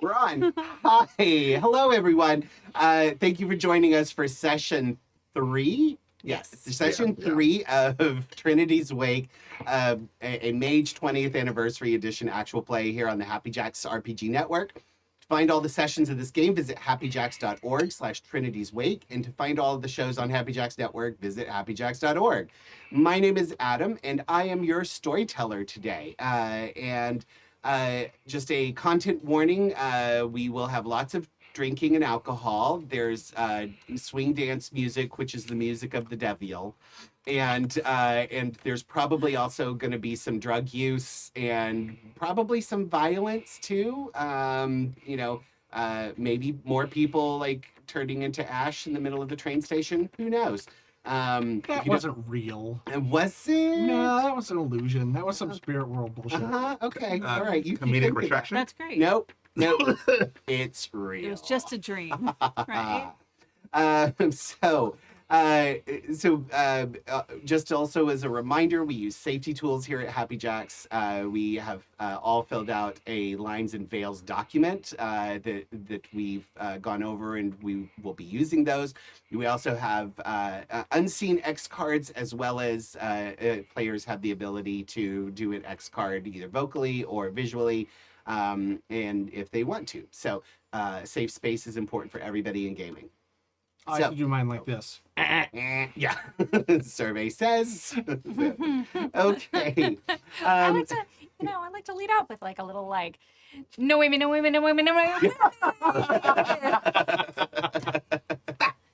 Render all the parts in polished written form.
We're on. Hi. Hello, everyone. Thank you for joining us for session 3. Yes, session 3 of Trinity's Wake, a Mage 20th anniversary edition actual play here on the Happy Jacks RPG Network. To find all the sessions of this game, visit happyjacks.org/Trinity's Wake. And to find all of the shows on Happy Jacks Network, visit happyjacks.org. My name is Adam, and I am your storyteller today. Just a content warning, we will have lots of drinking and alcohol. There's swing dance music, which is the music of the devil. And there's probably also going to be some drug use and probably some violence too. Maybe more people like turning into ash in the middle of the train station. Who knows? That wasn't real. Was it? No, that was an illusion. That was some spirit world bullshit. Okay. All right. You comedic retraction? That's great. Nope. It's real. It was just a dream, right? Just also as a reminder, we use safety tools here at Happy Jacks. We have all filled out a lines and veils document that we've gone over, and we will be using those. We also have unseen X cards, as well as players have the ability to do an X card either vocally or visually, and if they want to. So safe space is important for everybody in gaming. I have to do mine like this. Yeah. Survey says. Okay. I like to lead out with like a little like, no women, no women, no women, no women.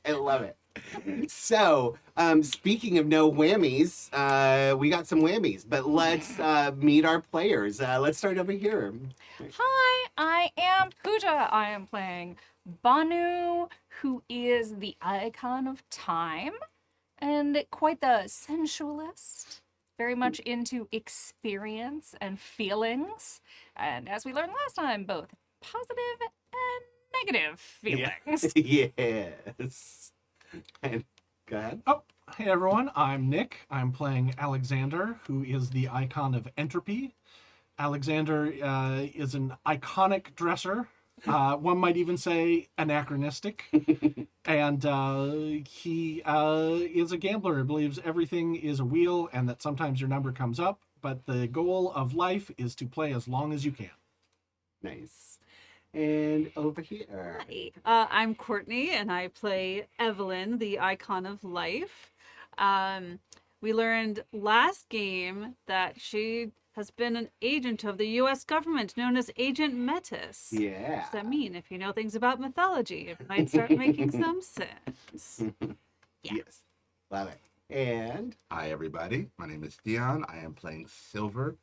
I love it. So, speaking of no whammies, we got some whammies, but let's meet our players. Let's start over here. Hi, I am Pooja. I am playing Banu, who is the icon of time and quite the sensualist, very much into experience and feelings. And as we learned last time, both positive and negative feelings. Yes. And go ahead. Oh, hey everyone. I'm Nick. I'm playing Alexander, who is the icon of entropy. Alexander is an iconic dresser. One might even say anachronistic. And he is a gambler who believes everything is a wheel and that sometimes your number comes up, but the goal of life is to play as long as you can. Nice. And over here. Hi, I'm Courtney, and I play Evelyn, the icon of life. We learned last game that she has been an agent of the U.S. government known as Agent Metis. Yeah. What does that mean? If you know things about mythology, it might start making some sense. Yeah. Yes. Love it. And Hi, everybody. My name is Dion. I am playing Silver,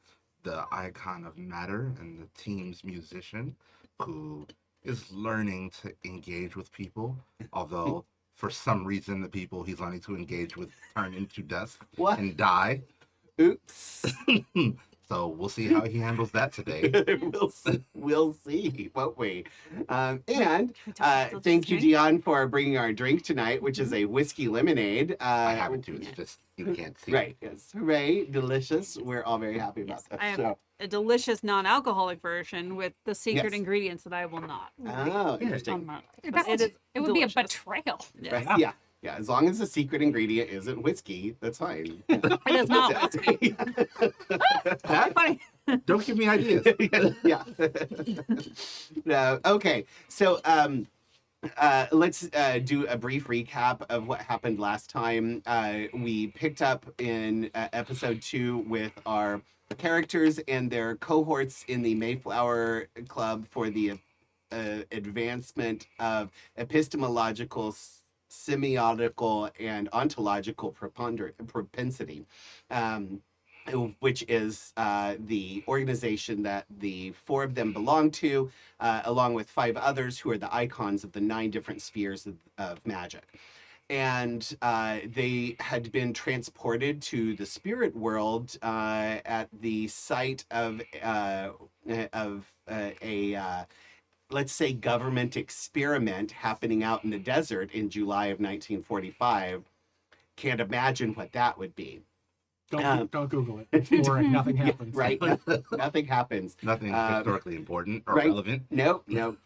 the icon of matter and the team's musician who is learning to engage with people, although for some reason the people he's learning to engage with turn into dust and die. oops. So we'll see how he handles that today. We'll see, won't we? Thank you, Dion, for bringing our drink tonight, which is a whiskey lemonade. I haven't to. It's just you can't see. Right. Yes. Hooray! Delicious. We're all very happy about that. I have a delicious non-alcoholic version with the secret ingredients that I will not. Oh, interesting. It would be a betrayal. Yes. Yeah. Yeah, as long as the secret ingredient isn't whiskey, that's fine. It is not whiskey. That funny. Don't give me ideas. Yeah. Okay, so let's do a brief recap of what happened last time. We picked up in episode 2 with our characters and their cohorts in the Mayflower Club for the advancement of epistemological, semiotical, and ontological propensity, which is the organization that the 4 of them belong to, along with 5 others who are the icons of the 9 different spheres of magic. And they had been transported to the spirit world at the site of a let's say, government experiment happening out in the desert in July of 1945. Can't imagine what that would be. Don't Google it. It's boring. Nothing Yeah, happens. right. Nothing happens. Nothing historically important or right. relevant. Nope. Nope.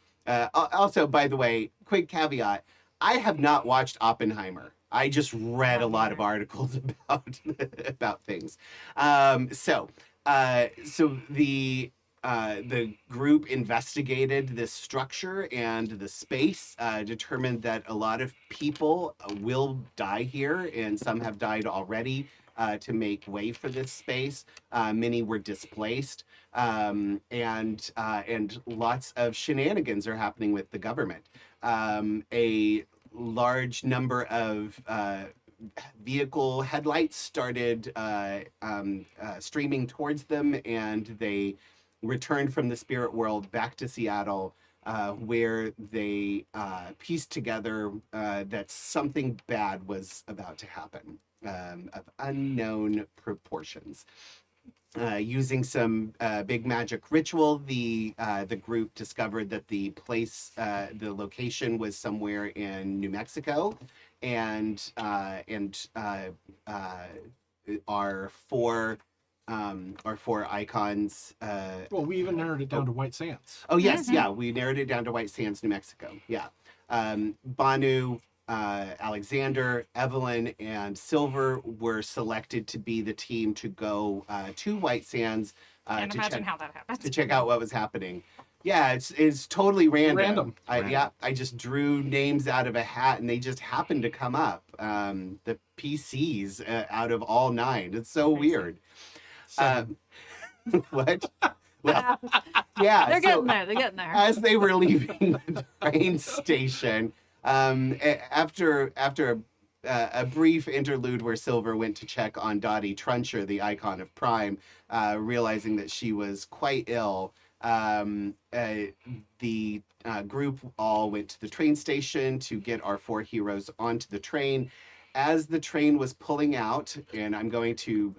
Also, by the way, quick caveat: I have not watched Oppenheimer. I just read a lot of articles about things. So the group investigated this structure and the space, determined that a lot of people will die here, and some have died already to make way for this space. Many were displaced, and lots of shenanigans are happening with the government. A large number of vehicle headlights started streaming towards them, and they returned from the spirit world back to Seattle, where they pieced together that something bad was about to happen, of unknown proportions. Using some big magic ritual, the group discovered that the location was somewhere in New Mexico, and our four icons. Well, we even narrowed it down to White Sands. Oh yes, yeah, we narrowed it down to White Sands, New Mexico. Yeah, Banu, Alexander, Evelyn, and Silver were selected to be the team to go to White Sands Can't imagine how that happened. to check out what was happening. Yeah, it's totally random. Random. I just drew names out of a hat, and they just happened to come up. The PCs out of all 9. It's so weird. What? Well, yeah, They're getting there. They're getting there. as they were leaving the train station, after a brief interlude where Silver went to check on Dottie Truncher, the icon of Prime, realizing that she was quite ill, the group all went to the train station to get our 4 heroes onto the train. As the train was pulling out, and I'm going to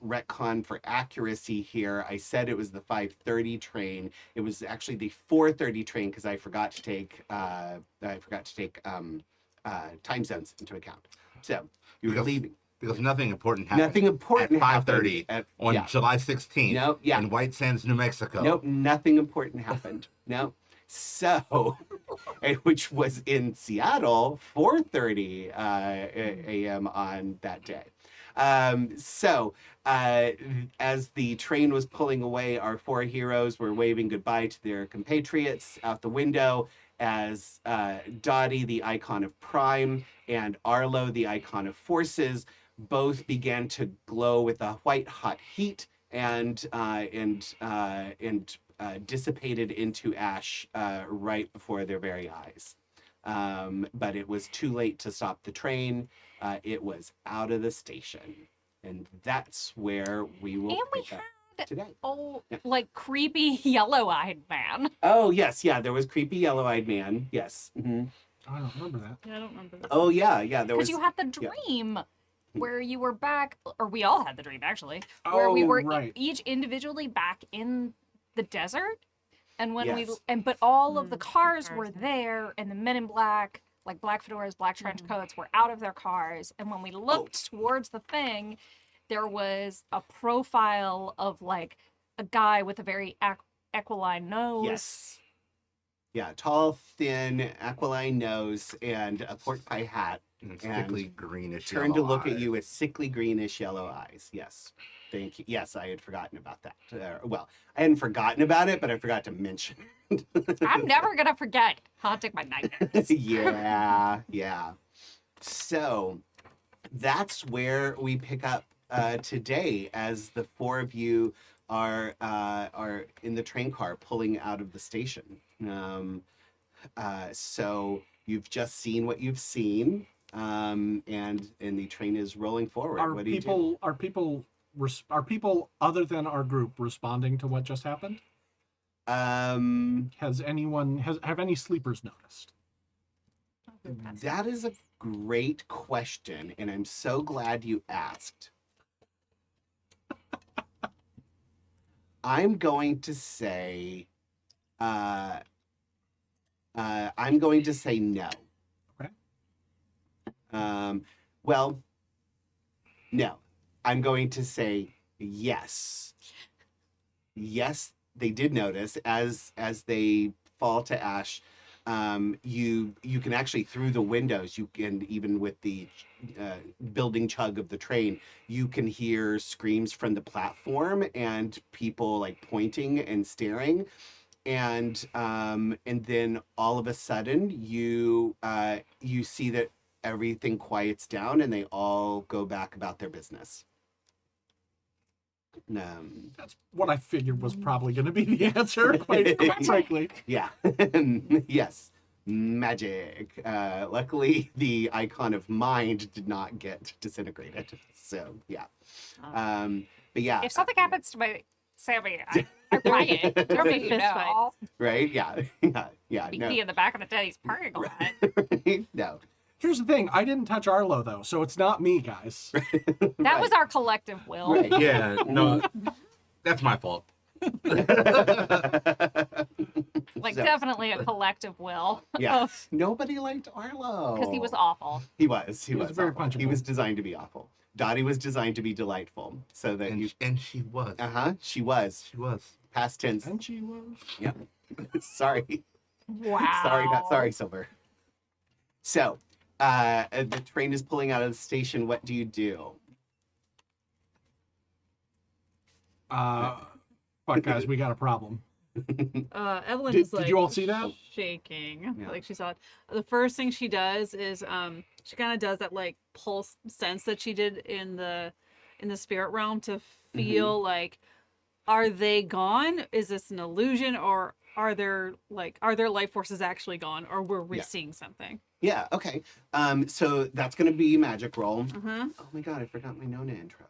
retcon for accuracy here, I said it was the 5:30 train. It was actually the 4:30 train because I forgot to take time zones into account. So you were leaving. Because nothing important happened. Nothing important at 5:30 happened on July 16th Nope, yeah. in White Sands, New Mexico. Nope, nothing important happened. No. So, which was in Seattle, 4:30 a.m. on that day. As the train was pulling away, our 4 heroes were waving goodbye to their compatriots out the window as Dottie, the icon of Prime, and Arlo, the icon of Forces, both began to glow with a white hot heat and dissipated into ash right before their very eyes. But it was too late to stop the train. It was out of the station. And that's where we will pick up today. Oh, like creepy yellow-eyed man. Oh, yes. Yeah, there was creepy yellow-eyed man. Yes. Mm-hmm. I don't remember that. Yeah, I don't remember that. Oh, yeah. Yeah, there was. Because you had the dream where you were back, or we all had the dream, actually, where we were each individually back in the desert. And when but all of the cars were there, and the men in black, like black fedoras, black trench coats, were out of their cars. And when we looked towards the thing, there was a profile of like a guy with a very aquiline nose. Yes. Yeah, tall, thin, aquiline nose, and a pork pie hat. And sickly greenish Turned to yellow look eyes. at you with sickly greenish yellow eyes. Yes. Thank you. Yes, I had forgotten about that. Well, I hadn't forgotten about it, but I forgot to mention it. I'm never going to forget haunting my nightmares. Yeah. So that's where we pick up today, as the 4 of you are in the train car pulling out of the station. So you've just seen what you've seen, and the train is rolling forward. What do you do? Are people other than our group responding to what just happened? Have any sleepers noticed? That is a great question, and I'm so glad you asked. I'm going to say no. Well, no. I'm going to say yes. Yes, they did notice as they fall to ash. You can actually, through the windows, you can, even with the building chug of the train, you can hear screams from the platform and people like pointing and staring. And then all of a sudden you see that everything quiets down and they all go back about their business. That's what I figured was probably going to be the answer, quite frankly. Yeah. Yes. Magic. Luckily, the icon of mind did not get disintegrated. So yeah. But yeah. If something happens to my Sammy, I riot. There There'll be you fist know. Right? Yeah. Yeah. Be No. in the back of the Denny's parking lot. No. Here's the thing. I didn't touch Arlo, though, so it's not me, guys. That was our collective will. Right. Yeah, no, that's my fault. Like, So, definitely a collective will. yeah. Nobody liked Arlo. Because he was awful. He was. He was was very awful. He punchable. was designed to be awful. Dottie was designed to be delightful. So that you. And she was. She was. She was. Past tense. And she was. Yeah. Sorry. Wow. Sorry, not sorry, Silver. So, the train is pulling out of the station. What do you do? Uh, Fuck, guys, we got a problem. Evelyn Did is like you all see that? shaking. Yeah. Like she saw it. The first thing she does is she kind of does that like pulse sense that she did in the spirit realm to feel like, are they gone? Is this an illusion, or are their life forces actually gone, or were we Yeah. seeing something? Yeah, okay. So that's going to be magic roll. Uh-huh. Oh my god, I forgot my Nona intro.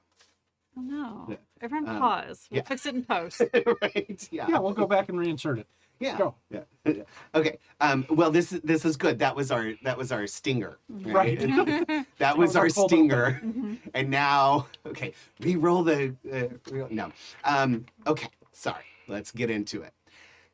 Oh no. Yeah. Everyone pause. We'll yeah. fix it in post. Right? Yeah. Yeah, we'll go back and reinsert it. Yeah. Go. Yeah. Okay. Well, this is good. That was our stinger. Right. That was was our our cold stinger. Mhm. And now, okay, re-roll the. No. Okay. Sorry. Let's get into it.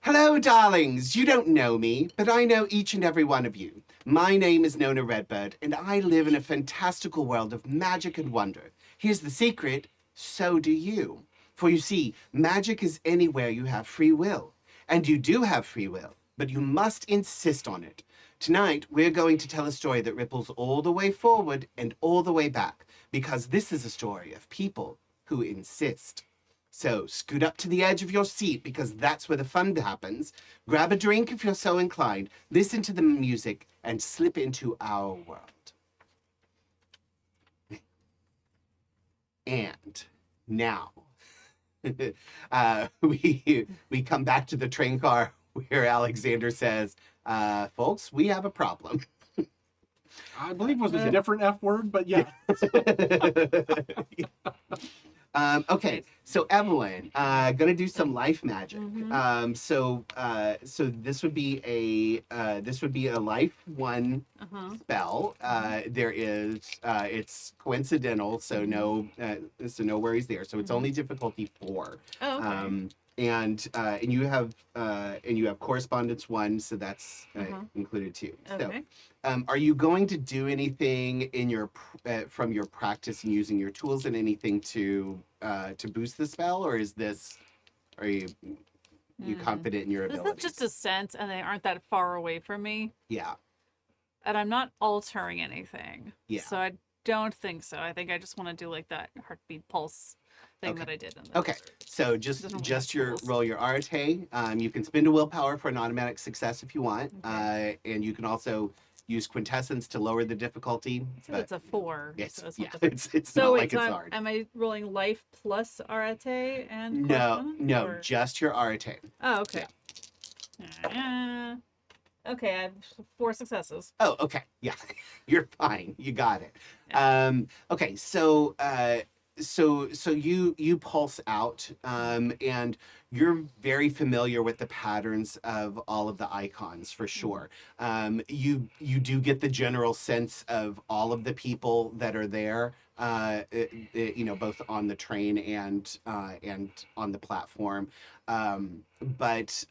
Hello, darlings. You don't know me, but I know each and every one of you. My name is Nona Redbird, and I live in a fantastical world of magic and wonder. Here's the secret: so do you. For you see, magic is anywhere you have free will. And you do have free will, but you must insist on it. Tonight, we're going to tell a story that ripples all the way forward and all the way back, because this is a story of people who insist. So scoot up to the edge of your seat, because that's where the fun happens. Grab a drink if you're so inclined, listen to the music, and slip into our world. And now, we come back to the train car where Alexander says, folks, we have a problem. I believe it was a different F word, but yeah. Okay, so Evelyn, gonna do some life magic. So this would be a life one Uh-huh. spell. There is it's coincidental, so no worries there. So it's only difficulty 4. Oh, okay. And you have correspondence 1, so that's included too. Okay. So, are you going to do anything in your from your practice and using your tools and anything to boost the spell, or are you confident in your This abilities? is just a sense, and they aren't that far away from me. Yeah. And I'm not altering anything. Yeah. So I don't think so. I think I just want to do like that heartbeat pulse thing Okay. that I did in the Okay, desert. so Doesn't really just have your tools. roll your arete. You can spend a willpower for an automatic success if you want, and you can also use quintessence to lower the difficulty. So it's a 4. It's so it's yeah, not the- it's so not wait, like so it's I'm- hard. am I rolling life plus arete and No, correspondence, no, or- just your arete. Oh, okay. Okay, I have 4 successes. Oh, okay, yeah, you're fine. You got it. Okay, so you pulse out, and you're very familiar with the patterns of all of the icons for sure. You do get the general sense of all of the people that are there, both on the train and on the platform. But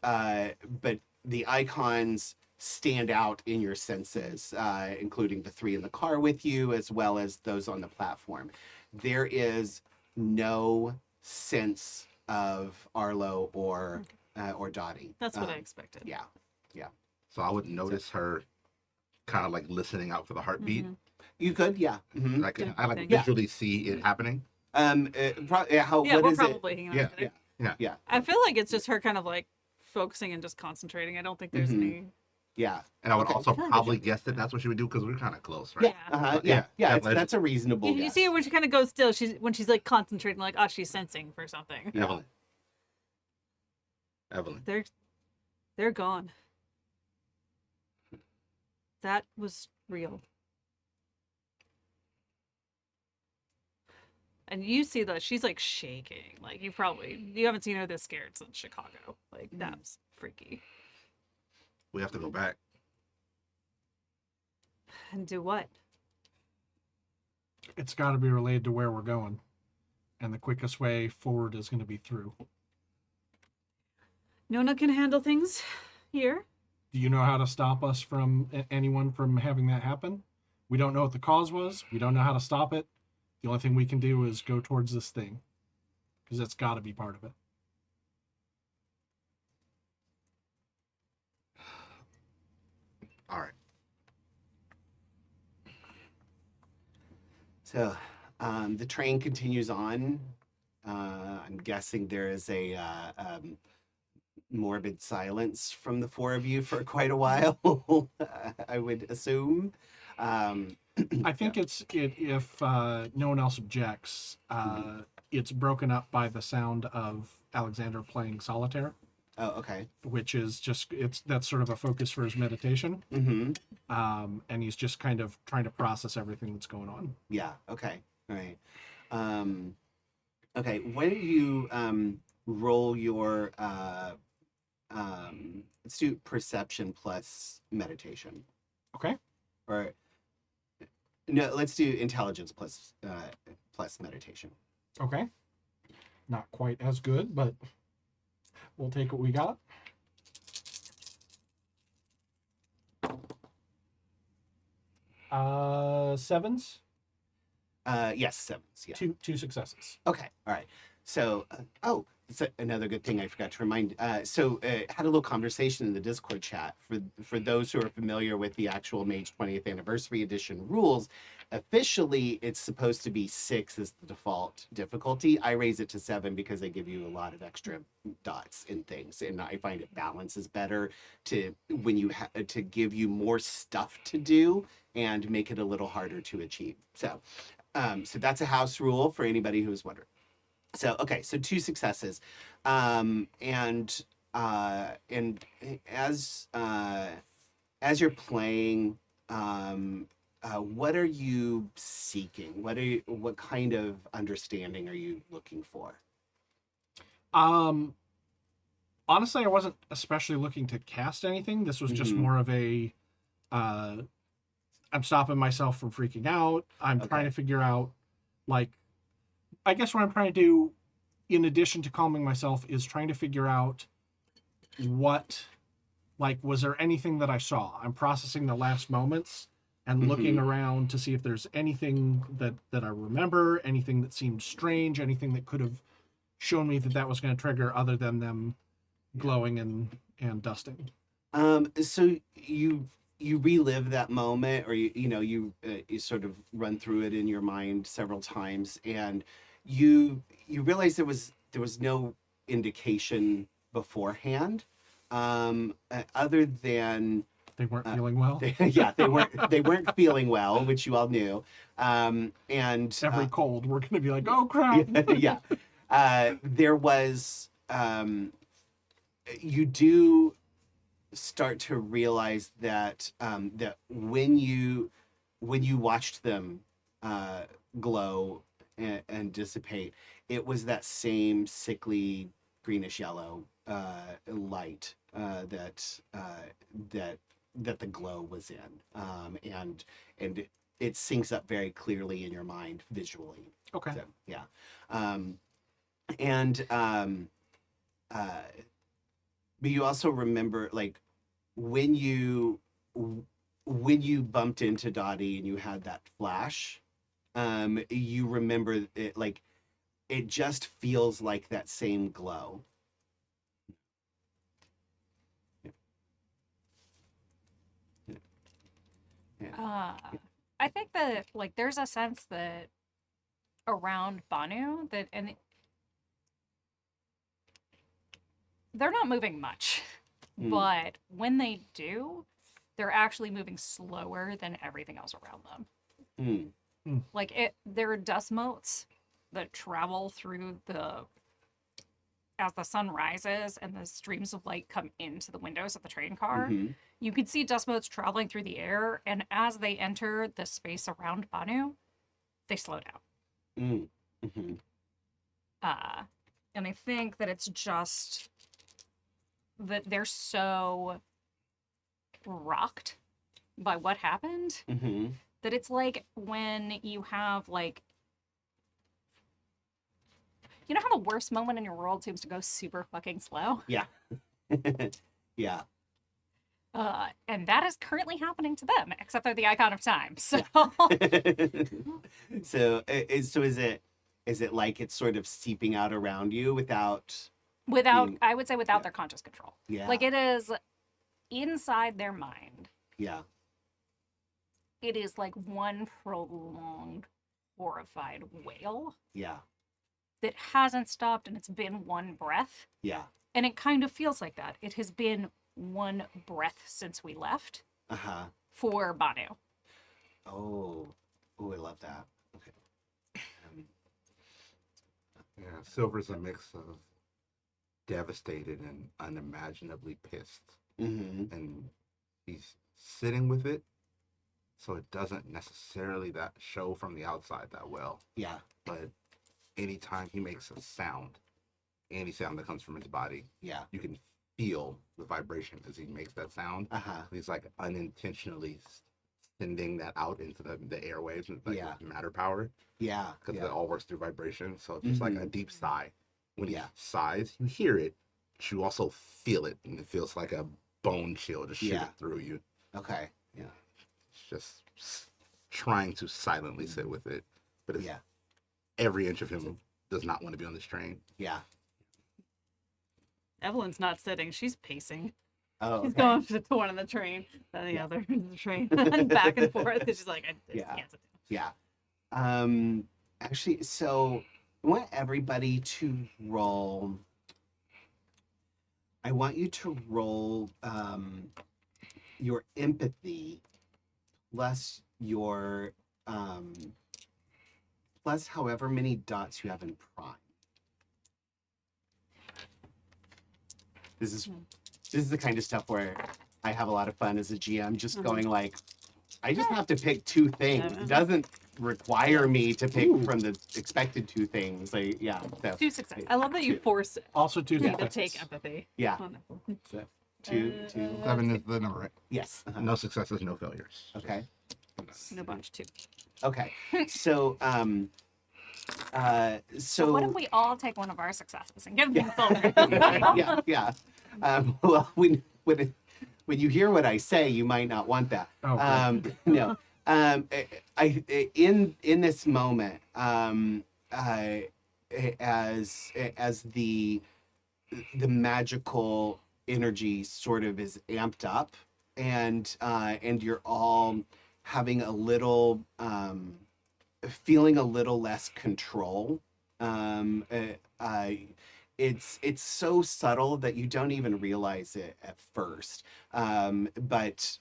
the icons stand out in your senses, including the 3 in the car with you, as well as those on the platform. there is no sense of Arlo or Dottie. That's what I expected. Yeah. So I would notice her kind of like listening out for the heartbeat. Mhm. You could, yeah. Mhm. Like Good I like thing. visually see it happening. How? Yeah, what we're is probably hanging on Yeah, together. Yeah. I feel like it's just her kind of like focusing and just concentrating. I don't think there's Mhm. any. Yeah. And I would Okay. also Kinda probably visual. guess that that's what she would do because we're kind of close, right? Yeah. Uh-huh. But Yeah. yeah, It's, definitely. that's a reasonable You guess. see her when she kind of goes still. When she's like concentrating, like she's sensing for something. Yeah. Evelyn. They're gone. That was real. And you see that she's like shaking. Like you haven't seen her this scared since Chicago. Like that's freaky. We have to go back. And do what? It's got to be related to where we're going. And the quickest way forward is going to be through. Nona can handle things here. Do you know how to stop us from anyone from having that happen? We don't know what the cause was. We don't know how to stop it. The only thing we can do is go towards this thing. Because that's got to be part of it. All right. So, the train continues on. I'm guessing there is a morbid silence from the four of you for quite a while. I would assume. I think if no one else objects, it's broken up by the sound of Alexander playing solitaire, Oh, okay. which is that's sort of a focus for his meditation. Mm-hmm. And he's just kind of trying to process everything that's going on. Yeah. Okay. All right. Okay. Why don't you roll your let's do perception plus meditation, Okay. or no, let's do intelligence plus meditation. Okay. Not quite as good, but we'll take what we got. Sevens. Yes, sevens. Yeah. Two successes. Okay. All right. So, that's another good thing I forgot to remind. Had a little conversation in the Discord chat for those who are familiar with the actual Mage 20th Anniversary Edition rules. Officially, it's supposed to be 6 as the default difficulty. I raise it to 7 because they give you a lot of extra dots and things, and I find it balances better to when you to give you more stuff to do and make it a little harder to achieve. So that's a house rule for anybody who's wondering. So, okay, so 2 successes. And as you're playing, what are you seeking? What kind of understanding are you looking for? Honestly, I wasn't especially looking to cast anything. This was just more of a I'm stopping myself from freaking out. I'm trying to figure out, like, I guess what I'm trying to do, in addition to calming myself, is trying to figure out what, like, was there anything that I saw? I'm processing the last moments and looking around to see if there's anything that I remember, anything that seemed strange, anything that could have shown me that was going to trigger other than them glowing and dusting. So you relive that moment, or you sort of run through it in your mind several times, and you realize there was no indication beforehand, other than They weren't feeling well. they weren't feeling well, which you all knew, and Every cold, we're going to be like, oh crap. yeah. There was you do start to realize that that when you watched them glow and dissipate, it was that same sickly greenish yellow light that the glow was in, and it syncs up very clearly in your mind visually. Okay. So, yeah. But you also remember, like, when you bumped into Dottie and you had that flash, you remember it, like it just feels like that same glow. Yeah. I think that like there's a sense that around Banu that and they're not moving much, but when they do, they're actually moving slower than everything else around them. Like there are dust motes that travel through the as the sun rises and the streams of light come into the windows of the train car. You could see dust motes traveling through the air, and as they enter the space around Banu, they slow down. And I think that it's just that they're so rocked by what happened that it's like when you have like you know how the worst moment in your world seems to go super fucking slow? Yeah. Yeah. And that is currently happening to them, except they're the icon of time. So So is it like it's sort of seeping out around you without I would say without their conscious control. Yeah. Like it is inside their mind. Yeah. It is like one prolonged, horrified wail Yeah. that hasn't stopped, and it's been one breath. Yeah. And it kind of feels like that. It has been one breath since we left for Banu. Oh, I love that. Okay. Yeah, Silver's a mix of devastated and unimaginably pissed. And he's sitting with it, so it doesn't necessarily that show from the outside that well. Yeah. But anytime he makes a sound, any sound that comes from his body, Yeah. you can feel the vibration as he makes that sound. He's like unintentionally sending that out into the airwaves and like matter power. Yeah. Because it all works through vibration. So it's just like a deep sigh. When he sighs, you hear it, but you also feel it, and it feels like a bone chill just shooting through you. Okay. Yeah. It's just trying to silently sit with it, but it's, every inch of him does not want to be on this train. Yeah. Evelyn's not sitting; she's pacing. Oh. She's going to one on the train, then the other in the train, and back and forth. Because she's like, I can't sit down. Yeah. Actually, so I want everybody to roll. I want you to roll your empathy plus your plus however many dots you have in prime. This is the kind of stuff where I have a lot of fun as a GM, just going like, I just have to pick two things. It doesn't require me to pick from the expected two things. Like, so 2 successes. I love that you force Also 2 me to successes. take empathy. Yeah. Wonderful. So, two. 7 is the number, right? Yes. No successes, no failures. Okay. No bunch too. Okay. So, so What if we all take one of our successes and give them Silver? yeah. Well, when you hear what I say, you might not want that. Oh, No. In this moment, as the magical energy sort of is amped up, and you're all having a little feeling a little less control. It's so subtle that you don't even realize it at first. But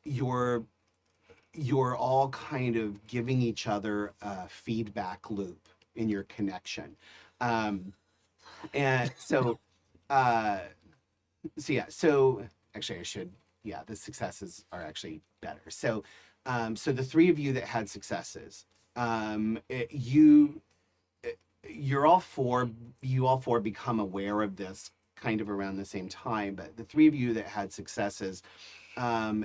you're all kind of giving each other a feedback loop in your connection. And so actually the successes are actually better. So the three of you that had successes, you all four become aware of this kind of around the same time, but the three of you that had successes,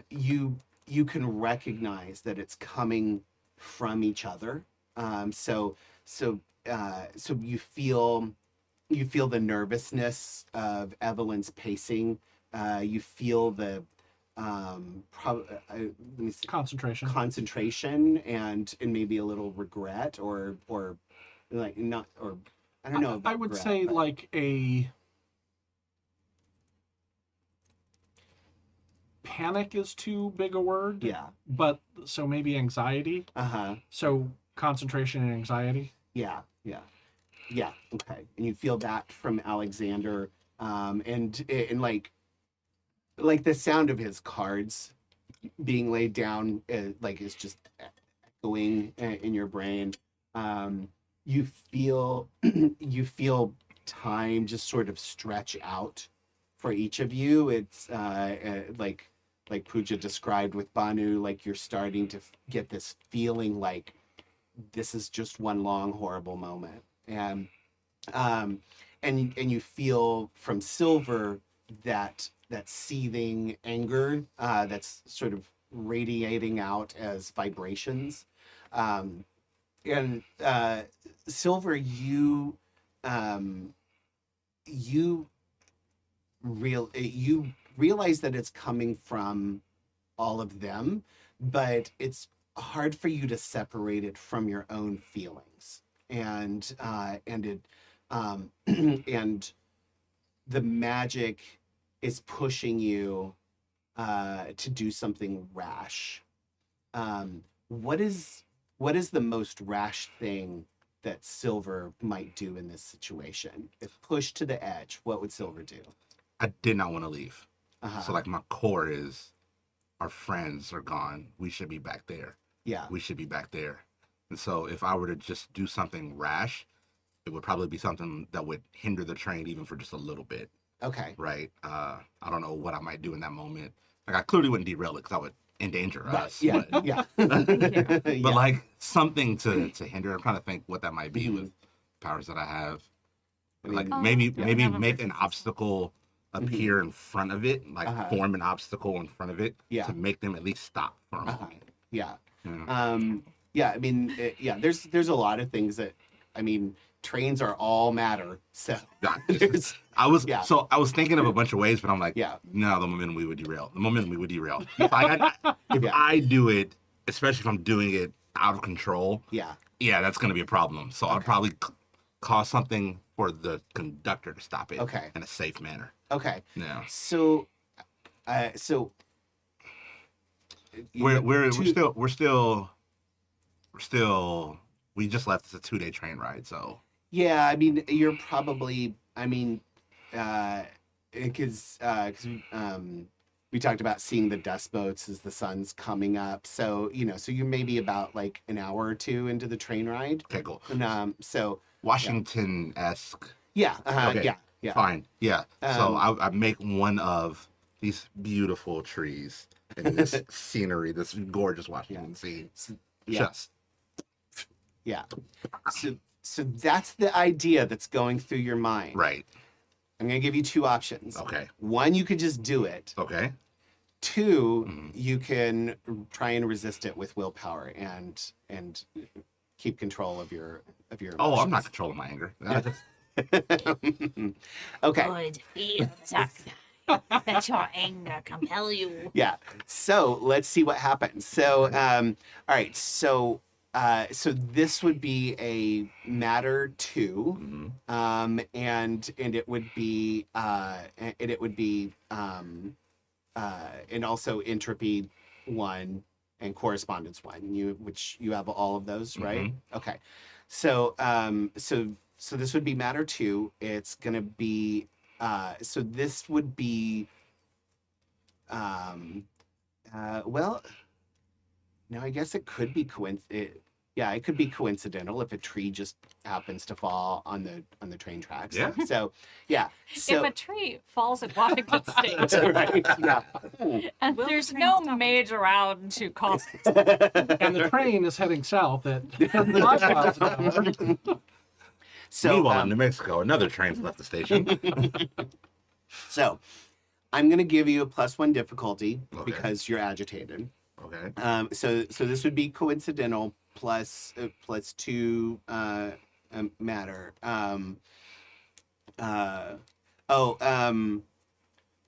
you can recognize that it's coming from each other. So you feel the nervousness of Evelyn's pacing. You feel the let me see, Concentration. concentration and maybe a little regret or like not or I don't know. I About would regret, say but- like a panic is too big a word. yeah. But so maybe anxiety. Uh-huh. So concentration and anxiety. Yeah, yeah, yeah. Okay, and you feel that from Alexander, and like the sound of his cards being laid down, like is just echoing in your brain. You feel you feel time just sort of stretch out for each of you. It's like Pooja described with Banu, like you're starting to get this feeling like this is just one long horrible moment, um and you feel from Silver that seething anger that's sort of radiating out as vibrations, um and Silver, um you you realize that it's coming from all of them, but it's hard for you to separate it from your own feelings. And it and the magic is pushing you to do something rash. What is the most rash thing that Silver might do in this situation? If pushed to the edge, what would Silver do? I did not want to leave. Uh-huh. So like my core is our friends are gone. We should be back there. Yeah. We should be back there. And so if I were to just do something rash, it would probably be something that would hinder the train even for just a little bit, Okay. right? I don't know what I might do in that moment. Like I clearly wouldn't derail it because I would endanger Right. us. Yeah. But, Yeah. but like something to hinder. I'm trying to think what that might be Mhm. with powers that I have. I mean, Like Oh, maybe yeah. maybe Have a make an versus. obstacle appear in front of it, like Uh-huh. form an obstacle in front of it Yeah. to make them at least stop for a Uh-huh. moment. Yeah. Yeah. Yeah, I mean, yeah, there's a lot of things that, I mean, trains are all matter. So Yeah, there's, I was yeah. so I was thinking of a bunch of ways, but I'm like, yeah, no, the momentum we would derail. The momentum we would derail. If if Yeah. I do it, especially if I'm doing it out of control, yeah, yeah, that's gonna be a problem. So I'd Okay. probably cause something for the conductor to stop it Okay. in a safe manner. okay. Yeah. So, We're two- still we just left. It's a 2-day train ride, so yeah, I mean, you're probably, I mean, because we talked about seeing the dust boats as the sun's coming up. So, so you're maybe about like an hour or two into the train ride. okay, cool. And so, Washington-esque. yeah, Okay. yeah, yeah. Fine. Yeah. So Um, I make one of these beautiful trees and this scenery, this gorgeous Washington scene. Yeah. Just Yeah. So that's the idea that's going through your mind. right. I'm going to give you two options. Okay. One, you could just do it. Okay. Two, Mhm. you can try and resist it with willpower and keep control of your Oh, I'm not emotions. controlling my anger. Okay. Good feel let your anger compel you. Yeah. So let's see what happens. So, all right. So this would be a matter 2, Mhm. and it would be and also entropy 1 and correspondence 1. Which you have all of those, right? Mhm. Okay. So so this would be matter 2. It's gonna be so this would be well, no, I guess it could be yeah, it could be coincidental if a tree just happens to fall on the train tracks. Yeah. So, yeah. So, If a tree falls at Washington State right. Yeah. and Will the there's train no stop it? mage around to cause it. And the train is heading south at 35 miles an hour. So, Meanwhile, in New Mexico, another train's left the station. so I'm gonna give you a +1 difficulty Okay. because you're agitated. Okay. So this would be coincidental plus 2 matter.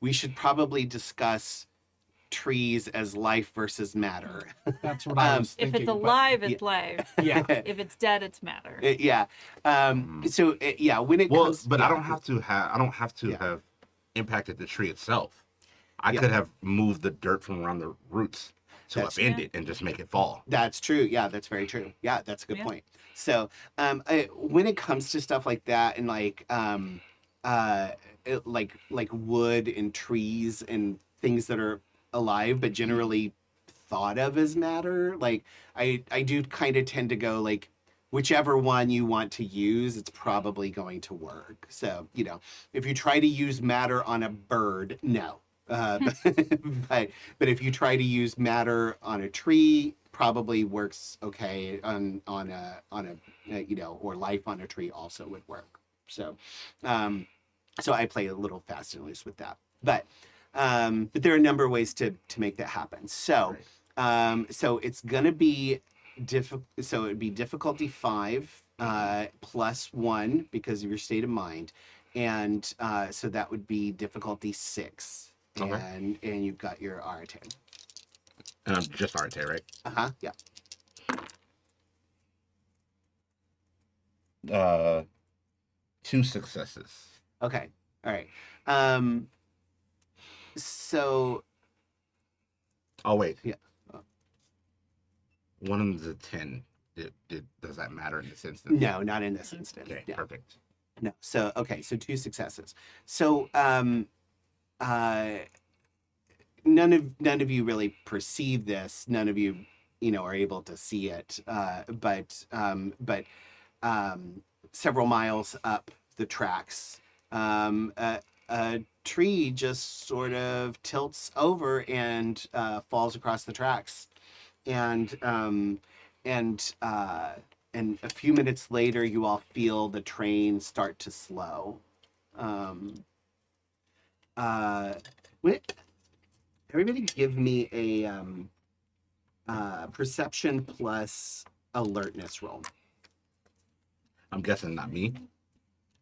We should probably discuss trees as life versus matter. That's what I was If thinking. it's but- alive, it's life. yeah. If it's dead, it's matter. Yeah. So yeah, when it Well, comes, but yeah. I don't have to Yeah. have impacted the tree itself. I Yeah. could have moved the dirt from around the roots to That's- upend it and just make it fall. That's true. Yeah, that's very true. Yeah, that's a good Yeah. point. So, when it comes to stuff like that, and like wood and trees and things that are alive but generally thought of as matter, like I do kind of tend to go like whichever one you want to use, it's probably going to work. So, if you try to use matter on a bird, no. But if you try to use matter on a tree, probably works okay on a or life on a tree also would work. So so I play a little fast and loose with that. But there are a number of ways to make that happen. So so it's gonna be so it'd be difficulty 5 +1 because of your state of mind, and so that would be difficulty 6. Okay. And you've got your Arate. And I'm just Arte, right? Yeah. 2 successes. Okay. All right. So Oh wait. Yeah. One of them's a 10. Does that matter in this instance? no, not in this instance. Okay, Yeah. perfect. No. So okay. So 2 successes. So none of you really perceive this. None of you, are able to see it. But several miles up the tracks, a tree just sort of tilts over and falls across the tracks, and a few minutes later, you all feel the train start to slow. Everybody give me a perception plus alertness roll. I'm guessing not me.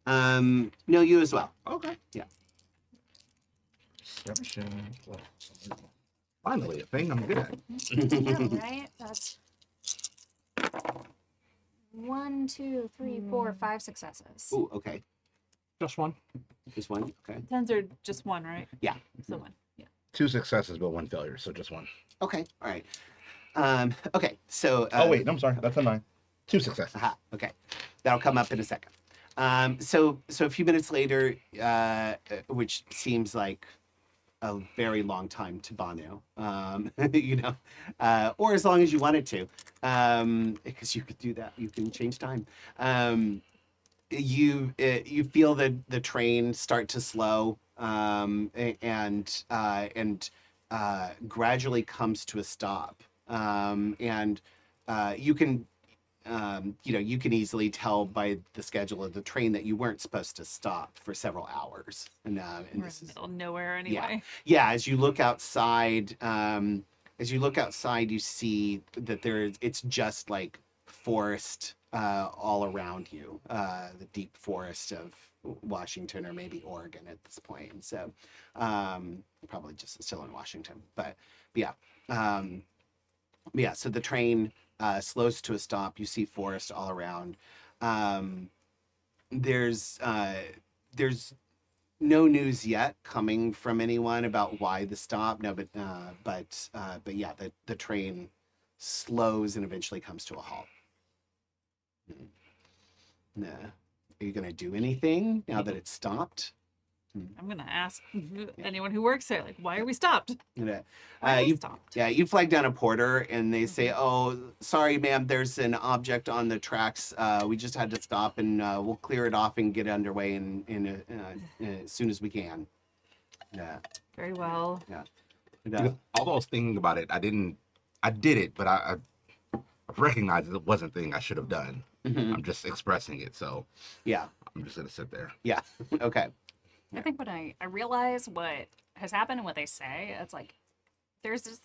No, you as well. Okay. Yeah. Perception. Finally, a thing I'm good at. Yeah, right? That's 1, 2, 3, 4, 5 successes. Ooh, okay. Just one. Just one. Okay. Tens are just one, right? Yeah. So one. Yeah. 2 successes, but 1 failure, so just 1. Okay. All right. Okay. So. Oh wait, I'm sorry. That's a 9. 2 successes. Aha, okay. That'll come up in a second. So a few minutes later, which seems like a very long time to Banu, or as long as you want it to, because you could do that. You can change time. You feel the train start to slow, and gradually comes to a stop, and you can. You can easily tell by the schedule of the train that you weren't supposed to stop for several hours. And We're in this the is, middle of nowhere anyway. yeah, as you look outside, you see that it's just like forest all around you, the deep forest of Washington or maybe Oregon at this point. And so probably just still in Washington, but yeah. So the train slows to a stop. You see forest all around. There's no news yet coming from anyone about why the stop. No, but yeah, the train slows and eventually comes to a halt. Nah. Are you gonna do anything now that it's stopped? I'm gonna ask anyone who works there, like, why are we stopped? Yeah. Why are we You stopped? you flag down a porter and they say, "Oh, sorry, ma'am. There's an object on the tracks. We just had to stop, and we'll clear it off and get underway in as soon as we can." Yeah. Very well. Because although I was thinking about it, I did it, but I recognized it wasn't a thing I should have done. Mhm. I'm just expressing it, so Yeah. I'm just gonna sit there. Yeah. Okay. I think when I realize what has happened and what they say, it's like there's this.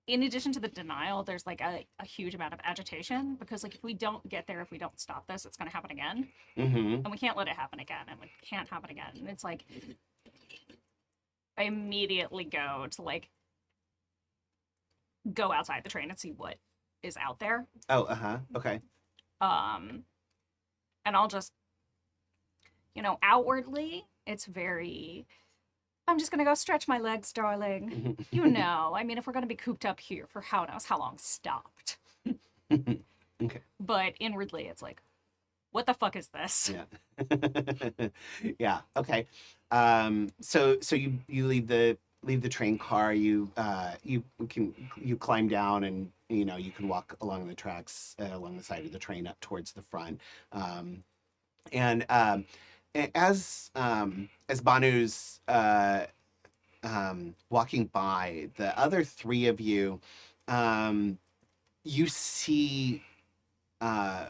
In addition to the denial, there's like a huge amount of agitation because like if we don't get there, if we don't stop this, it's going to happen again, Mm-hmm. and we can't let it happen again, and it can't happen again. And it's like I immediately go to like go outside the train and see what is out there. Oh, okay. And I'll just, outwardly, it's very, I'm just gonna go stretch my legs, darling. I mean, if we're gonna be cooped up here for how knows how long, stopped. Okay. But inwardly, it's like, what the fuck is this? Yeah. Yeah. Okay. So you leave the train car. You climb down, and you can walk along the tracks along the side of the train up towards the front. And as Banu's walking by, the other three of you, you see a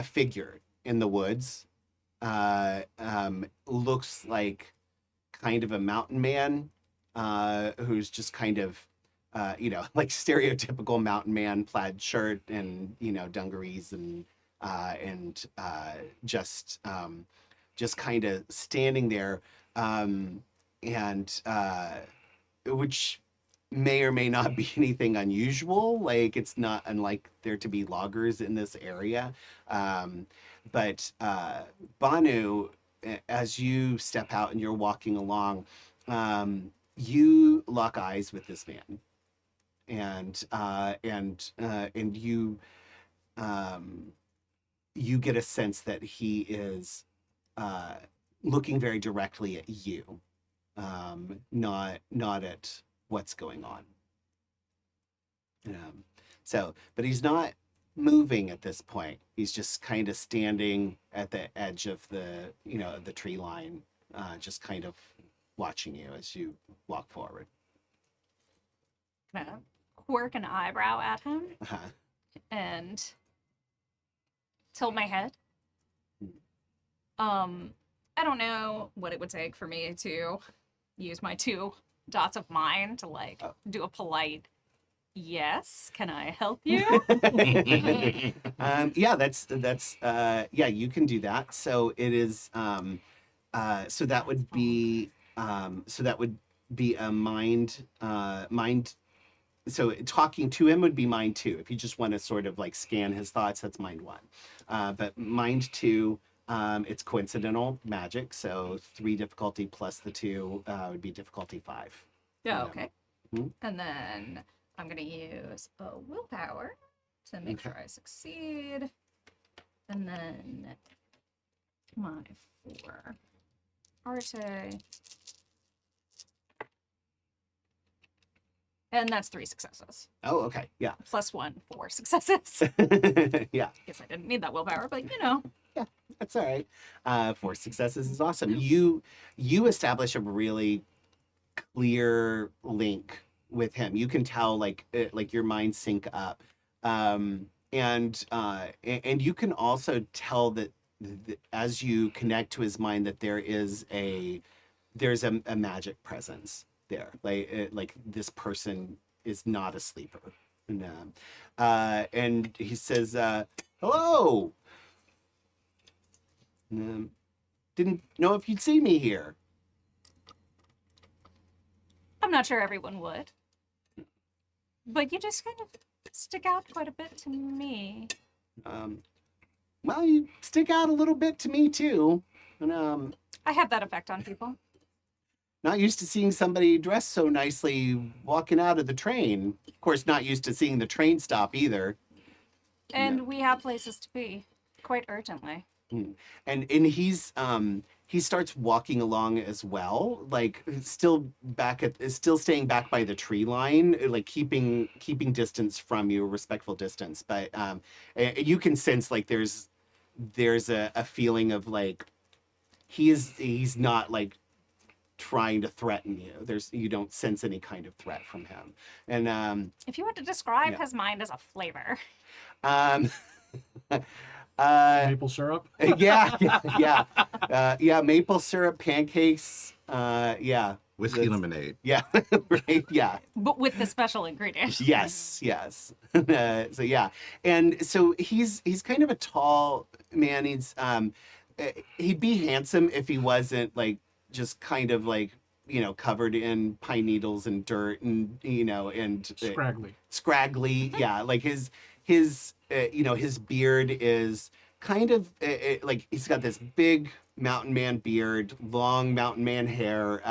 figure in the woods. Looks like kind of a mountain man, who's just kind of like stereotypical mountain man, plaid shirt and dungarees and just kind of standing there, and which may or may not be anything unusual. Like, it's not unlike there to be loggers in this area. But Banu, as you step out and you're walking along, you lock eyes with this man, and you get a sense that he is looking very directly at you, not at what's going on. But he's not moving at this point. He's just kind of standing at the edge of the the tree line, just kind of watching you as you walk forward. Gonna quirk an eyebrow at him Uh-huh. and tilt my head. I don't know what it would take for me to use my 2 dots of mind to like do a polite yes. Can I help you? Yeah, that's yeah, you can do that. So it is so that would be a mind. So talking to him would be mind 2. If you just want to sort of like scan his thoughts, that's mind 1. But mind 2, it's coincidental magic. So 3 difficulty plus the 2 would be difficulty 5. Yeah, okay. Mhm. And then I'm going to use a willpower to make sure I succeed. And then my 4 arte. And that's 3 successes. Oh, okay. Yeah. Plus 1 for successes. Yeah. Guess I didn't need that willpower, but Yeah, that's all right. 4 successes is awesome. You establish a really clear link with him. You can tell like your minds sync up, and you can also tell that as you connect to his mind that there's a magic presence there. Like this person is not a sleeper. And he says, "Hello. Didn't know if you'd see me here." I'm not sure everyone would. But you just kind of stick out quite a bit to me. Well, you stick out a little bit to me too. And I have that effect on people. not used to seeing somebody dressed so nicely walking out of the train. Of course, not used to seeing the train stop either. And we have places to be quite urgently. And he starts walking along as well, like still staying back by the tree line, like keeping distance from you, respectful distance. But you can sense like there's a feeling of like he's not like trying to threaten you. You don't sense any kind of threat from him. And If you were to describe his mind as a flavor. Maple syrup. Yeah, maple syrup, pancakes, yeah. Whiskey lemonade. Yeah, right, yeah. But with the special ingredient. Yes. So yeah. And so he's kind of a tall man. He'd be handsome if he wasn't like just kind of like covered in pine needles and dirt and Scraggly. scraggly. Yeah, like his beard is kind of like he's got this big mountain man beard, long mountain man hair,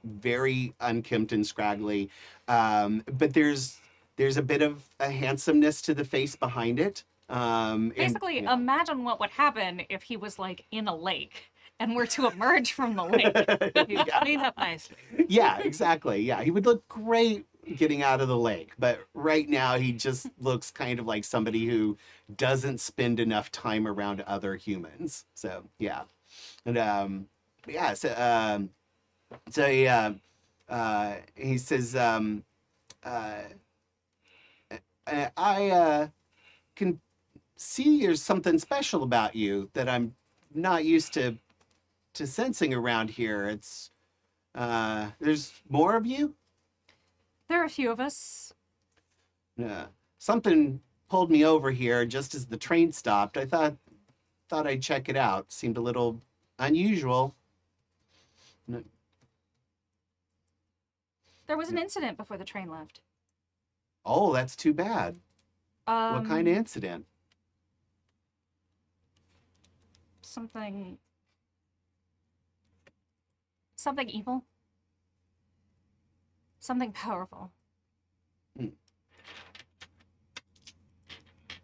very unkempt and scraggly. But there's a bit of a handsomeness to the face behind it. Basically, and, imagine what would happen if he was like in a lake and were to emerge from the lake. You clean up nicely. yeah, exactly. Yeah, he would look great getting out of the lake, but right now he just looks kind of like somebody who doesn't spend enough time around other humans. So yeah, and yeah, he says, I can see there's something special about you that I'm not used to sensing around here. It's there's more of you. There are a few of us. Something pulled me over here just as the train stopped. I thought I'd check it out. Seemed a little unusual. There was an incident before the train left. Oh, that's too bad. What kind of incident? Something evil. Something powerful. Hmm.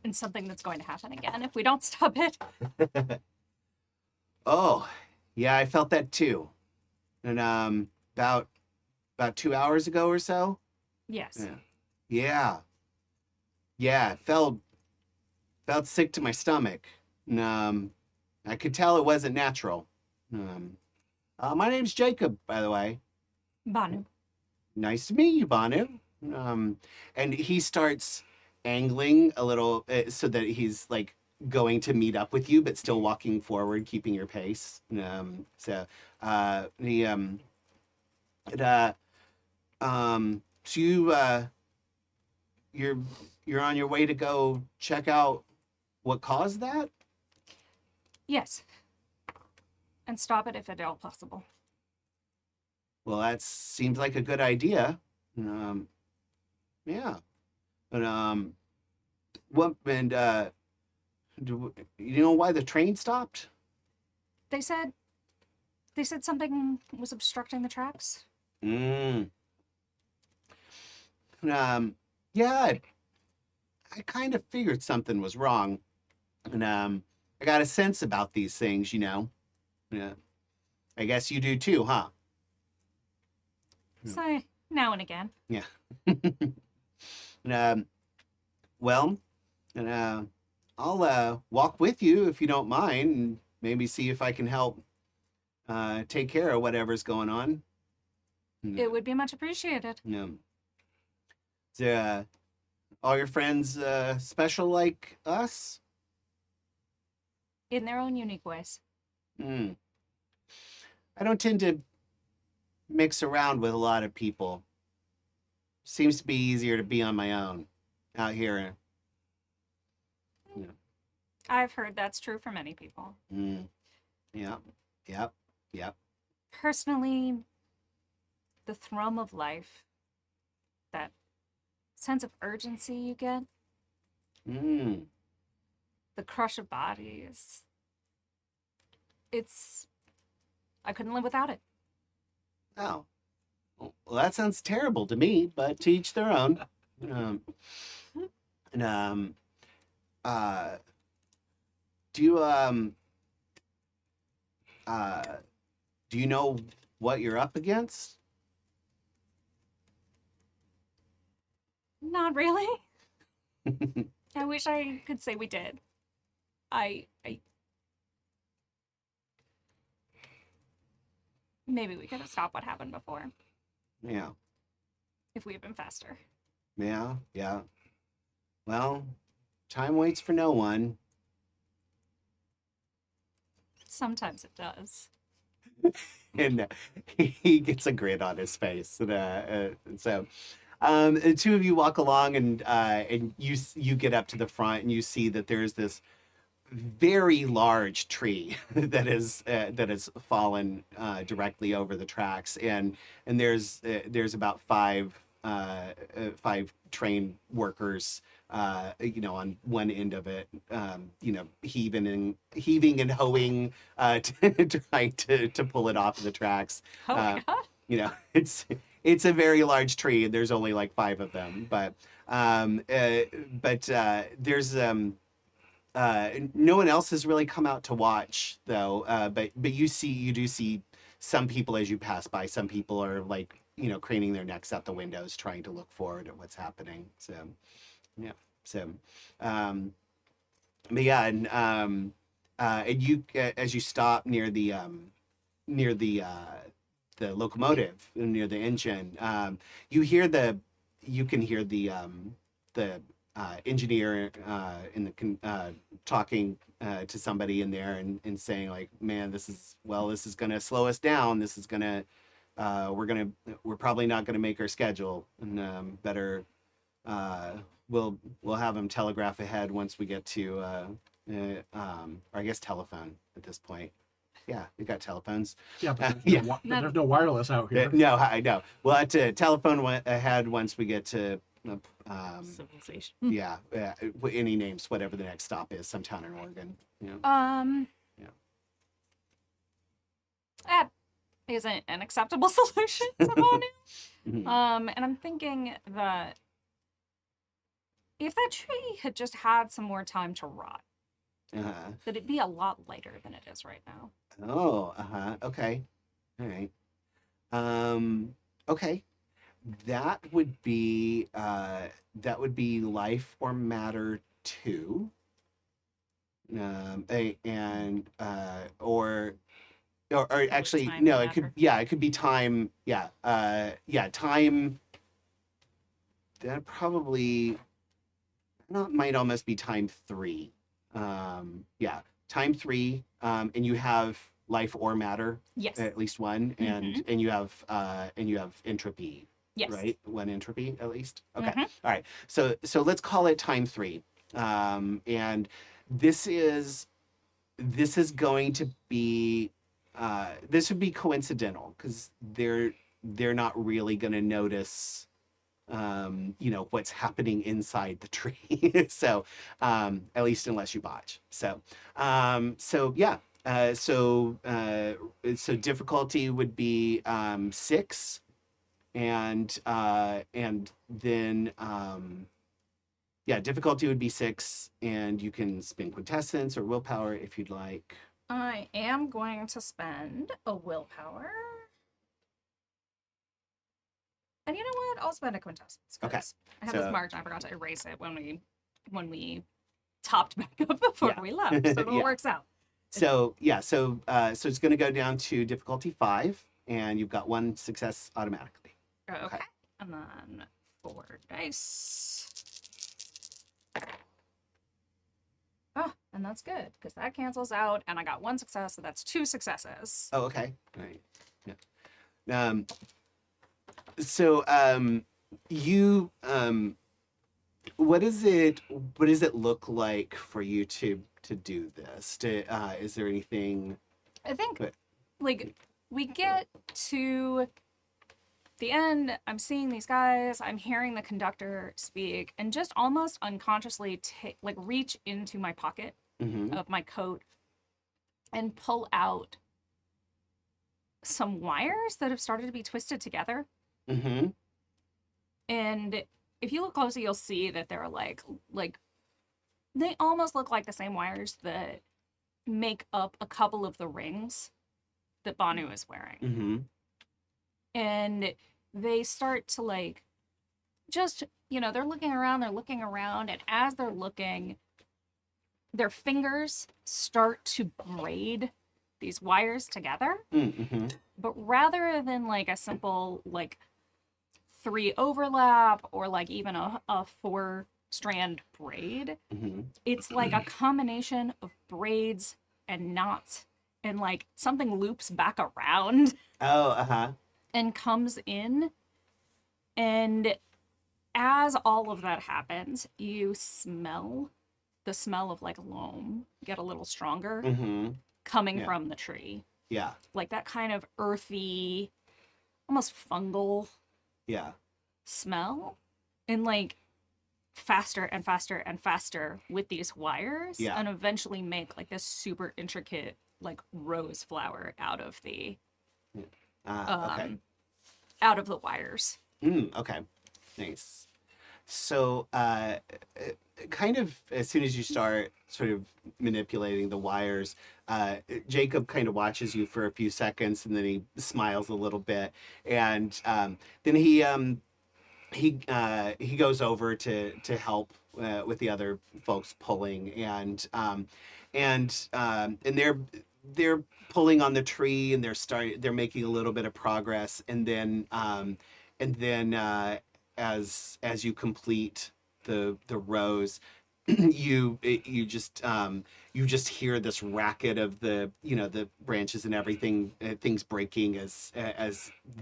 And something that's going to happen again if we don't stop it. Oh, yeah, I felt that too. And about 2 hours ago or so. Yes. Yeah, it felt sick to my stomach. And, I could tell it wasn't natural. My name's Jacob, by the way. Banu. Nice to meet you, Banu. And he starts angling a little so that he's like going to meet up with you, but still walking forward, keeping your pace. So you're on your way to go check out what caused that? Yes. And stop it if at all possible. Well, that seems like a good idea. Yeah. But what and do you know why the train stopped? They said something was obstructing the tracks. Yeah, I kind of figured something was wrong. And I got a sense about these things, Yeah. I guess you do too, huh? So now and again. Yeah. And, well, and I'll walk with you if you don't mind, and maybe see if I can help take care of whatever's going on. It would be much appreciated. Yeah. So, all your friends special like us? In their own unique ways. I don't tend to mix around with a lot of people. Seems to be easier to be on my own out here. I've heard that's true for many people. Yep. Personally, the thrum of life, that sense of urgency you get, the crush of bodies, I couldn't live without it. Oh. Well, that sounds terrible to me, but to each their own. Do you know what you're up against? Not really. I wish I could say we did. Maybe we could have stopped what happened before. Yeah. If we had been faster. Yeah. Well, time waits for no one. Sometimes it does. And he gets a grin on his face. So the two of you walk along, and you get up to the front, and you see that there's this very large tree that has fallen directly over the tracks, and there's about five trained workers, on one end of it, heaving and hoeing, trying to pull it off the tracks. Oh my god. It's a very large tree, and there's only like five of them, but there's no one else has really come out to watch though. But you do see some people as you pass by. Some people are like craning their necks out the windows, trying to look forward at what's happening. So yeah. So, but yeah, and you as you stop near the locomotive, near the engine, you can hear the engineer talking to somebody in there, and saying like, man, this is gonna slow us down. This is gonna we're probably not gonna make our schedule, and better we'll have them telegraph ahead once we get to or I guess telephone at this point. Yeah, we got telephones. Yeah, but Yeah. there's no wireless out here. No, I know. We'll have to telephone ahead once we get to Civilization. yeah, any names, whatever the next stop is, some town in Oregon. Yeah. Yeah. That isn't an acceptable solution to Manu. Mhm. And I'm thinking that if that tree had just had some more time to rot, Uh-huh. that it'd be a lot lighter than it is right now. Oh, uh-huh. Okay. All right. Okay. That would be life or matter 2. Or actually Time no, matter. it could be time. Yeah. Time. That probably might almost be time 3. Time 3. And you have life or matter, Yes. at least one, and you have entropy. Yes. Right? 1 entropy at least. Okay. Mhm. All right. So let's call it time 3. And this is going to be this would be coincidental, because they're not really going to notice what's happening inside the tree. So at least unless you botch. So yeah. So difficulty would be 6, and then difficulty would be 6, and you can spend quintessence or willpower if you'd like. I am going to spend a willpower. And you know what? I'll spend a quintessence. 'Cause Okay, I have so- this margin. I forgot to erase it when we topped back up before Yeah. we left. So it all Yeah. works out. So yeah, so it's going to go down to difficulty 5, and you've got 1 success automatically. Okay. And then 4 dice. Oh, and that's good, because that cancels out, and I got 1 success, so that's 2 successes. Oh, okay. All right. Yeah. So you what does it look like for you to do this? Is there anything? I think, But- like, we get to the end, I'm seeing these guys, I'm hearing the conductor speak, and just almost unconsciously reach into my pocket Mm-hmm. of my coat and pull out some wires that have started to be twisted together. Mm-hmm. And if you look closely, you'll see that they're like they almost look like the same wires that make up a couple of the rings that Banu is wearing. Mm-hmm. And they start to just, they're looking around, and as they're looking, their fingers start to braid these wires together. Mm-hmm. But rather than a simple 3 overlap or even a 4-strand braid, Mm-hmm. it's like a combination of braids and knots, and something loops back around Oh, uh-huh. and comes in. And as all of that happens, you smell the smell of like loam get a little stronger Mm-hmm. coming Yeah. from the tree. Yeah. Like that kind of earthy, almost fungal Yeah. smell. And like faster and faster and faster with these wires. Yeah. And eventually make like this super intricate like rose flower out of the Okay. out of the wires. Okay. Nice. So, kind of as soon as you start sort of manipulating the wires, Jacob kind of watches you for a few seconds, and then he smiles a little bit, and then he goes over to help with the other folks pulling, and they're pulling on the tree, and they're making a little bit of progress, and then as you complete the rows, you just hear this racket of the branches and everything, things breaking as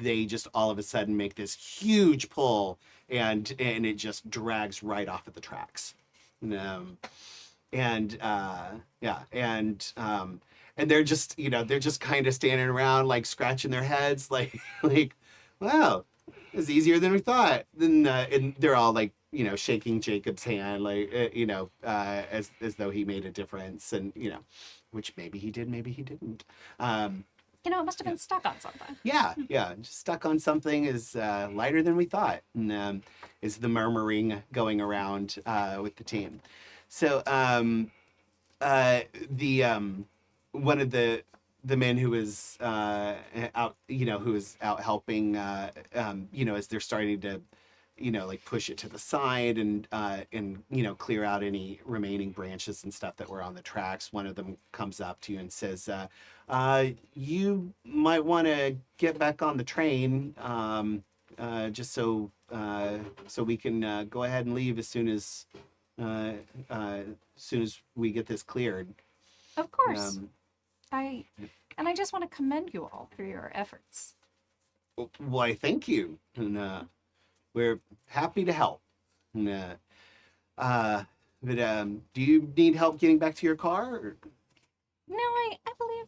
they just all of a sudden make this huge pull, and it just drags right off of the tracks. And yeah, and they're just kind of standing around like scratching their heads like wow, it's easier than we thought. Then and they're all like shaking Jacob's hand like as though he made a difference, and which maybe he did, maybe he didn't. It must have been stuck on something. Yeah, just stuck on something is lighter than we thought, and is the murmuring going around with the team. So the one of the men who was out, who was out helping, as they're starting to, like push it to the side and clear out any remaining branches and stuff that were on the tracks. One of them comes up to you and says, "You might want to get back on the train, just so we can go ahead and leave as soon as we get this cleared." Of course. Um, I just want to commend you all for your efforts. Why, thank you, and we're happy to help. And, but do you need help getting back to your car? Or? No, I believe,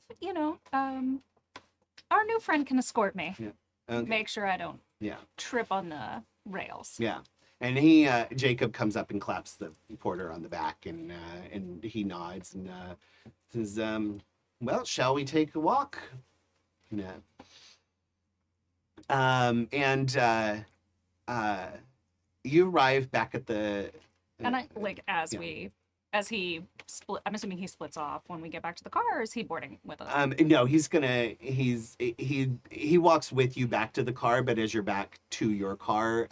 our new friend can escort me. Yeah. Okay. Make sure I don't Yeah. trip on the rails. Yeah. And Jacob comes up and claps the porter on the back, and he nods and says, "Well, shall we take a walk?" Yeah. And you arrive back at the. And I like as he split. I'm assuming he splits off when we get back to the car, or is he boarding with us? No, he walks with you back to the car, but as you're back to your car,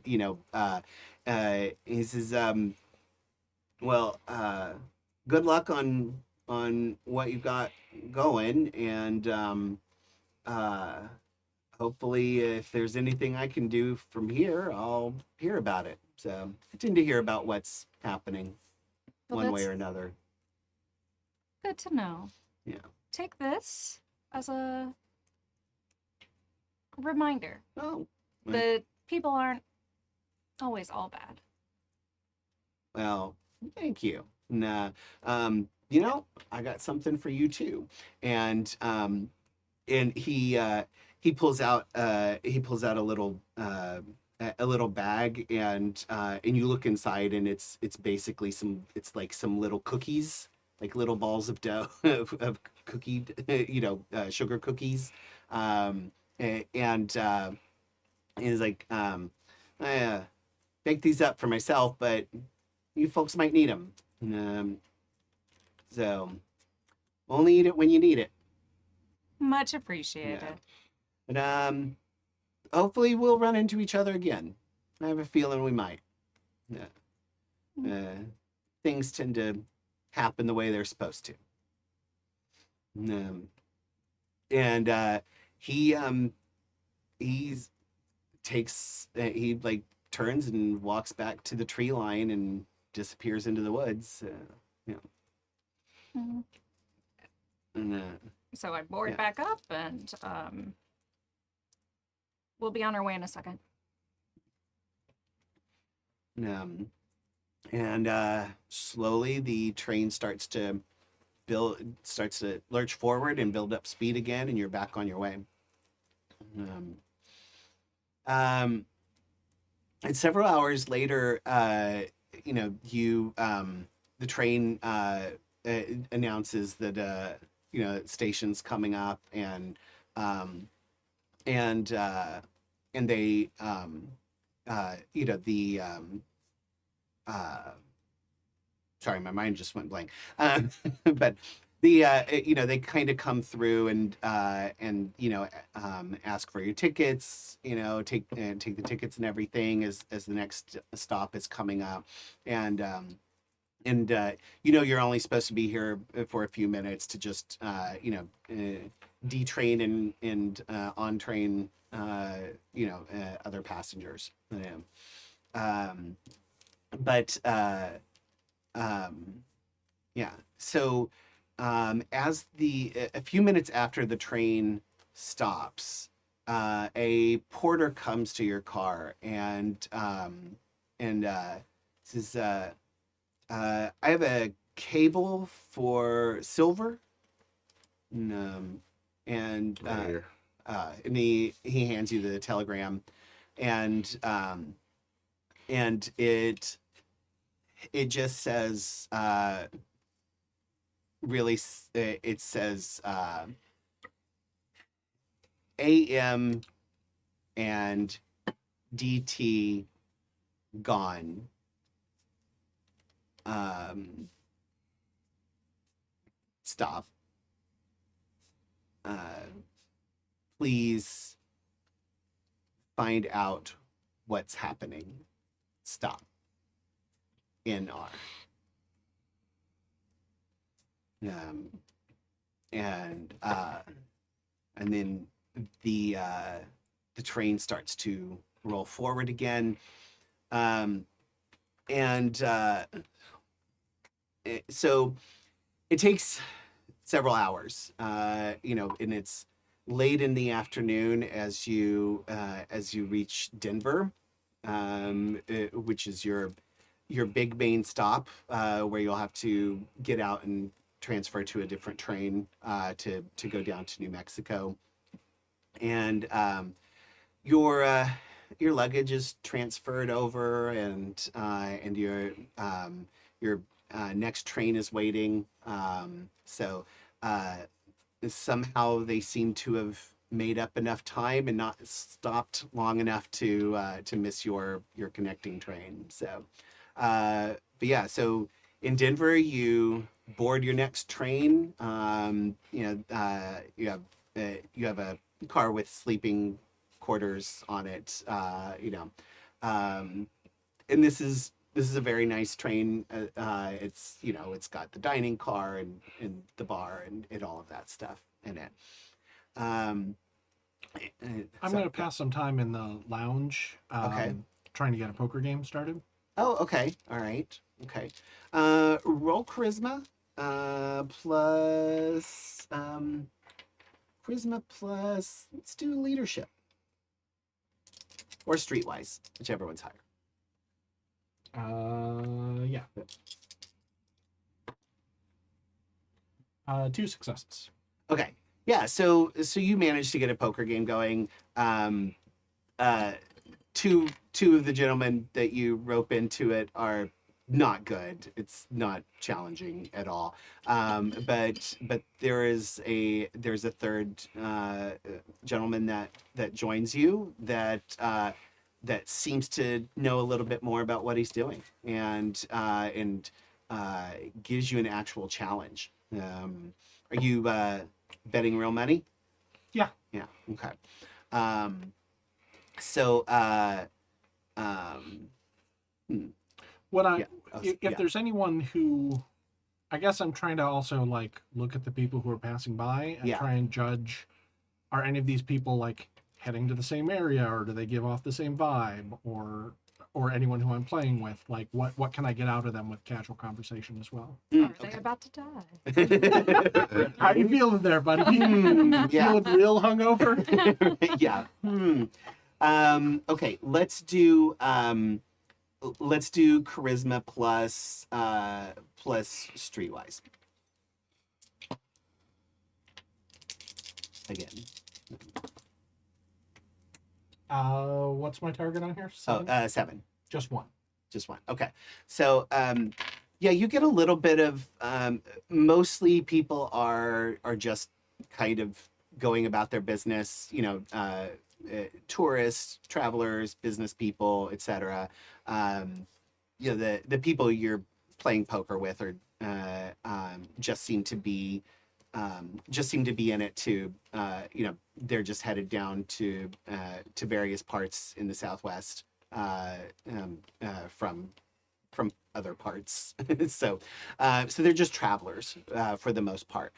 he says, "Well, good luck on what you've got going, and hopefully, if there's anything I can do from here, I'll hear about it." So I tend to hear about what's happening Well, one way that's or another. Good to know. Yeah. Take this as a reminder Oh, that people aren't always all bad. well, thank you. Nah, I got something for you too. And he pulls out a little bag, and you look inside, and it's basically some little cookies, like little balls of dough of cookie, sugar cookies. And he's like, I baked these up for myself, but you folks might need them. So only eat it when you need it. Much appreciated. Yeah. And hopefully we'll run into each other again. I have a feeling we might. Things tend to happen the way they're supposed to. And he like turns and walks back to the tree line and disappears into the woods. Mhm. And So I board Yeah. back up, and we'll be on our way in a second. And slowly the train starts to lurch forward and build up speed again, and you're back on your way. Um, um, and several hours later, the train announces that station's coming up, um, and they sorry, my mind just went blank. But they kind of come through and ask for your tickets, take the tickets and everything as the next stop is coming up. And you're only supposed to be here for a few minutes to just detrain and on train other passengers. But yeah. So, as a few minutes after the train stops, a porter comes to your car and says, "I have a cable for Silver." And, Right here. and he hands you the telegram, and it just says it says AM and DT gone. Stop. Please find out what's happening. Stop. NR. And then the train starts to roll forward again, so it takes several hours, and it's late in the afternoon as you reach Denver, which is your big main stop, where you'll have to get out and transfer to a different train to go down to New Mexico. And your luggage is transferred over, and your next train is waiting. So somehow they seem to have made up enough time and not stopped long enough to miss your connecting train. So, but yeah, so in Denver, you board your next train. You have a car with sleeping quarters on it. And this is a very nice train. It's it's got the dining car and the bar and all of that stuff in it. I'm going to pass some time in the lounge. Okay. Trying to get a poker game started. Oh, okay. All right. Okay. Roll charisma plus let's do leadership or streetwise, whichever one's higher. Yeah. 2 successes. Okay. Yeah. So you managed to get a poker game going. Two of the gentlemen that you rope into it are not good. It's not challenging at all. But there's a third gentleman that joins you that seems to know a little bit more about what he's doing and gives you an actual challenge. Are you betting real money? Yeah. Yeah. Okay. If there's anyone who, I guess I'm trying to also like look at the people who are passing by and try and judge, are any of these people like heading to the same area, or do they give off the same vibe, or anyone who I'm playing with, like what can I get out of them with casual conversation as well? Are they about to die? How you feeling there, buddy? Yeah. Feeling real hungover? Yeah. Okay, let's do let's do charisma plus streetwise. Again. What's my target on here? Oh, 7? 7. Just one. Just one. Okay. So, yeah, you get a little bit of. Mostly, people are just kind of going about their business. You know, tourists, travelers, business people, etc. You know, the people you're playing poker with are just seem to be in it to. You know, they're just headed down to various parts in the Southwest. From other parts. So they're just travelers for the most part.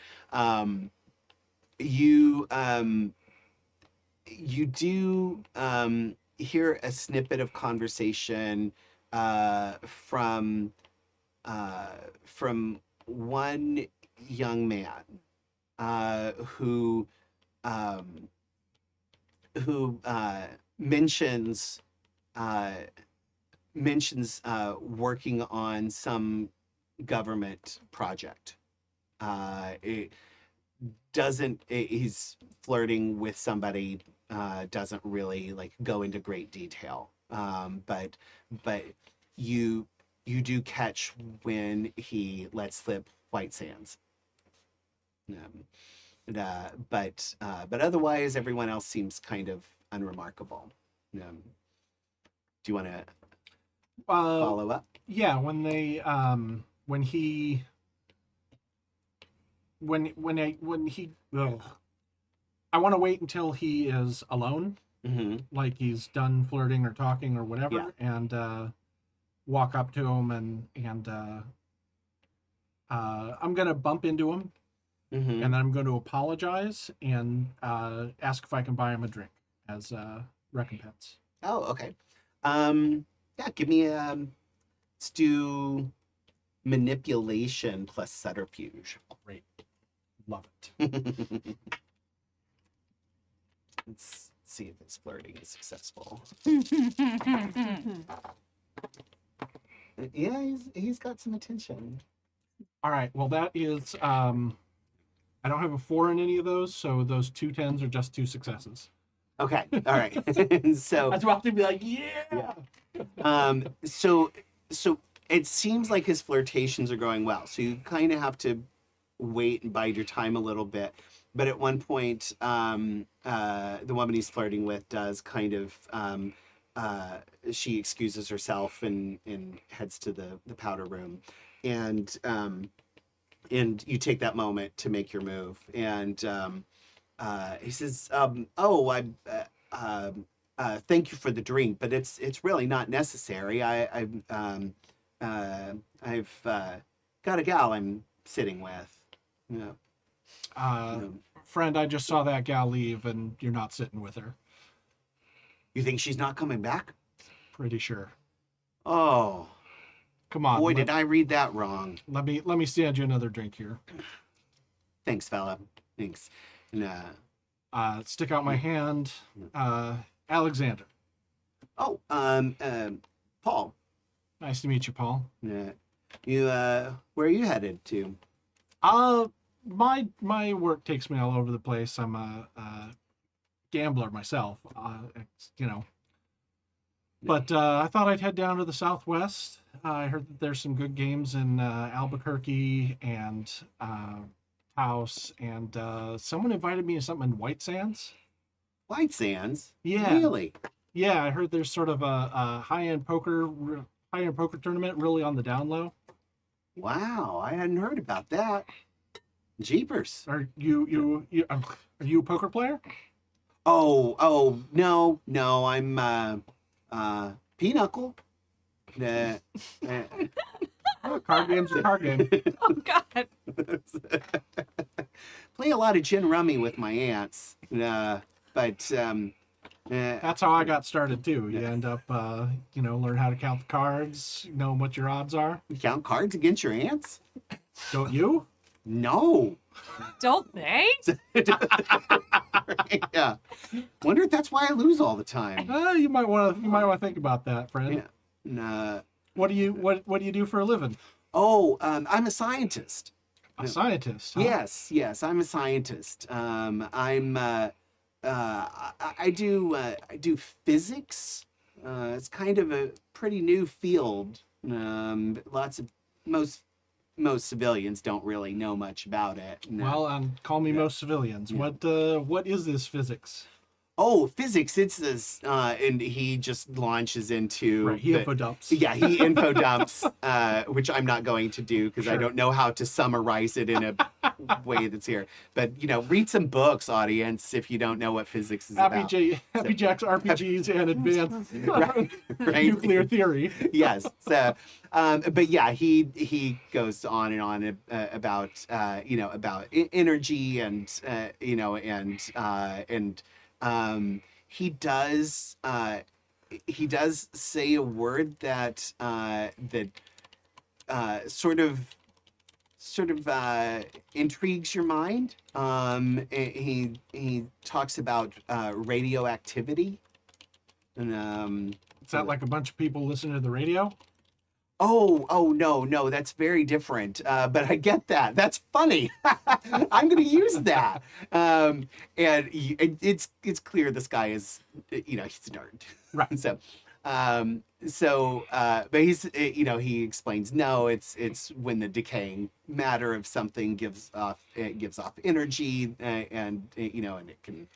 You do hear a snippet of conversation from one young man who mentions working on some government project. He's flirting with somebody, doesn't really like go into great detail. But you do catch when he lets slip White Sands. But otherwise everyone else seems kind of unremarkable. Do you want to follow up? Yeah, when he ugh. I want to wait until he is alone, like he's done flirting or talking or whatever, and walk up to him and I'm gonna bump into him, and then I'm going to apologize and ask if I can buy him a drink as recompense. Oh, okay. Yeah, give me let's do manipulation plus subterfuge. Great. Love it. Let's see if his flirting is successful. Yeah, he's got some attention. All right. Well, that is I don't have a 4 in any of those, so those 2 10s are just 2 successes. Okay. All right. So I was about to be like, yeah. So it seems like his flirtations are going well. So you kind of have to wait and bide your time a little bit. But at one point, the woman he's flirting with does kind of she excuses herself and heads to the powder room, and you take that moment to make your move, and he says, "Oh, thank you for the drink, but it's really not necessary. I've got a gal I'm sitting with." Friend, I just saw that gal leave, and you're not sitting with her. You think she's not coming back? Pretty sure. Oh, come on. Boy, did I read that wrong. Let me stand you another drink here. Thanks, fella. Thanks. And, stick out my hand. Alexander. Oh, Paul. Nice to meet you, Paul. You where are you headed to? My work takes me all over the place. I'm a gambler myself, But I thought I'd head down to the Southwest. I heard that there's some good games in Albuquerque and House, and someone invited me to something in White Sands. White Sands? Yeah. Really? Yeah, I heard there's sort of a high-end poker tournament, really on the down low. Wow, I hadn't heard about that. Jeepers. Are you a poker player? Oh, no, I'm Pinochle. Card game's a card game. Oh God. Play a lot of gin rummy with my aunts, but that's how I got started too. You end up, learn how to count the cards, know what your odds are. you count cards against your aunts? Don't you? No. Don't they? Yeah. Wonder if that's why I lose all the time. You might want to think about that, friend. Yeah. What do you do for a living? I'm a scientist. A scientist, huh? Yes, I'm a scientist. I do physics. It's kind of a pretty new field. Lots of most civilians don't really know much about it. No. Well, call me most civilians. Yeah. What is this physics? Oh, physics! It's this, and he just launches into Right, he info dumps. Yeah, he info dumps, which I'm not going to do because I Sure. don't know how to summarize it in a way that's here. But read some books, audience, if you don't know what physics is about. Happy Jack's RPGs and advanced Right. nuclear theory. Yes. So, but yeah, he goes on and on about about energy and he does say a word that sort of intrigues your mind. He talks about radioactivity, and Is that like a bunch of people listening to the radio? Oh no, that's very different. But I get that. That's funny. I'm going to use that. And it's clear this guy is, he's a nerd. Right. But he explains, no, it's when the decaying matter of something gives off energy, and it can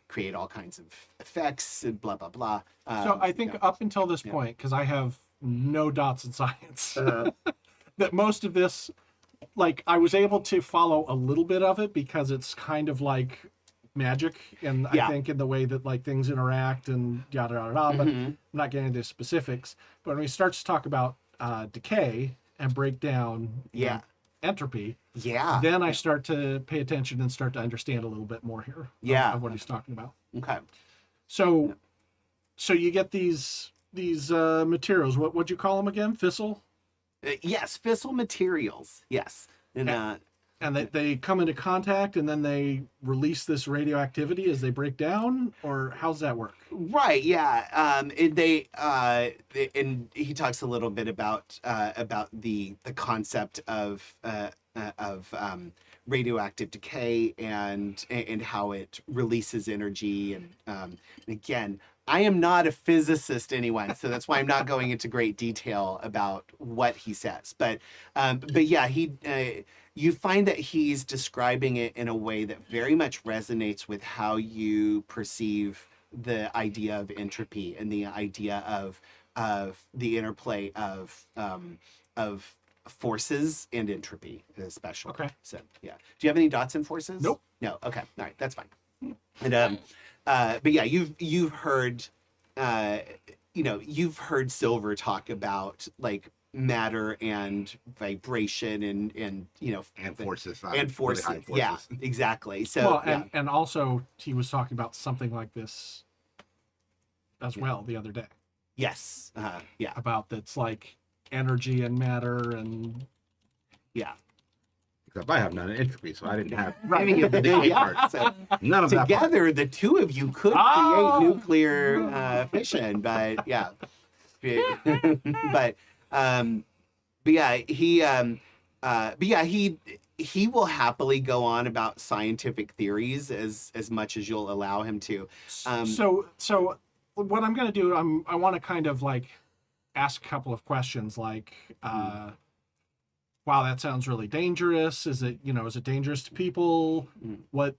create all kinds of effects and blah blah blah. So I think up until this point, because I have no dots in science, that most of this, like, I was able to follow a little bit of it because it's kind of like magic, and I think in the way that like things interact and yada yada yada. But I'm not getting into specifics. But when he starts to talk about decay and break down, entropy, then I start to pay attention and start to understand a little bit more here. Of what he's talking about. Okay. So you get these materials. What'd you call them again? Fissile? Yes, fissile materials. Yes. And they come into contact and then they release this radioactivity as they break down, or how's that work? Right. Yeah. And he talks a little bit about the concept of radioactive decay and how it releases energy. And again, I am not a physicist, anyone, so that's why I'm not going into great detail about what he says. But yeah, you find that he's describing it in a way that very much resonates with how you perceive the idea of entropy and the idea of the interplay of forces and entropy, especially. Okay. So yeah, do you have any dots in forces? Nope. No. Okay. All right. That's fine. And but yeah, you've heard you've heard talk about like matter and vibration and forces and forces. Really forces. Yeah, exactly. So and also he was talking about something like this as well the other day. Yes. Yeah. About that's like energy and matter and Except I have none of entropy, so I didn't have any of the part. So none of that part. together, the two of you could create nuclear fission, but yeah. but he will happily go on about scientific theories as much as you'll allow him to. So what I'm going to do, I want to kind of like ask a couple of questions, like, wow, that sounds really dangerous. Is it dangerous to people? What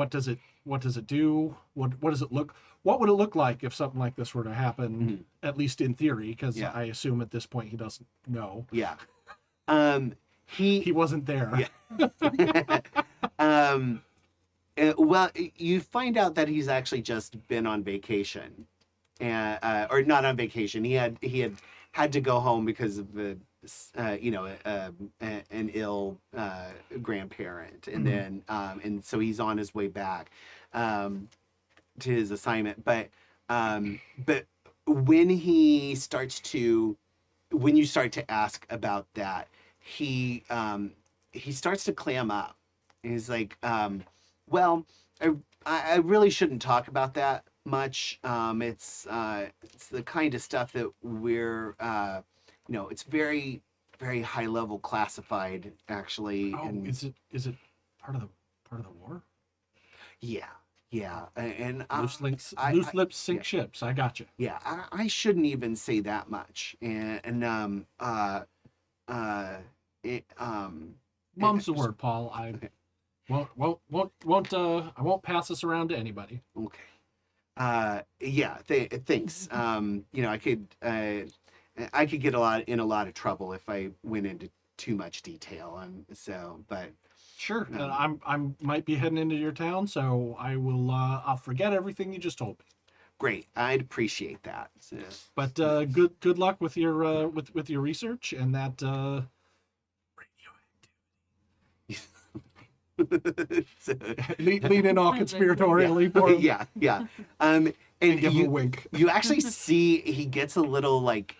does it do? What does it look? What would it look like if something like this were to happen? At least in theory, because I assume at this point he doesn't know. Yeah. He wasn't there. Yeah. Well, you find out that he's actually just been on vacation, or not on vacation. He had to go home because of an ill grandparent, and then and so he's on his way back to his assignment. But when you start to ask about that, he starts to clam up. And he's like, well, I really shouldn't talk about that. much. It's the kind of stuff that we're, it's very, very high level classified, actually. Oh, And is it part of the war? yeah, yeah, and Loose lips sink yeah. ships. I got you. Yeah, I shouldn't even say that much. Mom's the word, Paul. I Okay. I won't pass this around to anybody. Okay. Yeah, thanks. I could get in a lot of trouble if I went into too much detail. But Sure. Um, I'm might be heading into your town, so I'll forget everything you just told me. great. I'd appreciate that. So, But good luck with your with your research and that so, lean in all conspiratorially for him yeah, yeah. and And give him a you, wink. you actually see he gets a little like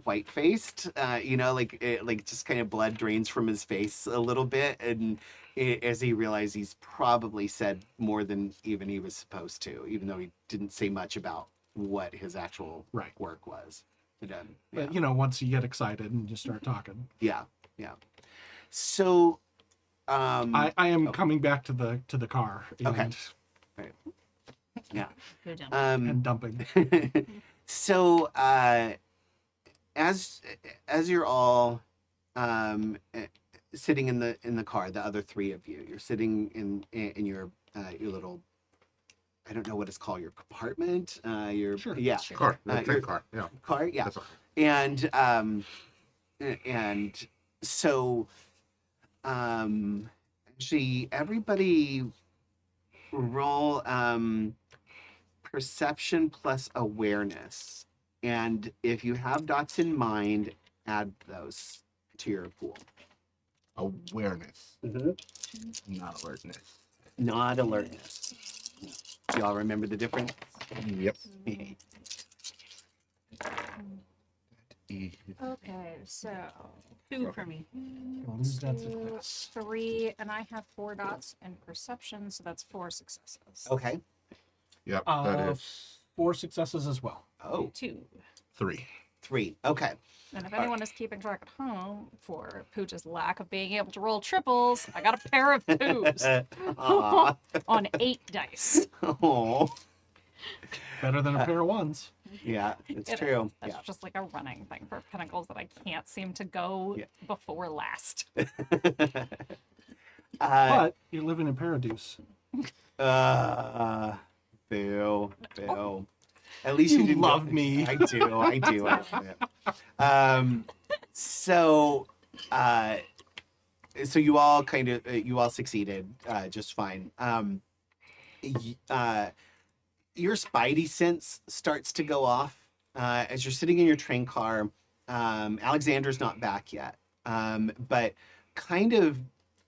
white faced, like just kind of blood drains from his face a little bit, and as he realizes he's probably said more than even he was supposed to, even though he didn't say much about what his actual Right. work was. But, But once you get excited and you start talking, yeah. So, I am oh. coming back to the car and, Okay. Yeah. Good job. and dumping. So, as you're all sitting in the car, the other three of you're sitting in your little, I don't know what it's called, your compartment, Sure. Car. Uh, Train your- car. Yeah. car, yeah. That's all. And so actually everybody roll perception plus awareness, and if you have dots in mind, add those to your pool. Awareness, Mm-hmm. not alertness. Not alertness. Do y'all remember the difference? Yep. Okay, so 2 for me. Don't lose that 2, success. 3, and I have 4 dots in perception, so that's 4 successes. Okay. Yep. That is 4 successes as well. Oh, 2. 3. 3. Okay. And if anyone is keeping track at home for Pooja's lack of being able to roll triples, I got a pair of 2s Aw. on 8 dice. Oh. Better than a pair of ones. Yeah, it's It true. is. That's Yeah. just like a running thing for Pinnacles that I can't seem to go Yeah. before last. But you're living in Paradise. Boo. At least you You didn't love go- me. I do. So you all succeeded just fine. Your spidey sense starts to go off as you're sitting in your train car. Alexander's not back yet, but kind of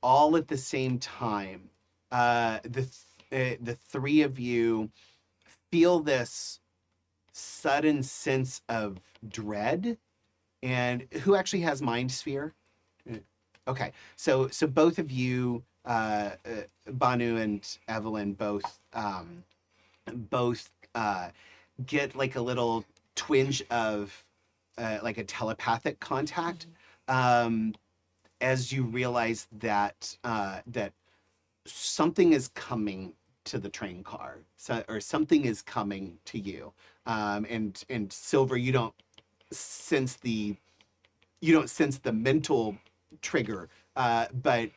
all at the same time, the three of you feel this sudden sense of dread. And who actually has mind sphere? Okay, so both of you, Banu and Evelyn, both get like a little twinge of like a telepathic contact as you realize that that something is coming to the train car, or something is coming to you. And Silver, you don't sense the mental trigger, but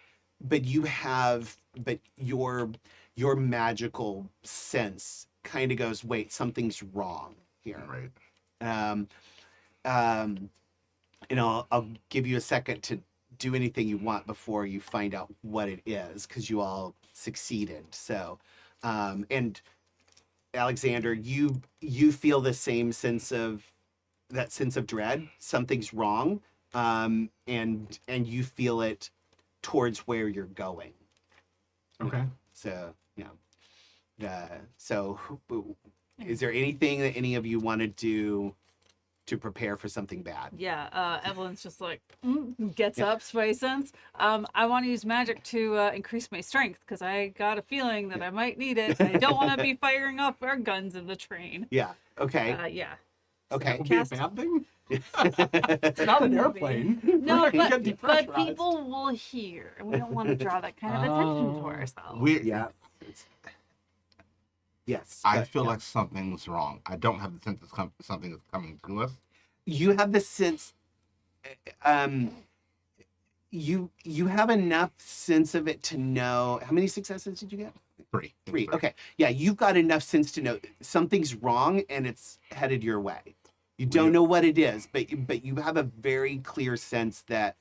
your magical sense kind of goes, wait, something's wrong here. Right. And I'll give you a second to do anything you want before you find out what it is, because you all succeeded. So, and Alexander, you feel the same sense of dread. Something's wrong, and you feel it towards where you're going. Okay. So so is there anything that any of you want to do to prepare for something bad. Yeah, Evelyn's just like gets Yeah. up, spidey sense. I want to use magic to increase my strength because I got a feeling that I might need it. I don't want to be firing off our guns in the train. Yeah. Okay. Yeah. Okay. Would be a Cast- bad thing. It's not an airplane. No, We're gonna but get but depressurized. people will hear, and we don't want to draw that kind of attention to Oh. ourselves. Yeah. Yes. I but, feel yeah. like something's wrong. I don't have the sense that something is coming to us. You have the sense. You have enough sense of it to know how many successes did you get? 3. Three. Okay. Yeah, you've got enough sense to know something's wrong and it's headed your way. You don't know what it is, but you have a very clear sense that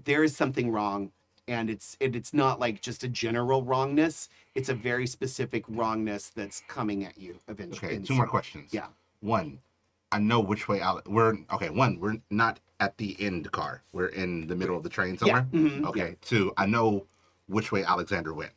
there is something wrong, and it's not like just a general wrongness. It's a very specific wrongness that's coming at you eventually. Okay, 2 more questions. Yeah. 1, I know which way out. We're not at the end car. We're in the middle of the train somewhere. Yeah. Mhm. Okay. 2, I know which way Alexander went.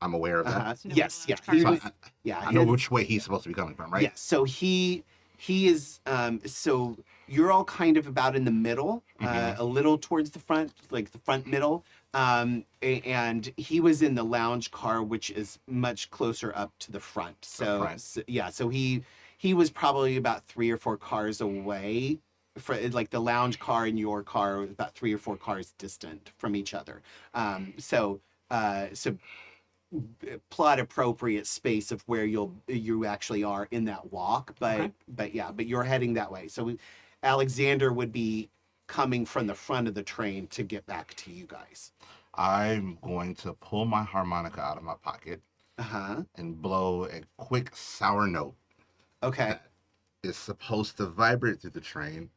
I'm aware of that. Uh-huh. So Yes. Yeah. we He wanna was, So yeah. I know his- which way he's supposed to be coming from, right? Yeah, so he is so you're all kind of about in the middle, a little towards the front, like the front middle. And he was in the lounge car, which is much closer up to the front. So, front. so he was probably about 3 or 4 cars away. For like the lounge car and your car was about 3 or 4 cars distant from each other. So plot appropriate space of where you actually are in that walk, but but you're heading that way. So Alexander would be coming from the front of the train to get back to you guys. I'm going to pull my harmonica out of my pocket and blow a quick sour note. Okay. It's supposed to vibrate through the train,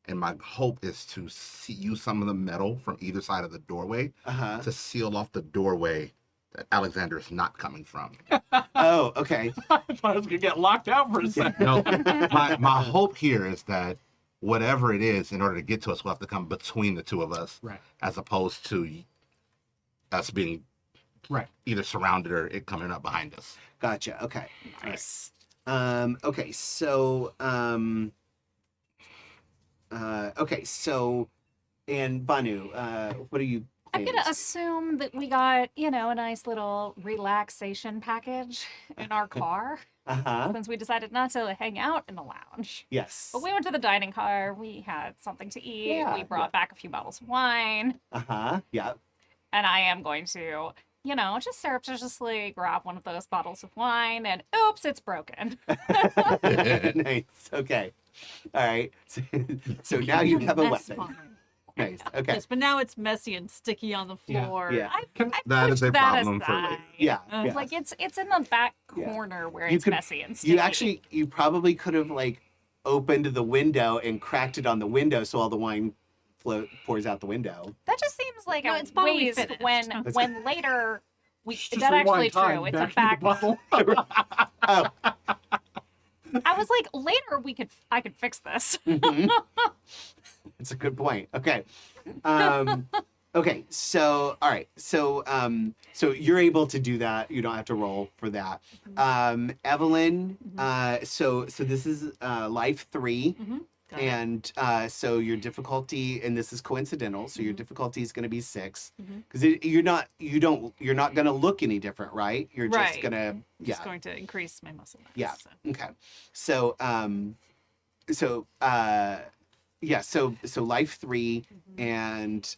and my hope is to use some of the metal from either side of the doorway to seal off the doorway that Alexander is not coming from. Oh, okay. I thought I was gonna get locked out for a second. No, my hope here is that whatever it is, in order to get to us, will have to come between the two of us, Right. as opposed to us being Right. either surrounded or it coming up behind us. Gotcha. Okay. Nice. Okay. So okay. So and Banu, what are you? I'm saying? gonna assume that we got, a nice little relaxation package in our car since we decided not to hang out in the lounge. Yes. But we went to the dining car. We had something to eat. Yeah, We brought back a few bottles of wine. Yeah. And I am going to, just surreptitiously grab one of those bottles of wine and oops, it's broken. Nice. Okay. All right. So now you have a Mess weapon. wine. Nice. Okay. Yes, but now it's messy and sticky on the Yeah, floor. yeah. I That is pushed a that problem for me. aside. Yeah. Uh, yeah. Like it's in the back Yeah. corner where You it's could- messy and sticky. You probably could have like opened the window and cracked it on the window so all the wine pours out the window. That just seems like No, a it's probably waste finished. when later we Just that's actually rewind time true. It's a back in back. the bottle. Oh. I was like, later I could fix this. It's a good point. Okay. Okay. So, all right. So, so you're able to do that. You don't have to roll for that. Evelyn. So this is life 3, Got it. and so your difficulty, and this is coincidental. So your difficulty is going to be 6 Mhm. because you're not going to look any different, right? You're just Right. going to Just going to increase my muscle mass. Yeah. so. Okay. So so life 3 and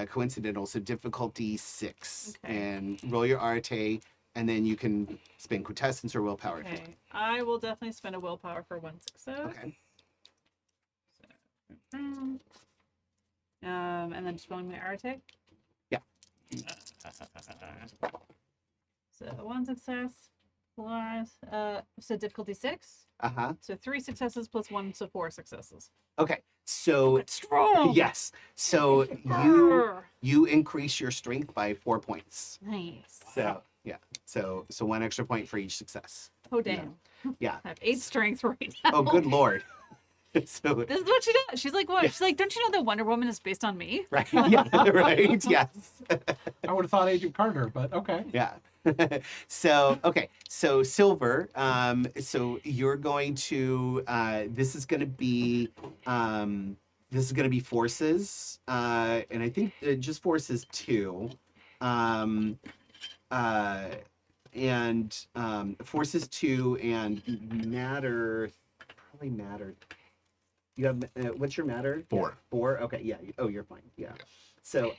coincidental, so difficulty 6. Okay. And roll your Arte, and then you can spend quintessence or willpower. if you Okay. I will definitely spend a willpower for 1 success. want. Okay. And then just rolling my Arte. Yeah. So 1 success plus so difficulty 6. Uh-huh. So 3 successes plus 1, so 4 successes. Okay. So It's strong. yes. So you increase your strength by 4 points. Nice. So yeah. So 1 extra point for each success. Oh damn. Yeah. I have 8 strength right now. Oh, good lord. So This is what she does. She's like, what? She's like, don't you know that Wonder Woman is based on me? right, yeah, right, yes. I would have thought Agent Carter, but okay. Yeah. So okay, so Silver, so you're going to this is going to be forces, and I think just forces 2, and forces 2 and matter, probably matter. You have what's your matter? 4. Yeah, 4. Okay, yeah. Oh, you're fine. Yeah. So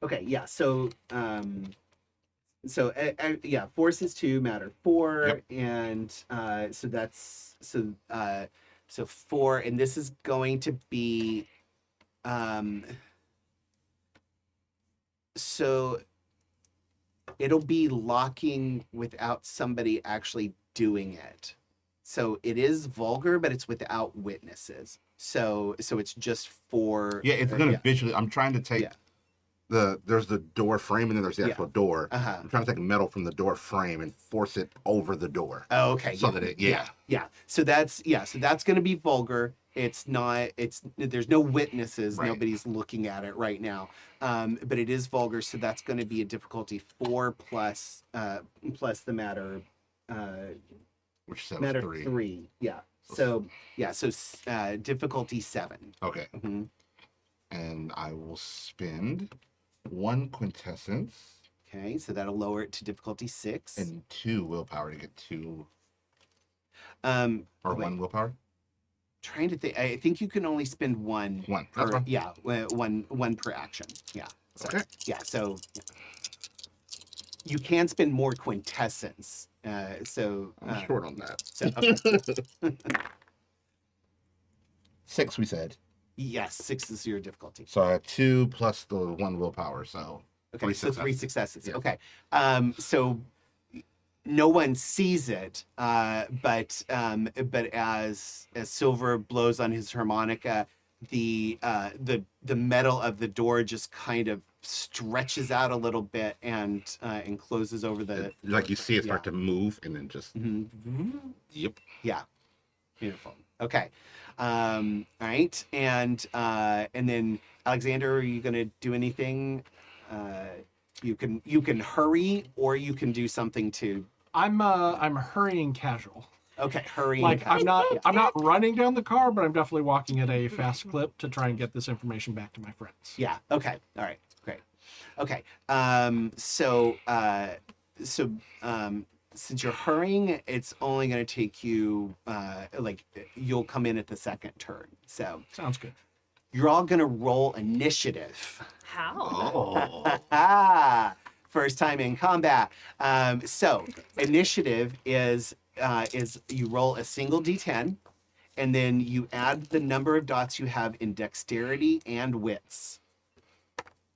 okay, yeah. So yeah, forces 2, matter 4, Yep. and so that's so 4, and this is going to be so it'll be locking without somebody actually doing it. So it is vulgar, but it's without witnesses. So it's just for Yeah, it's gonna visually. I'm trying to take Yeah. there's the door frame and then there's the Yeah. actual door. Uh-huh. I'm trying to take metal from the door frame and force it over the door. Oh, okay. So yeah. that it Yeah. So that's going to be vulgar. It's not. There's no witnesses. Right. Nobody's looking at it right now. But it is vulgar, so that's going to be a difficulty 4 plus the matter. Which says Matter 3. 3. Yeah. So difficulty 7. Okay. Mhm. And I will spend 1 quintessence Okay. So that'll lower it to difficulty 6. and 2 willpower to get 2 Or or 1 willpower. Trying to think. I think you can only spend 1. 1. That's per, fine. yeah, one per action. Yeah. So, Okay. Yeah. So you can spend more quintessence. So I'm short on that. So okay. 6 we said. Yes, 6 is your difficulty. So I had 2 plus the 1 willpower. So Okay, 3 so 3 successes. successes. Yes. Okay. So no one sees it, but as Silver blows on his harmonica, the metal of the door just kind of stretches out a little bit and closes over the. Like you see it start to move and then just. Mhm. Yep. Yeah. Beautiful. Okay. All right. And then Alexander, are you gonna do anything? You can hurry, or you can do something to. I'm hurrying casual. Okay, hurry. Like I'm not running down the car, but I'm definitely walking at a fast clip to try and get this information back to my friends. Yeah. Okay. All right. Great. Okay. Since you're hurrying, it's only going to take you you'll come in at the second turn. So Sounds good. you're all going to roll initiative. How? Oh. First time in combat. So initiative is you roll a single d10, and then you add the number of dots you have in dexterity and wits.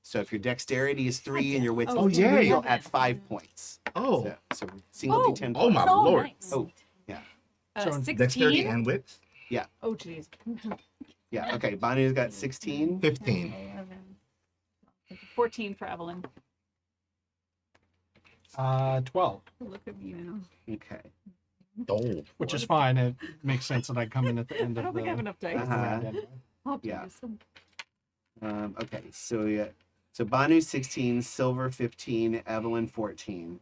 So if your dexterity is 3 and your wits Oh, is 2, yay. you'll add 5 points. Oh. So single Oh. d10. Oh my Oh, lord. nice. Oh, yeah. So 'Dexterity 16. and wits. Oh, jeez. Yeah. Okay. Bonu's got 16. 15. 14 for Evelyn. 12, Look at me now. Okay. Oh. which is fine. It makes sense that I come in at the end I of don't the think I have enough dice. Uh-huh. round anyway. I'll have to Yeah. use some. Okay. So yeah. So Banu 16, Silver 15, Evelyn 14,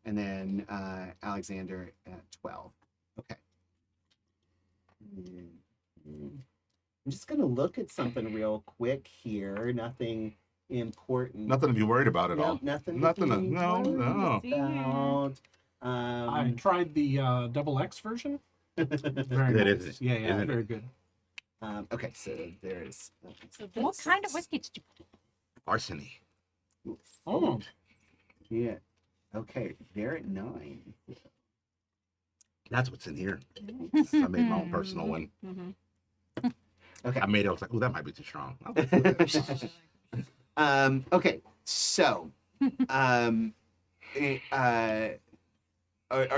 and then Alexander at 12. Okay. I'm just gonna look at something real quick here. Nothing important. Nothing to be worried about at all. Nothing. Nothing to to- be no, worried no. About. I tried the double X version. Very Good, nice. isn't it? Yeah, Isn't it? very good. Okay, so there's. So What this kind of is- whiskey did you put? Arseny. Oh, Yeah. Okay, they're at 9. That's what's in here. I made my own personal one. Mhm. Okay. I made it. I was like, oh, that might be too strong. Okay, so, are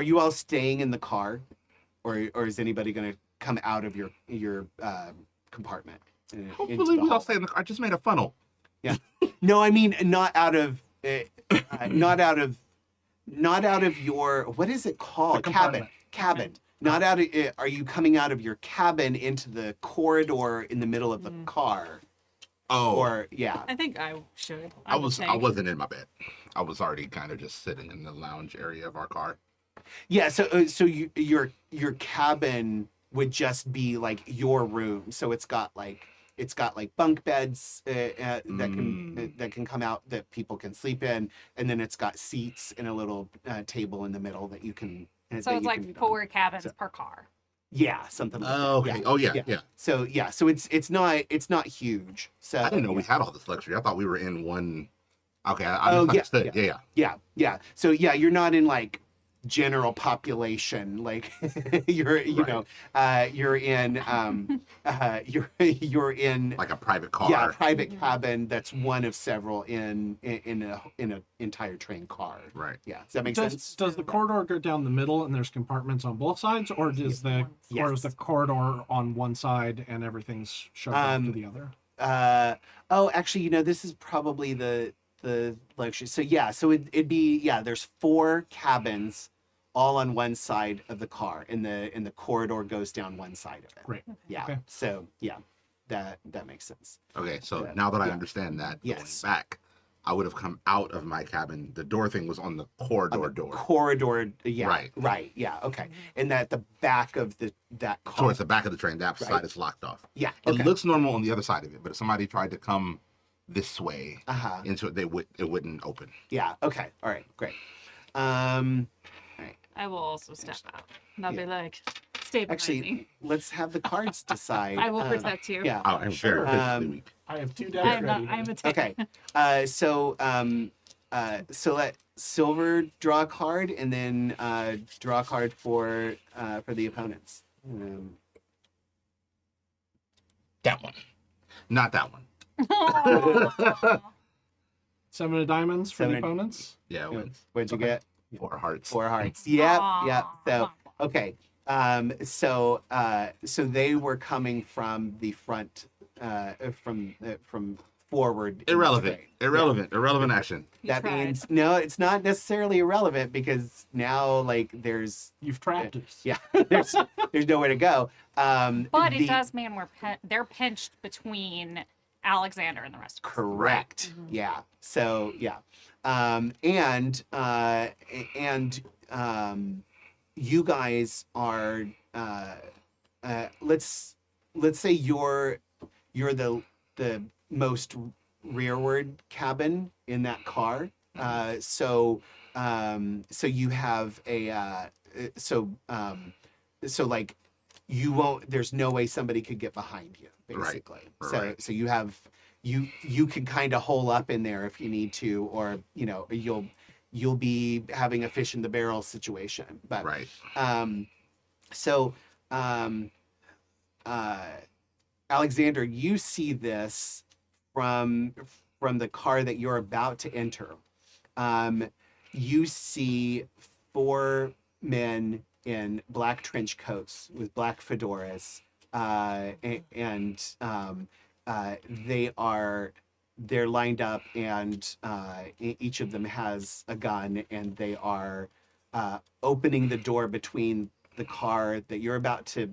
you all staying in the car, or is anybody going to come out of your compartment? Into Hopefully, the we hall? all stay in the car. I just made a funnel. No, I mean not out of your what is it called? The compartment. Cabin. not out of. Are you coming out of your cabin into the corridor in the middle of the car? Oh, Or yeah. I think I should. I would I think. wasn't in my bed. I was already kind of just sitting in the lounge area of our car. Yeah, your cabin would just be like your room. So it's got like bunk beds that can come out that people can sleep in, and then it's got seats and a little table in the middle that you can. So that it's you like can meet on. 4 cabins So- per car. Yeah, something like that. Oh, okay. Yeah. Oh, yeah. So it's not huge. So I didn't know we yeah. had all this luxury. I thought we were in one. Okay, I Oh, yeah, misunderstood. Yeah. Yeah. So yeah, you're not in like general population. Like you're you're in you're in Like a private car. yeah, private cabin that's one of several in a entire train car. Right. Yeah. Does that make sense? Does the corridor go down the middle and there's compartments on both sides, or is the corridor on one side and everything's shoved off to the other? Actually, this is probably the luxury. So yeah, so it'd be there's 4 cabins all on one side of the car, and the corridor goes down one side of it. Great. Yeah. Okay. So yeah, that makes sense. Okay, so Yeah. now that I Yeah. understand that, Yes. going back, I would have come out of my cabin. The door thing was on the corridor On the door. Corridor. Yeah. Right. Yeah. Okay. And that the back of that car. Towards the back of the train, that Right. side is locked off. Yeah. It Okay. looks normal on the other side of it, but if somebody tried to come this way Uh-huh. into it, it wouldn't open. Yeah. Okay. All right. Great. I will also step out. And I'll Yeah. be like, stay behind Actually, me. let's have the cards decide. I will protect you. Yeah. Oh, I'm very physically weak. I have 2 I decks am not. ready. I am a Okay. So let Silver draw a card, and then draw a card for the opponents. That one. Not that one. 7 of diamonds for 7 the of- opponents. Yeah, it wins. What'd you get? 4 hearts. 4 hearts. Yep. Yep. Aw. So okay. So they were coming from the front, from forward. in the Irrelevant. train. Irrelevant action. You That tried. means no, it's not necessarily irrelevant, because now like there's You've trapped us. yeah there's nowhere to go. But it the- does mean they're pinched between Alexander and the rest of us. Correct. Yeah. So yeah, you guys are let's say you're the most rearward cabin in that car. So you have a so like you won't. There's no way somebody could get behind you, basically. Right. So you have you can kind of hole up in there if you need to, or you'll be having a fish in the barrel situation. But Right. Alexander, you see this from the car that you're about to enter. You see 4 men in black trench coats with black fedoras, and they're lined up, and each of them has a gun, and they are opening the door between the car that you're about to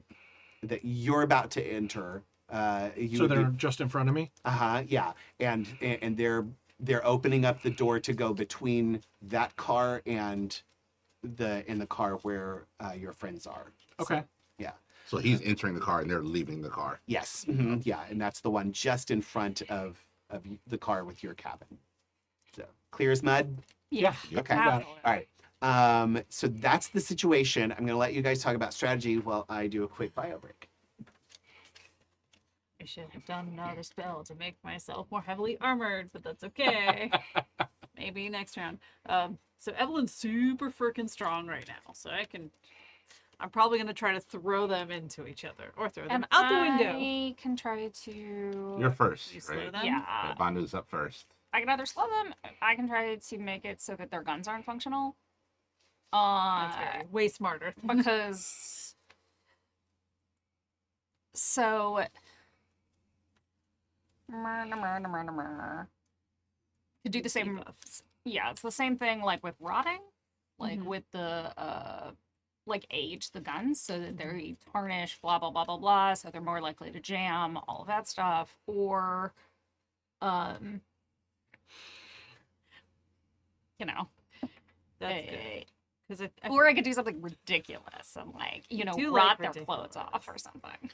enter. So they're just in front of me? Yeah, and they're opening up the door to go between that car and the car where your friends are. Okay. Yeah. So he's entering the car and they're leaving the car. Yes. Yeah, and that's the one just in front of the car with your cabin. So clear as mud. Yeah. Okay. Absolutely. All right. So that's the situation. I'm going to let you guys talk about strategy while I do a quick bio break. I should have done another spell to make myself more heavily armored, but that's okay. Maybe next round. So Evelyn's super freaking strong right now, so I'm probably gonna try to throw them into each other or throw them And out the window. I can try to. You're first, You slow right? them. Yeah. Yeah, Banu's up first. I can either slow them. I can try to make it so that their guns aren't functional. That's very, way smarter. Because so to do the same. Debuffs. Yeah, it's the same thing like with rotting, like Mhm. with the like age the guns so that they're tarnished, blah blah blah blah blah, so they're more likely to jam, all of that stuff, or you know, That's good. Because or I could do something ridiculous and like, you know, do rot like their clothes off or something.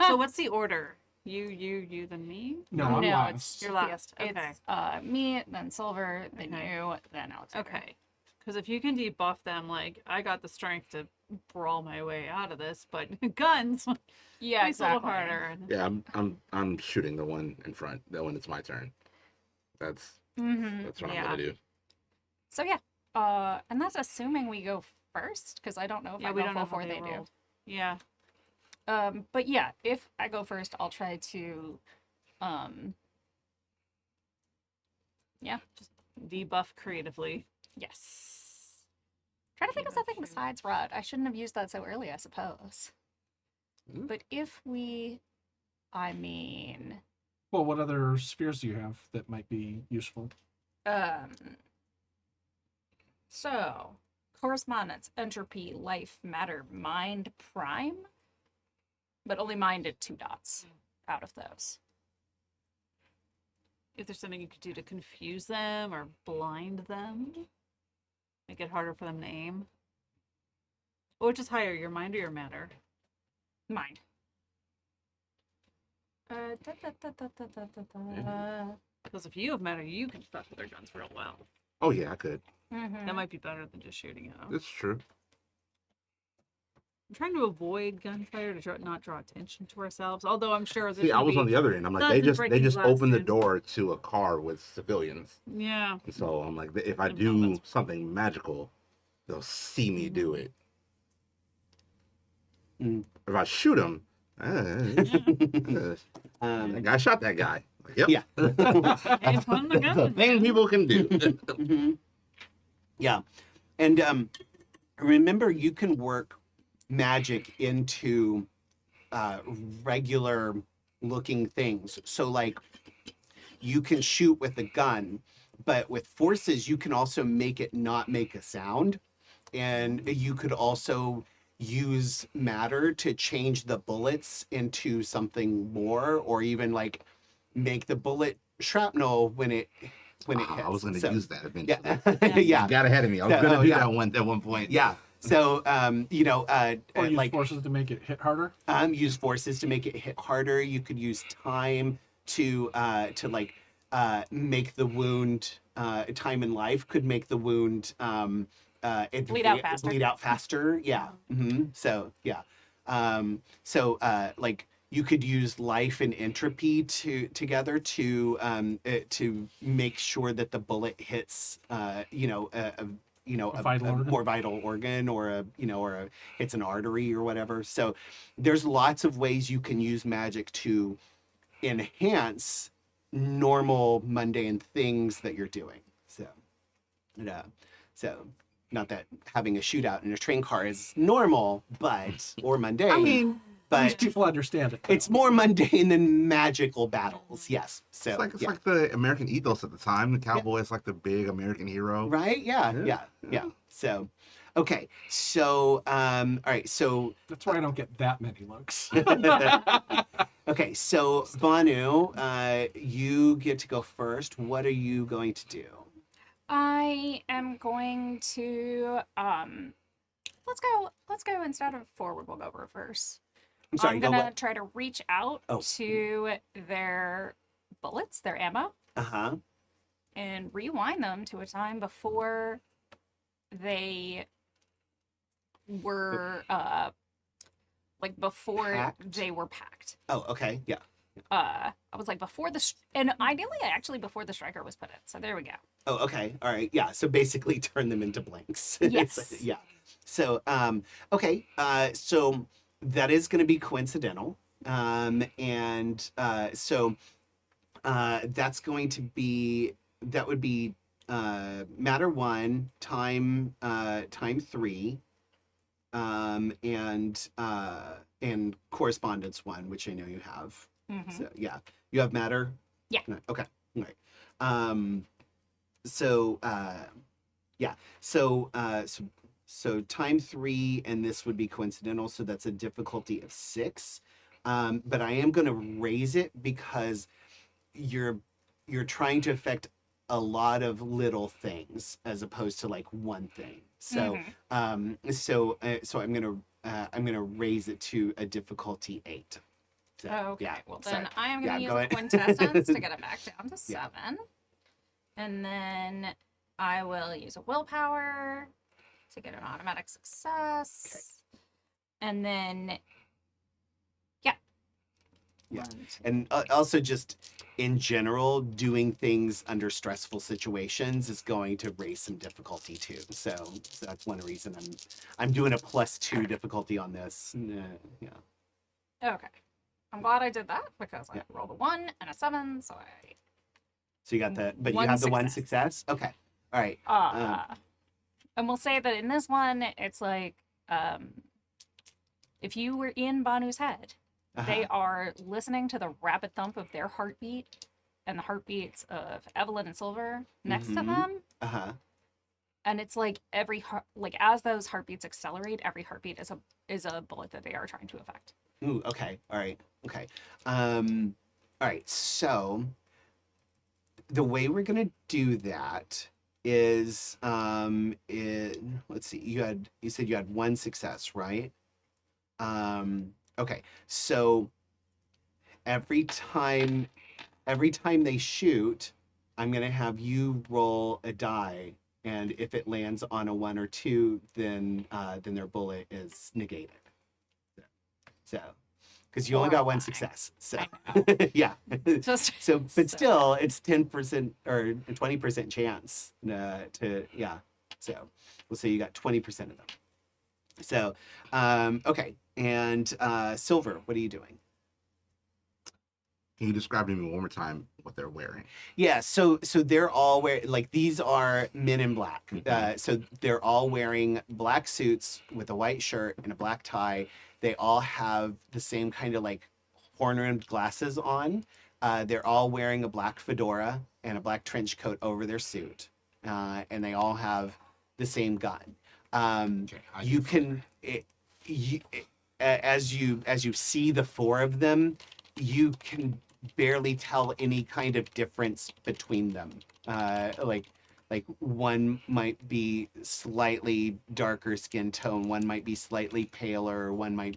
so what's the order? You, then me? No, I'm no, last. it's You're last. It's Okay. me, then Silver, then Okay. you, then Alexander. Okay. Because if you can debuff them, like, I got the strength to brawl my way out of this, but guns, Yeah, it's a little exactly. harder. Yeah, I'm shooting the one in front. That when it's my turn. That's Mm-hmm. what I'm Yeah. gonna do. So yeah, and that's assuming we go first because I don't know if I we go don't know how before they they do. rolled. Yeah. But yeah, if I go first, I'll try to, Just debuff creatively. yes. Try to think of something besides rot. I shouldn't have used that so early, I suppose. Mm. But if we, I mean, Well, what other spheres do you have that might be useful? so correspondence, entropy, life, matter, mind, prime, but only mind at 2 dots out of those. If there's something you could do to confuse them or blind them, make it harder for them to aim. Or just higher, your mind or your matter? Mind. Because if you have matter, you can fuck with their guns real well. Oh yeah, I could. That might be better than just shooting at them. It's true. I'm trying to avoid gunfire to not draw attention to ourselves. Although I'm sure there's See, I gonna was be... on the other end. I'm like, tons they of just breaking glass opened the soon. door to a car with civilians. Yeah. So I'm like, if I And do helmets. something magical, they'll see me do it. Mm. If I shoot them, that guy shot that guy. Like, yep. Yeah. Hey, fun the That's a gun. thing people can do. Mhm. Yeah. And remember, you can work magic into regular looking things. So, like, you can shoot with a gun, but with forces, you can also make it not make a sound. And you could also use matter to change the bullets into something more, or even like make the bullet shrapnel when it hits. I was going to So, use that eventually. yeah. Yeah. You got ahead of me. I was So- going to oh, do yeah. that at one point. Yeah. So, you know, Or use like forces to make it hit harder? use forces to make it hit harder. You could use time to like make the wound. Time in life could make the wound Bleed out faster. Bleed out faster. Yeah. Mm-hmm. So yeah. Like you could use life and entropy together to make sure that the bullet hits a vital organ. more vital organ, or hits an artery or whatever. So there's lots of ways you can use magic to enhance normal mundane things that you're doing. So not that having a shootout in a train car is normal, or mundane. I mean, these but people understand it. though. it's more mundane than magical battles. Yes. So It's yeah. like the American ethos at the time. The cowboy is like the big American hero. Right? Yeah. So, okay. So, all right. So, That's why I don't get that many looks. okay. So, Banu, you get to go first. What are you going to do? I am going to let's go instead of forward, we'll go reverse. I'm sorry. I'm go gonna what? try to reach out Oh. to their bullets, their ammo, Uh-huh. and rewind them to a time before they were like before Packed? they were packed. Oh, okay. Yeah. I was like before and ideally actually before the striker was put in. So there we go. Oh, okay. All right. Yeah. So basically turn them into blanks. Yes. Yeah. So, okay. So that is going to be coincidental. That's going to be, that would be, matter 1 time 3, and correspondence 1, which I know you have. Mhm. So yeah, you have matter. Yeah. No, okay. All right. Yeah. So So time 3, and this would be coincidental, so that's a difficulty of 6. But I am going to raise it because you're trying to affect a lot of little things as opposed to like one thing. So so I'm gonna raise it to a difficulty 8. So, Okay, yeah, well sorry. then I am Yeah, going to go use a ahead. quintessence to get it back down to Yeah. 7. And then I will use a willpower to get an automatic success. And then, yeah. Yeah. 1, 2, And also just in general, doing things under stressful situations is going to raise some difficulty too. So that's one reason I'm doing a +2 difficulty on this. Yeah. Okay. I'm glad I did that because Yeah. I rolled a 1 and a 7, so I So you got but you One have the one success. success. Okay. All right. and we'll say that in this one it's like if you were in Banu's head, they are listening to the rapid thump of their heartbeat and the heartbeats of Evelyn and Silver next to them. And it's like like as those heartbeats accelerate, every heartbeat is a bullet that they are trying to affect. Ooh, okay. All right. Okay. All right. So the way we're gonna do that is let's see. You said you had one success, right? Okay. So every time they shoot, I'm gonna have you roll a die, and if it lands on a 1 or 2, then their bullet is negated. So, because you only got one success, so yeah. Just So, but still, it's 10% or 20% chance to yeah. So, we'll say you got 20% of them. So, okay, and Silver, what are you doing? Can you describe to me one more time what they're wearing? Yeah, so they're all wearing, like, these are men in black. So they're all wearing black suits with a white shirt and a black tie. They all have the same kind of like horn-rimmed glasses on. They're all wearing a black fedora and a black trench coat over their suit, and they all have the same gun. You can, as you see the 4 of them, you can barely tell any kind of difference between them. Like one might be slightly darker skin tone, one might be slightly paler, one might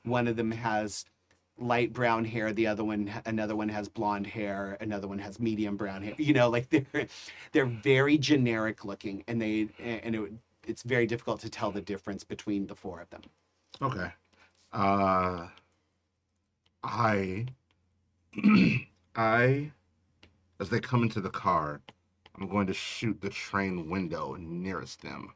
one of them has light brown hair, another one has blonde hair, another one has medium brown hair. Like they're very generic looking, and it's very difficult to tell the difference between the 4 of them. Okay. I, as they come into the car, I'm going to shoot the train window nearest them.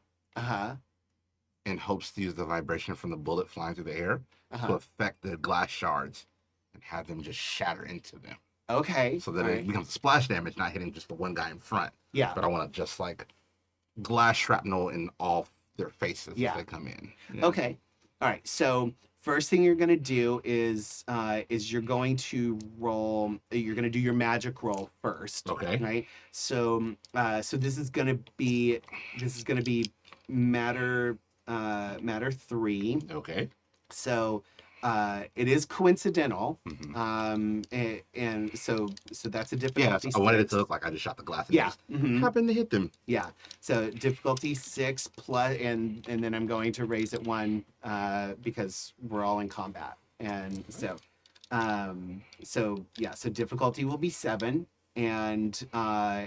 In hopes to use the vibration from the bullet flying through the air to affect the glass shards and have them just shatter into them. Okay. So that it becomes splash damage, not hitting just the one guy in front. Yeah. But I want to just like glass shrapnel in all their faces as they come in. Yeah. Okay. All right. So first thing you're gonna do is you're going to roll. You're gonna do your magic roll first. Okay. Right. So this is gonna be matter 3. Okay. So it is coincidental. Mm-hmm. And so that's a difficulty. I wanted it to look like I just shot the glass and just happened to hit them. Yeah. So difficulty 6 plus, and then I'm going to raise it 1 because we're all in combat, and so so difficulty will be 7, and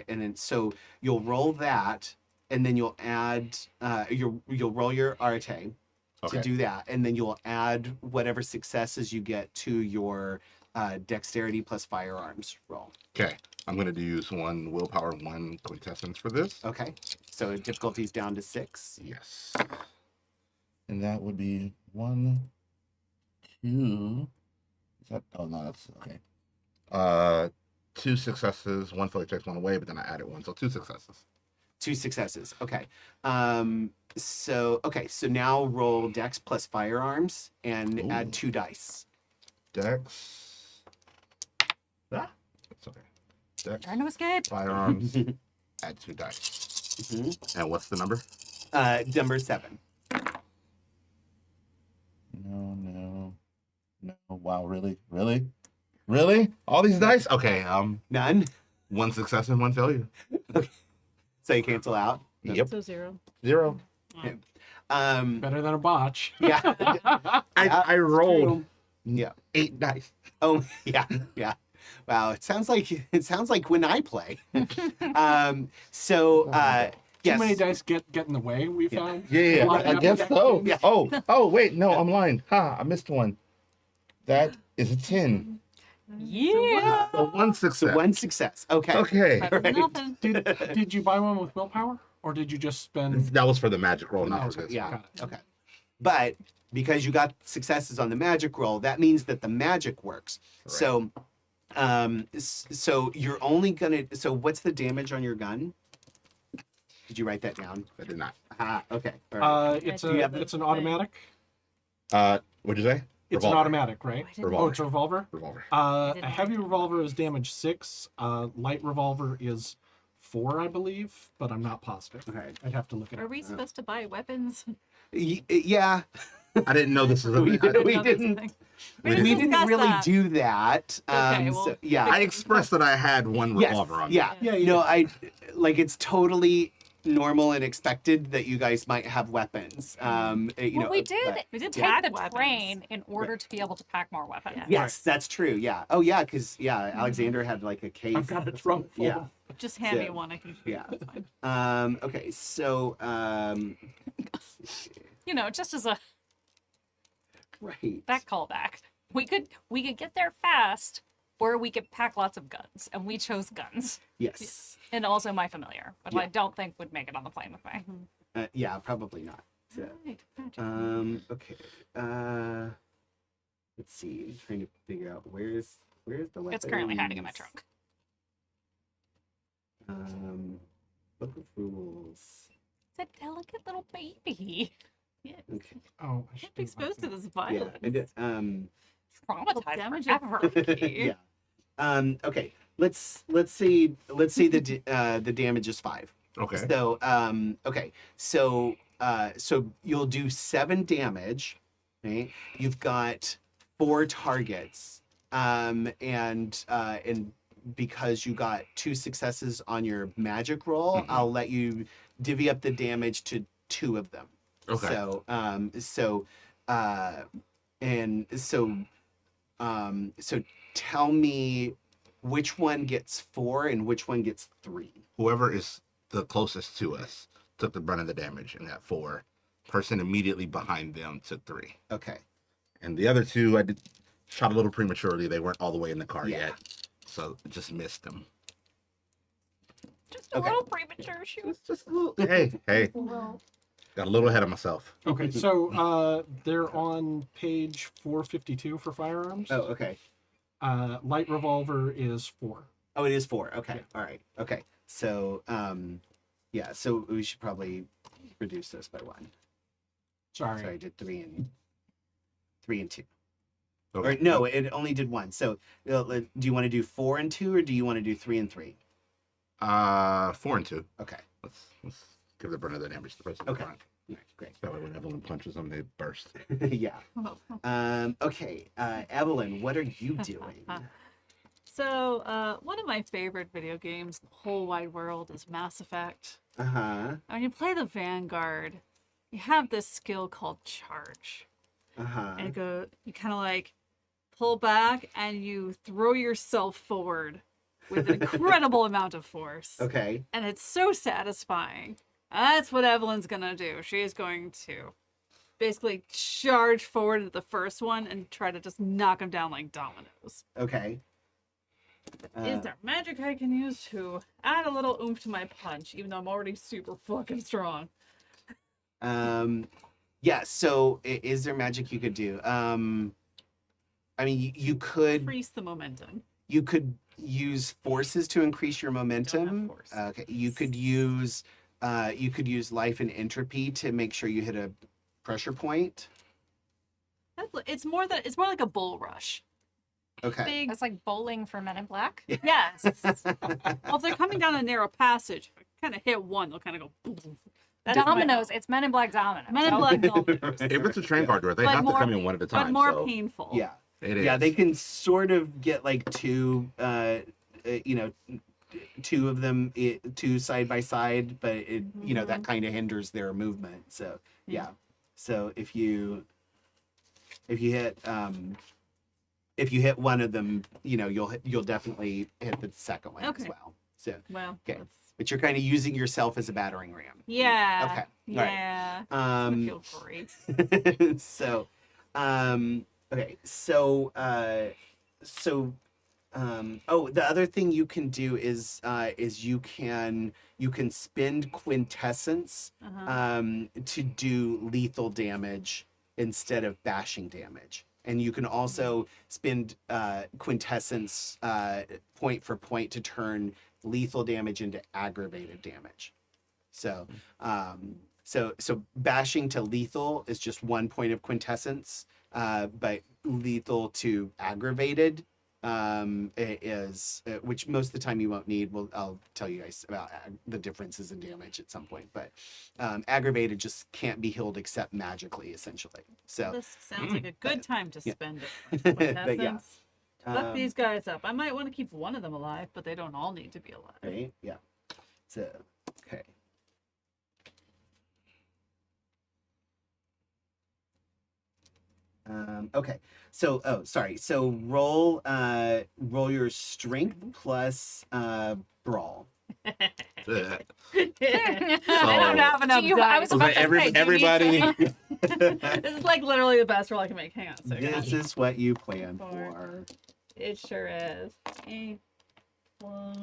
then so you'll roll that, and then you'll add you'll roll your Arte to do that, and then you'll add whatever successes you get to your dexterity plus firearms roll. Okay. I'm going to use 1 willpower, 1 quintessence for this. Okay. So difficulty's down to 6. Yes. And that would be 1, 2. Is that? Oh, no, that's okay. 2 successes, 1 failure takes 1 away, but then I added 1. So 2 successes. 2 successes. Okay. So now roll Dex plus firearms and add 2 dice. Dex. That's okay. Dex. Trying to escape. Firearms. Add 2 dice. Mm-hmm. And what's the number? Number 7. No. Wow, really? All these dice? Okay. None. 1 success and 1 failure. So you cancel out. Yep. So 0. 0. Better than a botch. Yeah. I rolled True. Yeah. 8 dice. Oh, yeah. Wow, it sounds like when I play. So Too yes. many dice get in the way, we found. Yeah, A lot I happens guess after so. games. Oh, wait, no, I'm lying. Ha, I missed one. That is a 10. Yeah. So 1 success. So 1 success. Okay. Okay. Better than nothing. Did you buy one with willpower, or did you just spend? That was for the magic roll, not Oh, for this. Yeah. Got it. Okay. But because you got successes on the magic roll, that means that the magic works. Right. So, so you're only gonna. So what's the damage on your gun? Did you write that down? I did not. Okay. All right. It's Do you have it's an automatic. What'd you say? It's an Revolver. automatic, right? Oh, Revolver. it's a revolver. Revolver. A didn't heavy revolver is damage 6. Light revolver is 4, I believe, but I'm not positive. Okay. I'd have to look it Are up. we supposed to buy weapons? Yeah. I didn't know this was a We thing. didn't- know this didn't- thing. we We didn't didn't discuss really that. do that. Okay, well, So, yeah. I expressed that I had 1 Yes. revolver on me. Yeah. Yeah, You know, I like it's totally normal and expected that you guys might have weapons. You know, we did but- We did take pack the weapons. train in order to be able to pack more weapons. Yeah. Yes, that's true. Yeah. Oh, yeah. Because Alexander had like a case. I've got a trunk full. Yeah. Just hand me So, one. I can. yeah. That's fine. Okay. So. You know, just as a Right. that callback, we could get there fast, or we could pack lots of guns, and we chose guns, Yes. and also my familiar, but Yeah. I don't think would make it on the plane with me. Yeah. Probably not. So, Right, magic. okay. Let's see. I'm trying to figure out where's the weapon. It's currently hiding in my trunk. Book of rules. It's a delicate little baby. Yeah. Okay. Oh, I should Can't be exposed to this violence. Yeah. And, Traumatized damage forever. yeah. Okay. Let's say the damage is 5. Okay. So okay. So you'll do 7 damage. Right. You've got 4 targets. And because you got 2 successes on your magic roll, Mhm. I'll let you divvy up the damage to 2 of them. Okay. So tell me which one gets 4 and which one gets 3. Whoever is the closest to us took the brunt of the damage and got 4. Person immediately behind them took 3. Okay. And the other 2, I did shot a little prematurely. They weren't all the way in the car Yeah. yet, so just missed them. Just a Okay. little premature shoot. Just a little. Hey, got a little ahead of myself. Okay, so they're on page 452 for firearms. Oh, okay. Light revolver is 4. Oh, it is 4. Okay. All right. Okay. So, yeah. So we should probably reduce this by 1. Sorry. Sorry, I did 3 and 2. Okay. Or no, it only did 1. So, do you want to do 4 and 2, or do you want to do 3 and 3? 4 and 2. Okay. Let's give the brunt of the damage to the person. Okay. in front. All right, great. That way, when Evelyn punches them, they burst. Yeah. Okay. Evelyn, what are you doing? So, one of my favorite video games, in the whole wide world, is Mass Effect. Uh-huh. When you play the Vanguard, you have this skill called Charge. Uh-huh. And you kind of like pull back and you throw yourself forward with an incredible amount of force. Okay. And it's so satisfying. That's what Evelyn's gonna do. She is going to basically charge forward to the first one and try to just knock him down like dominoes. Okay. Is there magic I can use to add a little oomph to my punch, even though I'm already super fucking strong? Yeah, so is there magic you could do? I mean, you could Increase the momentum. use forces to increase your momentum. force. Okay, you could use life and entropy to make sure you hit a pressure point. It's more like a bull rush. Okay. Big, It's like bowling for Men in Black. yes. Well, if they're coming down a narrow passage, if I kind of hit one, they'll kind of go boom. That's my Dominoes. fault. It's Men in Black Dominoes. Men in Oh, Black Dominoes. If it's a train car door, they But have to more- come in one at a time. But more so painful. Yeah. it is. Yeah, they can sort of get like two of them two side by side, but it that kind of hinders their movement. So yeah. So if you hit one of them, you'll definitely hit the second one as Okay. well. So Well, Okay. that's... but you're kind of using yourself as a battering ram. Yeah. Okay. Yeah. I feel great. So okay, so the other thing you can do is you can spend quintessence to do lethal damage instead of bashing damage, and you can also spend quintessence point for point to turn lethal damage into aggravated damage. So so bashing to lethal is just 1 point of quintessence, but lethal to aggravated is which most of the time you won't need. I'll tell you guys about the differences in damage at some point, but aggravated just can't be healed except magically, essentially. So This sounds like a good time to spend it. But Quintessence. yeah. Fuck these guys up. I might want to keep one of them alive, but they don't all need to be alive. Right? Yeah. So okay. Okay, so sorry. So roll your strength plus brawl. I don't have enough Do you- dice. I was about to say, do you need everybody. This is like literally the best roll I can make. Hang on a second. This is what you planned Four. for. It sure is. A plus,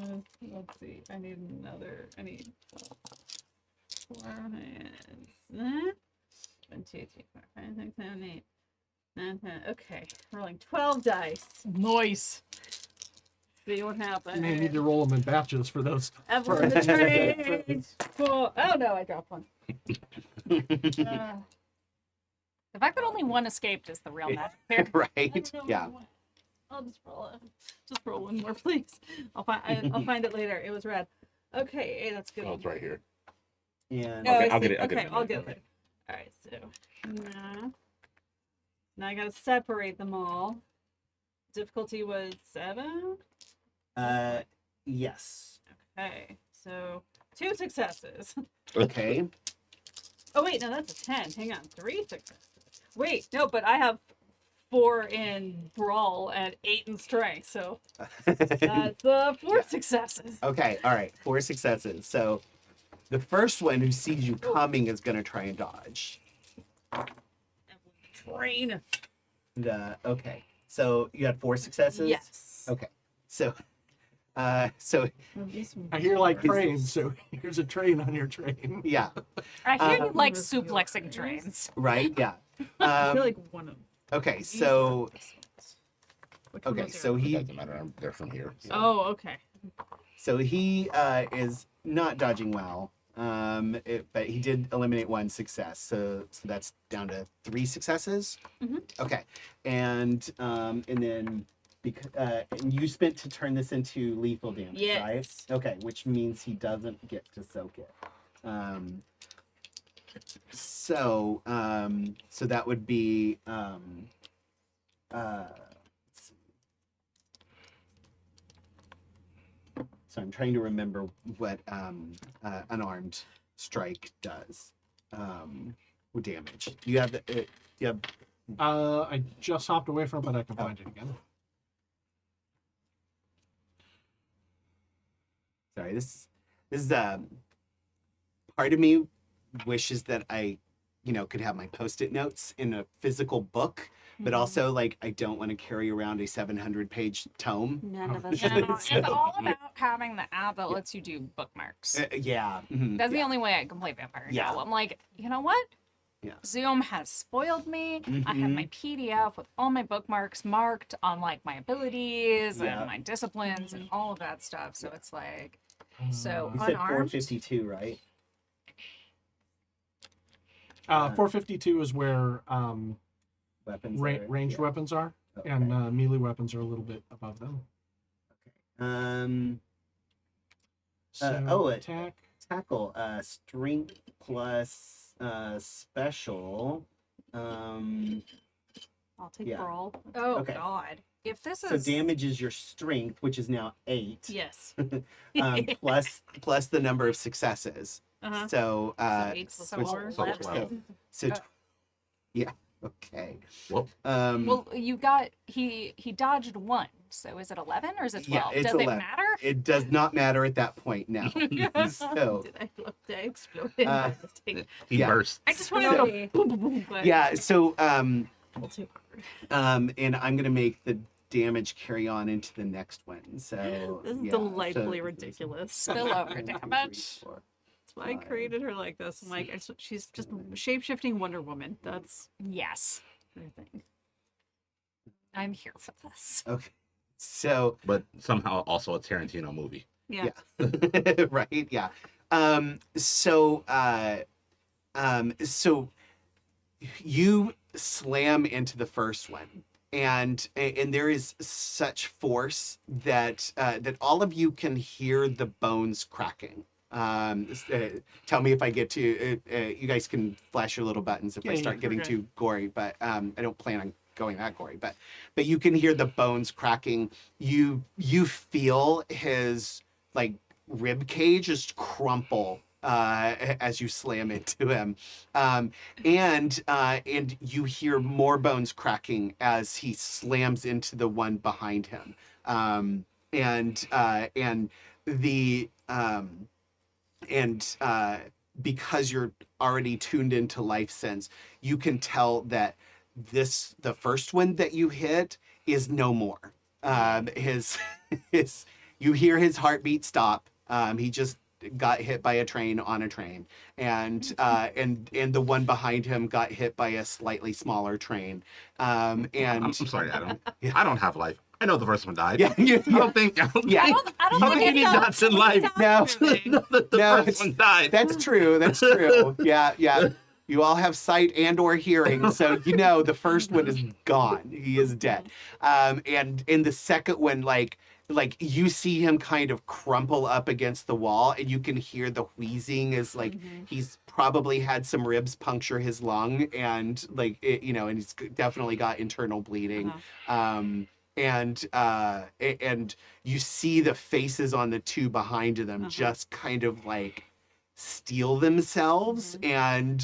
let's see. I need 4 hands. 1, 2, 3, 4, 5, 6, 7, 8, 9, 10. Okay, rolling 12 dice. Nice. See what happens. You may need to roll them in batches for those. Evelyn the Trinity. Cool. Oh no, I dropped one. The fact that only one escaped is the real magic here. I Right? don't know Yeah. what- I'll just roll it. Just roll one more, please. I'll find it later. It was red. Okay, hey, that's good. Oh, it's right here. And Oh, Okay, I I'll see. get it, I'll get Okay, it. I'll get it. All right, so now I gotta separate them all. Difficulty was 7. yes. Okay, so 2 successes. Okay. Oh wait, no, that's a 10. Hang on, 3 successes. Wait, no, but I have 4 in brawl and 8 in strength, so that's 4 successes. Okay, all right, 4 successes. So the first one who sees you coming is going to try and dodge. Train. Okay, so you had 4 successes? Yes. Okay, so so I hear like trains, so here's a train on your train. yeah, I hear you like Reveal suplexing trains. trains. right, yeah. I feel like one of Okay, these so were this ones. Which one okay, was so yours? It he doesn't matter. They're from here. So. Oh, okay. is not dodging well. But he did eliminate 1 success, so that's down to 3 successes. Okay, and then and you spent to turn this into lethal damage, Yes. right? Okay, which means he doesn't get to soak it. So that would be let's see. So I'm trying to remember what unarmed strike does with damage. Do you have the? Do you have? I just hopped away from it, but I can find it again. Sorry, this is part of me wishes that I, could have my Post-it notes in a physical book, but also like I don't want to carry around a 700-page tome. None of us. You know, So- it's all about having the app that lets you do bookmarks. Yeah. mhm, That's the yeah. only way I can play Vampire Yeah. now. I'm like, you know what? Yeah. Zoom has spoiled me. I have my PDF with all my bookmarks marked on like my abilities Yeah. and my disciplines and all of that stuff. So it's like, so You said unarmed. 452, right? 452 is where Weapons. ranged yeah. weapons are, Okay. and melee weapons are a little bit above them. Um. So oh, attack. tackle. Strength plus special. I'll take Yeah. brawl. Oh Okay. God. If this So is damage is your strength, which is now 8. Yes. Plus the number of successes. Uh-huh. So So 8 plus so 4. So 11. 12. so Uh, yeah. Okay. Whoop. Well, you got he dodged 1, so is it 11 or is it 12? Yeah, it's Does 11. it matter? It does not matter at that point now. So Did I explode in Uh, by mistake? He Yeah. bursts. I just want to so- go boom, boom, boom. But yeah. So a little too hard. and I'm gonna make the damage carry on into the next one. So This is yeah, delightfully so- ridiculous. Spillover 1, 2, 3, damage. 4. That's why I created her like this. I'm like, she's just shape-shifting Wonder Woman. That's Yes. her thing. I'm here for this. Okay. So But somehow also a Tarantino movie. Yeah. right, yeah. So you slam into the first one, and there is such force that that all of you can hear the bones cracking. Tell me if I get to. You guys can flash your little buttons if I Yeah, start yeah, getting okay. too gory, but I don't plan on going that gory. But you can hear the bones cracking. You feel his like rib cage just crumple as you slam into him, and you hear more bones cracking as he slams into the one behind him, and the because you're already tuned into life sense, you can tell that the first one that you hit is no more. His you hear his heartbeat stop. He just got hit by a train on a train, and the one behind him got hit by a slightly smaller train. And I'm sorry, Adam. Yeah. I don't have life. I know the first one died. yeah, I yeah, don't think. I don't How think many any dots in life? No. the No, first it's- one died. that's true. That's true. Yeah. You all have sight and or hearing, so you know the first one is gone. He is dead. And in the second one, like you see him kind of crumple up against the wall, and you can hear the wheezing as like he's probably had some ribs puncture his lung, and like and he's definitely got internal bleeding. And you see the faces on the two behind them just kind of like steel themselves, and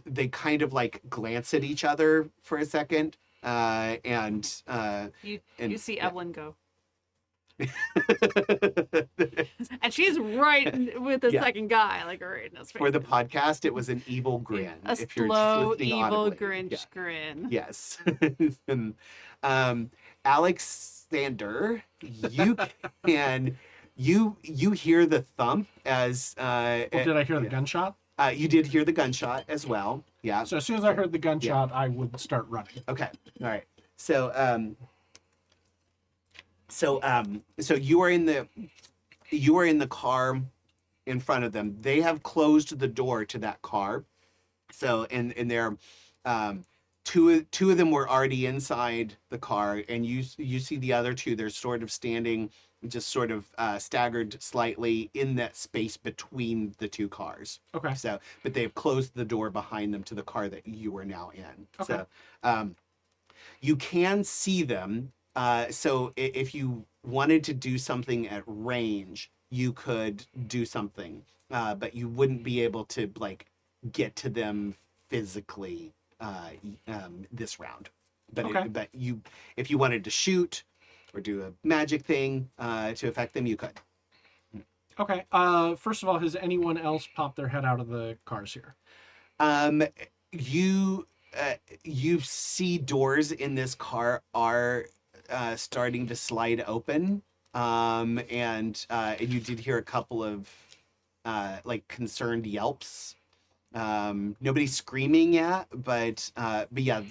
they kind of like glance at each other for a second, and You see yeah. Evelyn go. And she's right with the Yeah. second guy, like right in his face. For the podcast, it was an evil grin. A if you're slow, listening evil audibly. Grinch Yeah. grin. Yes. And, Alexander, you can you hear the thump as Well, did I hear the gunshot? you did hear the gunshot as well. Yeah. So as soon as I heard the gunshot, I would start running. Okay. All right. So you are in the car in front of them. They have closed the door to that car. So and they're two of them were already inside the car, and you see the other two. They're sort of standing, just sort of staggered slightly in that space between the two cars. Okay. So, but they've closed the door behind them to the car that you are now in. Okay. So, you can see them. So if you wanted to do something at range, you could do something, but you wouldn't be able to like get to them physically this round. But Okay. if you wanted to shoot or do a magic thing to affect them, you could. Okay. First of all, has anyone else popped their head out of the cars here? You see doors in this car are starting to slide open, and you did hear a couple of like concerned yelps. Nobody's screaming yet, but yeah,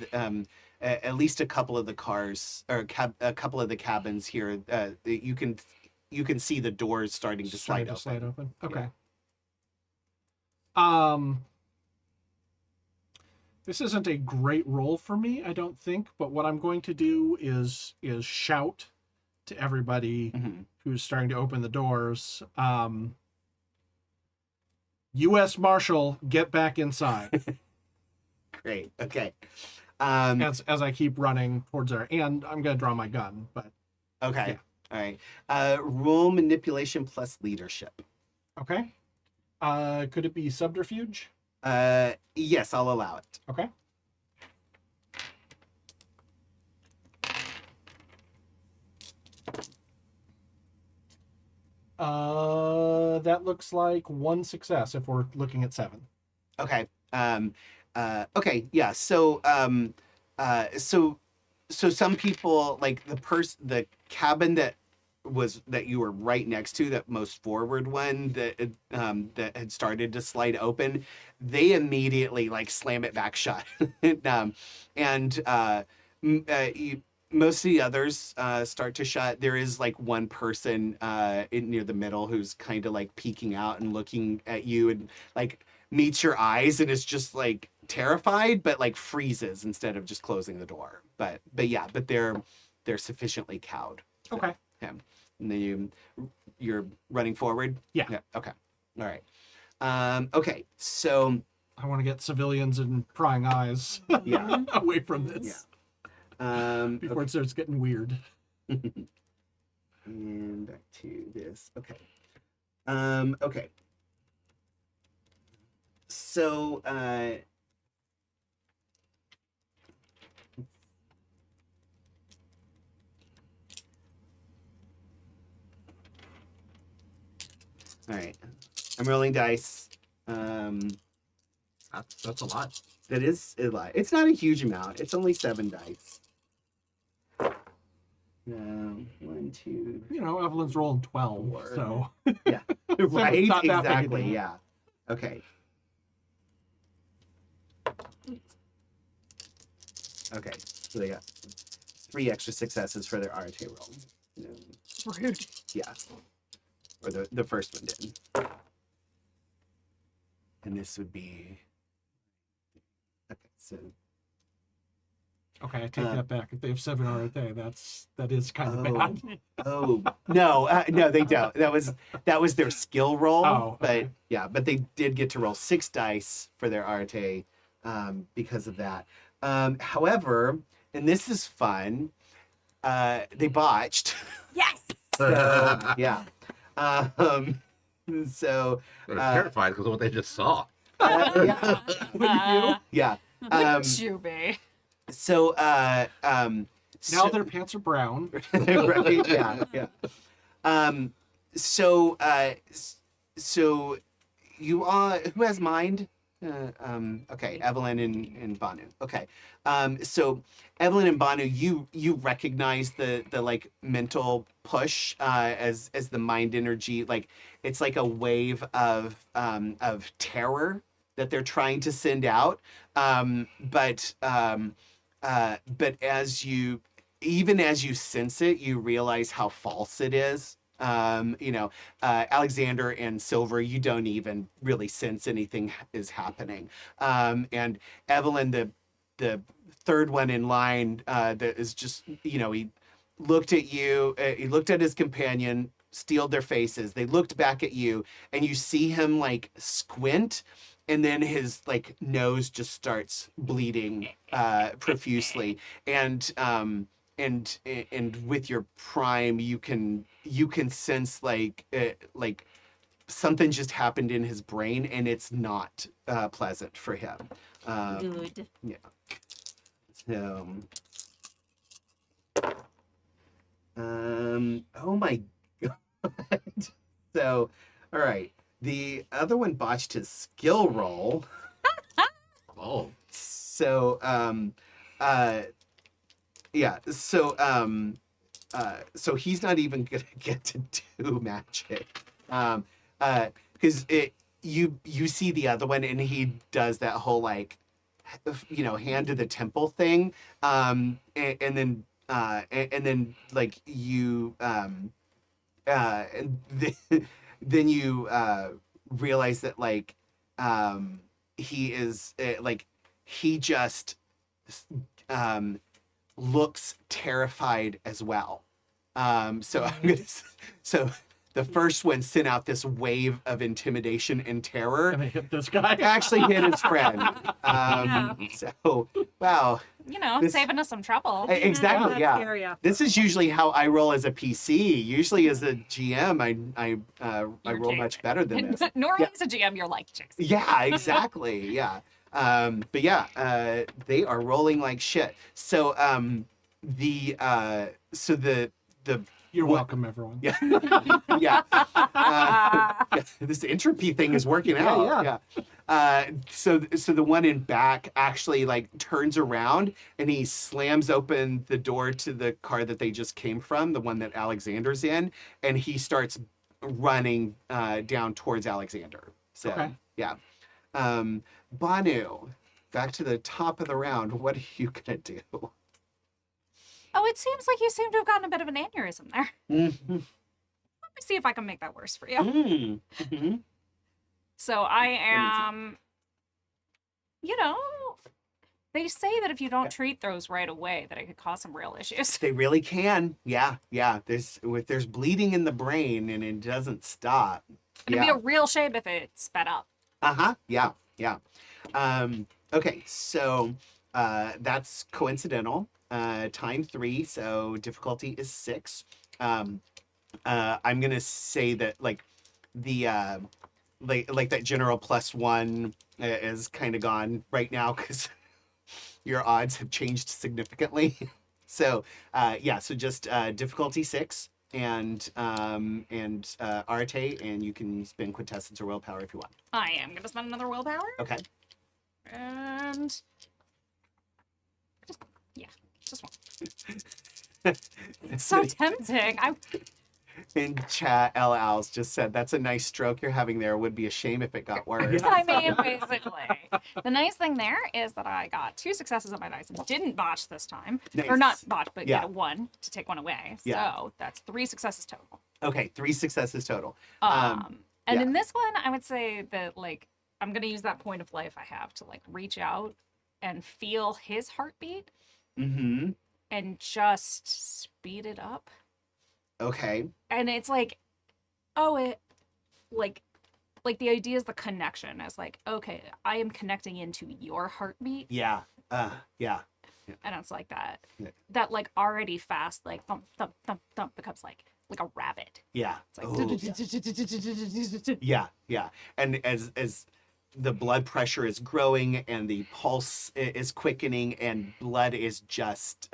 at least a couple of the cars or a couple of the cabins here, you can see the doors starting to slide open. Okay. This isn't a great roll for me, I don't think, but what I'm going to do is shout to everybody Mhm. who's starting to open the doors. U.S. Marshal, get back inside. Great. Okay. As I keep running towards her, and I'm gonna draw my gun, but Okay. Yeah. All right. Roll manipulation plus leadership. okay. Could it be subterfuge? Yes, I'll allow it. Okay. That looks like one success if we're looking at 7. Okay. Okay. Yeah. So some people like the cabin that you were right next to, that most forward one that had started to slide open, they immediately like slam it back shut. And most of the others start to shut. There is like one person near the middle who's kind of like peeking out and looking at you and like meets your eyes and is just like terrified, but like freezes instead of just closing the door. But they're sufficiently cowed. Okay. Yeah. And then you're running forward. Yeah. Okay. All right. Okay. So I want to get civilians and prying eyes yeah. away from this before Okay. it starts getting weird. And back to this. Okay. Okay. So all right. I'm rolling dice. That's a lot. That is a lot. It's not a huge amount. It's only 7 dice. 1, 2, You know, Evelyn's rolling 12, 4. so Yeah. Right. it's not that big a Exactly. deal. Yeah. Okay. Okay. So they got 3 extra successes for their RTA roll. Rude. Yeah. Or the first one did. And this would be. Okay. So. okay, I take that back. If they have 7 RTA, that is kind of Oh. bad. Oh no, they don't. That was their skill roll. Oh, But okay. yeah, but they did get to roll 6 dice for their RTA because of that. However, and this is fun, they botched. Yes. So, yeah. So They're terrified because of what they just saw. yeah, yeah. Wouldn't you be? So Now their pants are brown. right, yeah. So you are, who has mind? Okay, Evelyn and Banu. Okay. So Evelyn and Banu, you recognize the like mental push as the mind energy, like it's like a wave of terror that they're trying to send out. But as you sense it, you realize how false it is. Alexander and Silver, you don't even really sense anything is happening. And Evelyn, the third one in line, that is just, he looked at you, he looked at his companion, steeled their faces. They looked back at you, and you see him like squint, and then his like nose just starts bleeding profusely. And with your prime, you can sense like something just happened in his brain, and it's not pleasant for him. Good. Yeah. So, oh my god. So, all right. The other one botched his skill roll. Oh. So, yeah. So he's not even gonna get to do magic. Because you see the other one, and he does that whole like, hand to the temple thing, and then like you and then you realize that like he is like he just looks terrified as well. So I'm gonna so the first one sent out this wave of intimidation and terror. And they hit this guy. Actually hit his friend. So, wow. You know, This- saving us some trouble. Exactly, That's yeah. scary, yeah. This is usually how I roll as a PC. Usually as a GM, I You're roll Jason. much better than this. Normally as a GM, you're like Jason. Yeah, exactly. Yeah. But yeah, they are rolling like shit. So the You're what- welcome, everyone. yeah yeah. Yeah, this entropy thing is working out. Yeah. So the one in back actually like turns around and he slams open the door to the car that they just came from, the one that Alexander's in, and he starts running down towards Alexander. So Okay. yeah. Banu, back to the top of the round. What are you gonna do? Oh, it seems like you seem to have gotten a bit of an aneurysm there. Mm-hmm. Let me see if I can make that worse for you. Mm-hmm. So I am, you know, they say that if you don't treat those right away, that it could cause some real issues. They really can. Yeah. There's bleeding in the brain and it doesn't stop. It'd be a real shame if it sped up. Yeah. Okay, so that's coincidental. Time 3, so difficulty is 6. I'm gonna say that like the like that general +1 is kind of gone right now because your odds have changed significantly. So yeah, so just difficulty 6 and Arte, and you can spend quintessence or willpower if you want. I am going to spend another willpower. Okay. And just one. It's so tempting. In chat, L. Owls just said, "That's a nice stroke you're having there. Would be a shame if it got worse." I mean, basically. The nice thing there is that I got 2 successes on my dice and didn't botch this time. Or not Nice. botch, but Yeah. get a 1 to take 1 away. Yeah. So that's 3 successes total. Okay, 3 successes total. And yeah. in this one, I would say that, like, I'm going to use that point of life I have to, like, reach out and feel his heartbeat Mm-hmm. and just speed it up. Okay. And it's like, oh, it, like the idea is the connection. Is like, okay, I am connecting into your heartbeat. Yeah. Yeah. And it's like that, Yeah. that like already fast, like thump, thump, thump, thump becomes like a rabbit. Yeah. It's like, Oh, yeah. And as the blood pressure is growing and the pulse is quickening and blood is just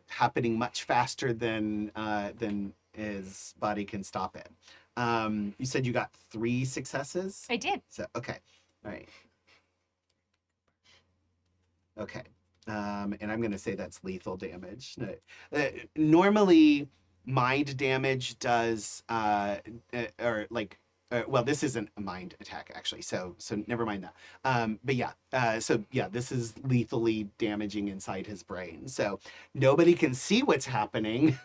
happening much faster than his body can stop it. You said you got 3 successes? I did. So okay. All right. Okay. And I'm gonna say that's lethal damage. Normally mind damage does well, this isn't a mind attack actually, so never mind that. But yeah, so yeah, this is lethally damaging inside his brain. So nobody can see what's happening,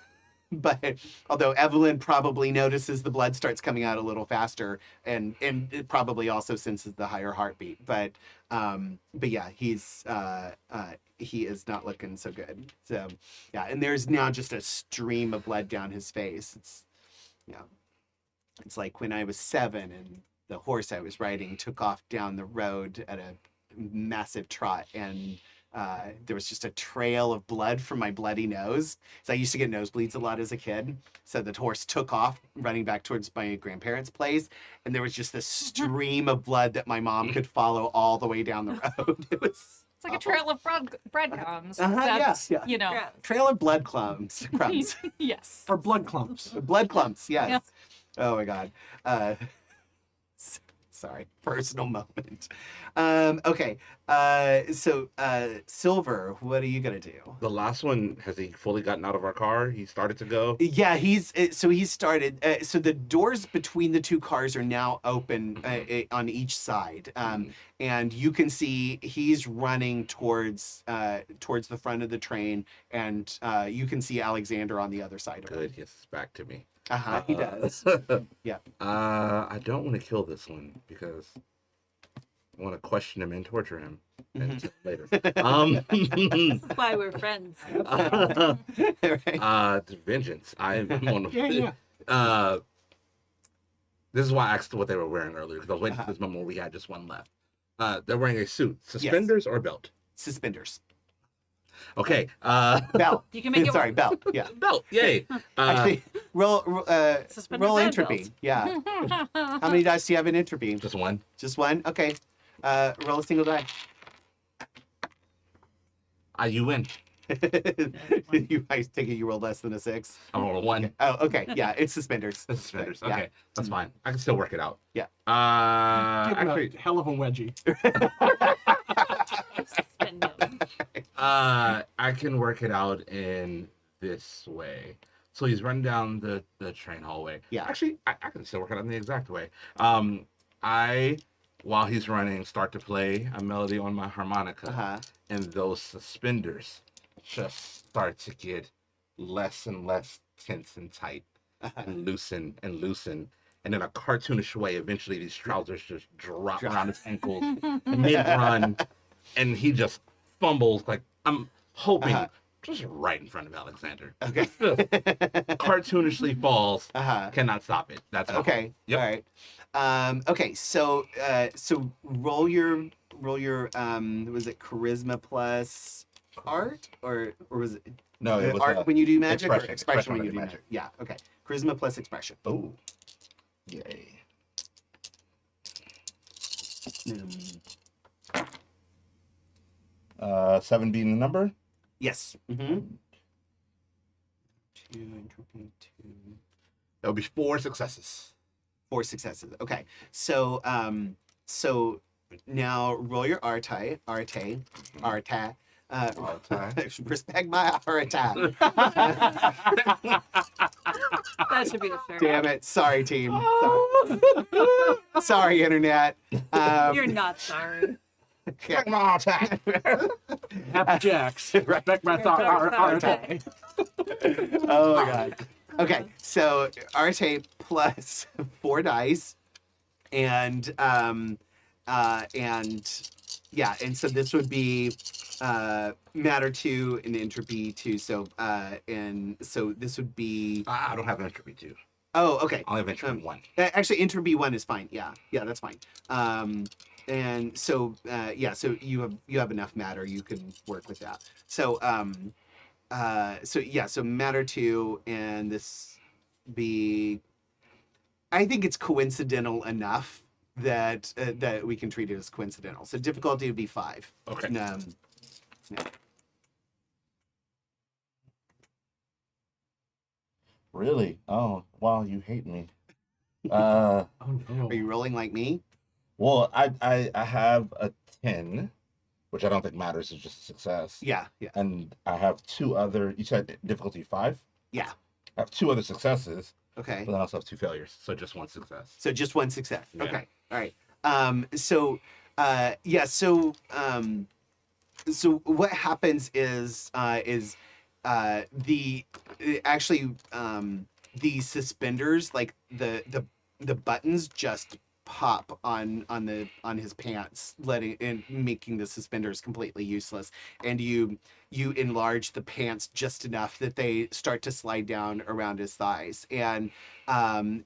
but although Evelyn probably notices the blood starts coming out a little faster, and it probably also senses the higher heartbeat. But yeah, he is not looking so good. So yeah, and there's now just a stream of blood down his face. It's It's like when I was 7 and the horse I was riding took off down the road at a massive trot, and there was just a trail of blood from my bloody nose. So I used to get nosebleeds a lot as a kid. So the horse took off running back towards my grandparents' place, and there was just this stream of blood that my mom could follow all the way down the road. It was It's like a trail of breadcrumbs. yeah. except, you know, trail of blood crumbs. yes. Or blood clumps. Blood clumps, yes. Yeah. Oh my god. Sorry, personal moment. Okay. So Silver, what are you gonna do? The last one, has he fully gotten out of our car? He started to go? Yeah, he started. So the doors between the 2 cars are now open on each side, and you can see he's running towards the front of the train, and you can see Alexander on the other side of it. Good, yes, back to me. He does. Yeah. I don't want to kill this one because I want to question him and torture him. until later. This is why we're friends. Right. Vengeance. I'm on. Yeah. This is why I asked what they were wearing earlier because I was waiting for this moment where we had just one left. They're wearing a suit, suspenders or belt. Suspenders. Okay. Belt. You can make it Sorry, work. belt. Yeah. Belt. Yay. Actually, roll Suspenders roll and entropy. belt. Yeah. How many dice do you have in entropy? Just one. Just one? Okay. Roll a single die. You win. I take it you rolled less than a 6. I roll a 1. Oh, okay. Yeah, it's suspenders. That's suspenders. Yeah. Okay, that's fine. I can still work it out. Yeah. Give him Actually, a hell of a wedgie. Suspend him. I can work it out in this way. So he's running down the train hallway. Yeah. Actually, I can still work it out in the exact way. While he's running, start to play a melody on my harmonica, Uh-huh. and those suspenders just start to get less and less tense and tight, and loosen and loosen. And in a cartoonish way, eventually these trousers just drop around his ankles mid-run, and he just fumbles like I'm hoping just right in front of Alexander. Okay. Cartoonishly falls. Uh-huh. Cannot stop it. That's all. Okay. Yep. All right. Okay. So roll your was it charisma plus art or was it No, it was art when you do magic or expression. expression when Expression you do when I do magic? Yeah. Okay. Charisma plus expression. Oh, yay! Mm. 7 being the number. Yes. Mm-hmm. 2 entropy 2. That would be 4 successes. 4 successes. Okay. So now roll your arte. Respect my arte. That should be the fair. Damn it. Sorry, team. Sorry, internet. You're not sorry. Check my attack. Happy Jacks. Respect my arte. Oh my god. Okay, so arte plus 4 dice, and yeah, and so this would be matter 2 and entropy 2. So and so this would be. I don't have entropy 2. Oh, okay. I only have entropy 1. Actually, entropy 1 is fine. Yeah, that's fine. And so yeah, so you have enough matter, you can work with that. So so matter 2, and this be, I think it's coincidental enough that that we can treat it as coincidental. So difficulty would be 5. Okay. Yeah. Really? Oh, wow, you hate me. Oh no. Are you rolling like me? Well, I have a 10, which I don't think matters. It's just a success. Yeah. And I have 2 other. You said difficulty 5. Yeah. I have 2 other successes, Okay. but then I also have 2 failures, so just 1 success. So just 1 success. Yeah. Okay. All right. Yeah. So what happens is the suspenders, like the buttons, just pop on his pants, making the suspenders completely useless, and you enlarge the pants just enough that they start to slide down around his thighs, and let's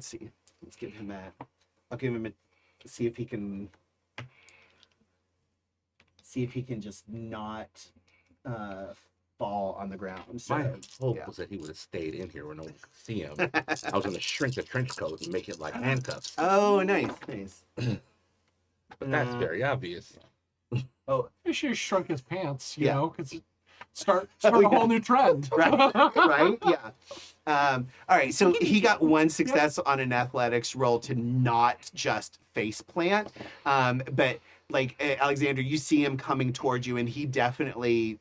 see, I'll give him a see if he can just not fall on the ground. So, My hope yeah. was that he would have stayed in here where no one could see him. I was going to shrink the trench coat and make it like handcuffs. Oh, nice. But that's very obvious. Oh, He should have shrunk his pants, you Yeah. know, because start a whole new trend. right, yeah. All right, so he got 1 success on an athletics roll to not just face plant, but like Alexander, you see him coming towards you, and he definitely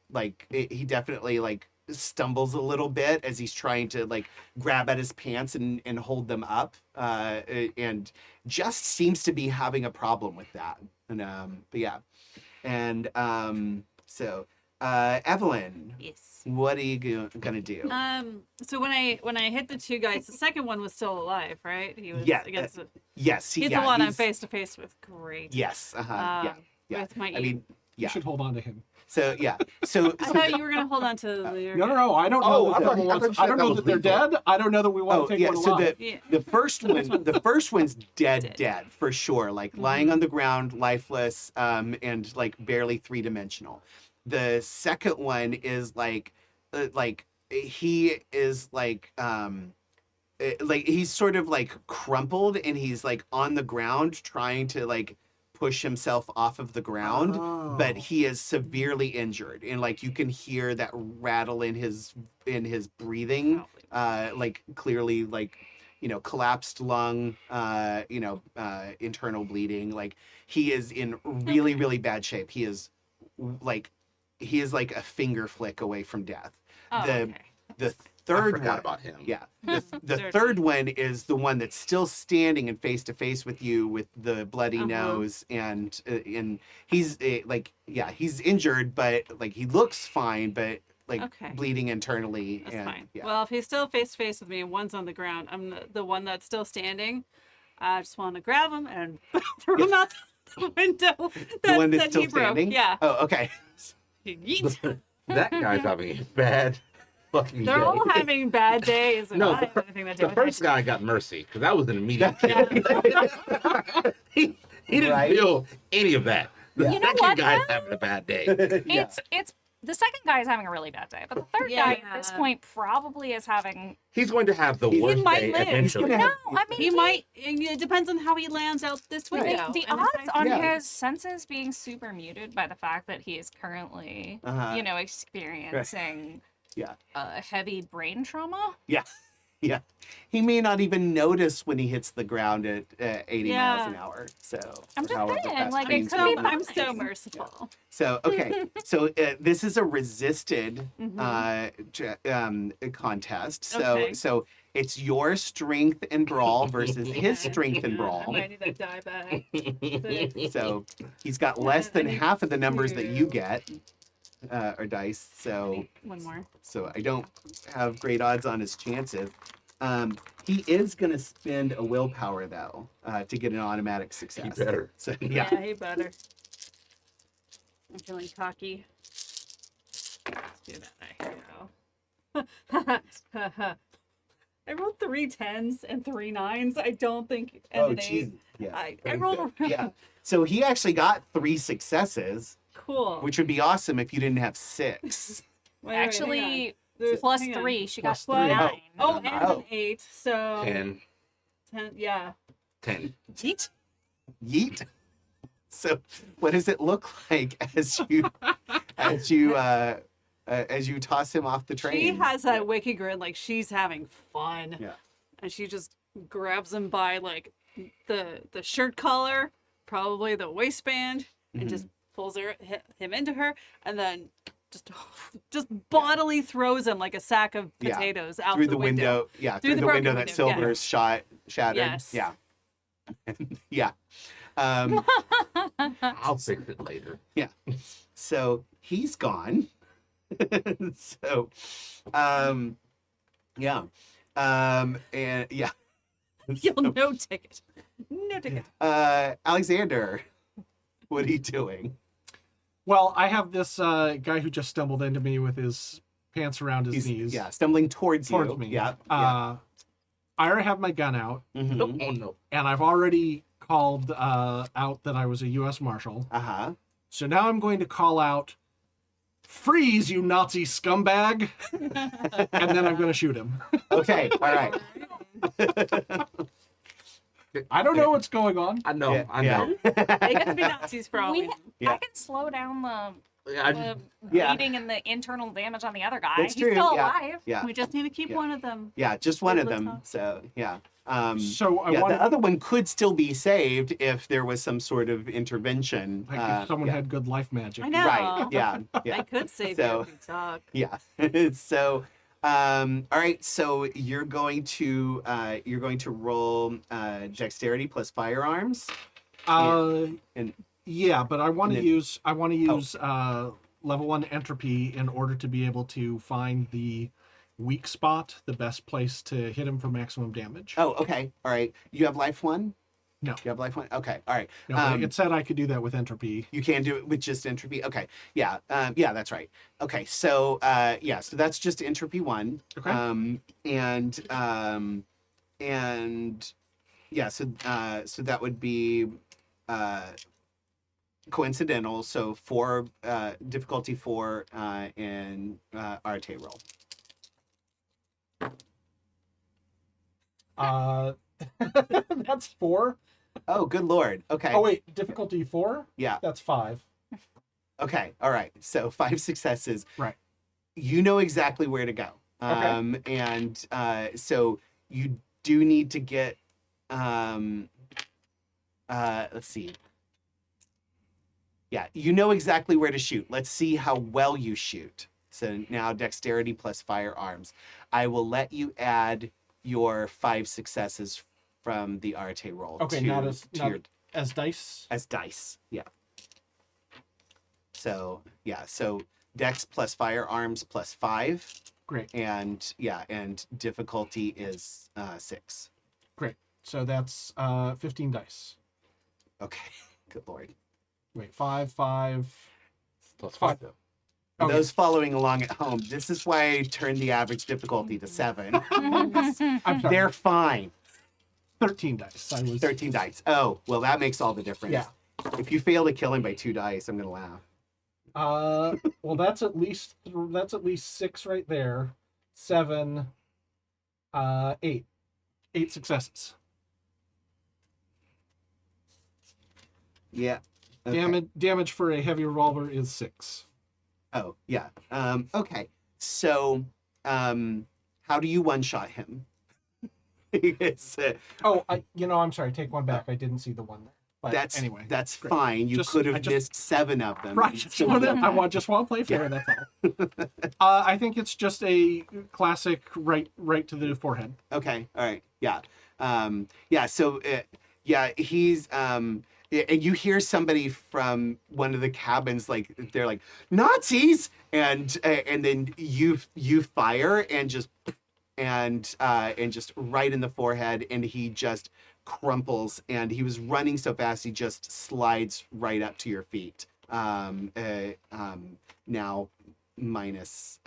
stumbles a little bit as he's trying to like grab at his pants and hold them up, and just seems to be having a problem with that. And but yeah, and so Evelyn, Yes. what are you gonna do? So when I hit the 2 guys, the second one was still alive, right? He was Yeah, against it. Yes, He's the one I'm face to face with. Great. Yes, yeah. Yeah. With my I mean, You yeah. should hold on to him. So yeah. So I thought you were gonna hold on to the No. I don't know. I That thought- everyone I wants, thought you I said don't that know was that they're lethal. dead. I don't know that we want oh to take yeah. one So alive. Yeah. the first one, the first one's dead, dead for sure. Like Mm-hmm. lying on the ground, lifeless, and like barely 3-dimensional. The second one is like he is like he's sort of like crumpled and he's like on the ground trying to like push himself off of the ground, but Oh. he is severely injured and like you can hear that rattle in his breathing, like clearly like collapsed lung, internal bleeding. Like he is in really really bad shape. He is like a finger flick away from death. Oh, the okay. the I third forgot one, about him. yeah, the Third third one is the one that's still standing and face to face with you with the bloody nose, and he's he's injured, but like he looks fine, but like Okay. bleeding internally. That's and fine. yeah. Well, if he's still face to face with me and one's on the ground, I'm the one that's still standing. I just want to grab him and throw him out the window. The one that's that still he broke. standing. Yeah. Oh, okay. Yeet. That guy's having a bad fucking They're day. all having bad days. And No, I have anything to do The with first it. guy got mercy because that was an immediate Yeah. kill. he didn't Right? feel any of that. The Yeah. You know second what, guy's though? having a bad day. Yeah. It's the second guy is having a really bad day, but the third guy at this Yeah. point probably is having. He's going to have the He worst might day live. eventually. gonna No, have- I mean He might. It depends on how he lands out this Right. window. The And if odds I- on Yeah. his senses being super muted by the fact that he is currently, Uh-huh. experiencing Yeah. heavy brain trauma. Yeah. Yeah. He may not even notice when he hits the ground at 80 miles an Yeah. hour. So I'm just however saying, fast like, being it could be moving. I'm so fine. merciful. So okay, so this is a resisted contest. So Okay. so it's your strength and brawl versus his strength and I brawl. might need a die back. So he's got less than I need half of the numbers that you two. get, or dice. So One more. I don't have great odds on his chances. He is gonna spend a willpower though to get an automatic He success. better. So Yeah, yeah. he better. I'm feeling cocky. Let's do that. There you go. I rolled 3 10s and 3 9s. I don't think. And Oh an jeez. 8. Yeah. I very rolled good. Yeah. So he actually got 3 successes, Cool. which would be awesome if you didn't have 6. Wait, hang on. Actually, There's- plus hang on. 3. She Plus got 3. 9. Oh, and Oh. an 8. So 10. 10. Yeah. 10. Yeet. Yeet. So what does it look like as you toss him off the train? She has that wiki grin like she's having fun. Yeah. And she just grabs him by like the shirt collar, probably the waistband, and Mm-hmm. just pulls him into her, and then just bodily throws him like a sack of Yeah. potatoes out through the window. Yeah, Through through the the broken window that window, Silver's shattered. Yes. Yeah. Yeah. I'll fix it later. So he's gone. So yeah. And yeah. You'll no ticket. No ticket. Alexander, what are you doing? Well, I have this guy who just stumbled into me with his pants around his He's knees. stumbling towards you. Towards me. Yeah. I already have my gun out, Mhm. Oh no. and I've already called out that I was a U.S. Marshal. Uh-huh. So now I'm going to call out, "Freeze, you Nazi scumbag!" and then I'm going to shoot him. Okay. All right. I don't know what's going on. I know. Yeah, I yeah. know. They get to be Nazis for all we know. Yeah. I can slow down the I the just, Yeah. bleeding and the internal damage on the other guy. That's He's true, still yeah. alive. Yeah. We just need to keep Yeah. one of them. Yeah, just one of Let's them. not- So yeah. So I Yeah, wanted, the other one could still be saved if there was some sort of intervention. like, if someone yeah. had good life magic. I know. Right. Yeah. I Yeah. could save So- you if we talk. Yeah. So all right, so you're going to roll dexterity plus firearms. And Yeah, but I want to And then- use level 1 entropy in order to be able to find the weak spot, the best place to hit him for maximum damage. oh, okay. All right. You have life 1? No. You have life 1? Okay. All right. No, but it said I could do that with entropy. You can do it with just entropy. Okay. Yeah. Yeah, that's right. Okay. So yeah, so that's just entropy 1. Okay. And yeah, so that would be coincidental. So 4 difficulty 4 and Arte roll. That's 4. Oh, good lord. Okay. Oh wait, difficulty 4. Yeah. That's 5. Okay. All right. So 5 successes. Right. You know exactly where to go. Okay. And so you do need to get let's see. Yeah, you know exactly where to shoot. Let's see how well you shoot. So now dexterity plus firearms. I will let you add your 5 successes from the Arte roll Okay, to, not your as dice. as dice. Yeah. So yeah, so dex plus firearms plus 5. Great. And yeah, and difficulty is 6. Great. So that's 15 dice. Okay. Good lord. Wait, 5, 5. Plus 5. 5 though. Oh, Those following along at home, this is why I turned the average difficulty to 7. I'm sorry. They're fine. 13 dice. I was 13 dice. Oh, well, that makes all the difference. Yeah. If you fail to kill him by 2 dice, I'm gonna laugh. Well, that's at least 6 right there. 7, 8. 8 successes. Yeah. Okay. Damage for a heavy revolver is 6. Oh, yeah. Okay. So, how do you one-shot him? It's, I'm sorry. Take one back. I didn't see the one there. But that's anyway. That's great. fine. You could I have just- missed 7 of them. Right. Just want to play fair. That's all. I think it's just a classic right to the forehead. Okay. All right. Yeah. Yeah. So, yeah, he's and you hear somebody from one of the cabins, like they're like Nazis, and then you fire and just right in the forehead, and he just crumples, and he was running so fast he just slides right up to your feet. Now minus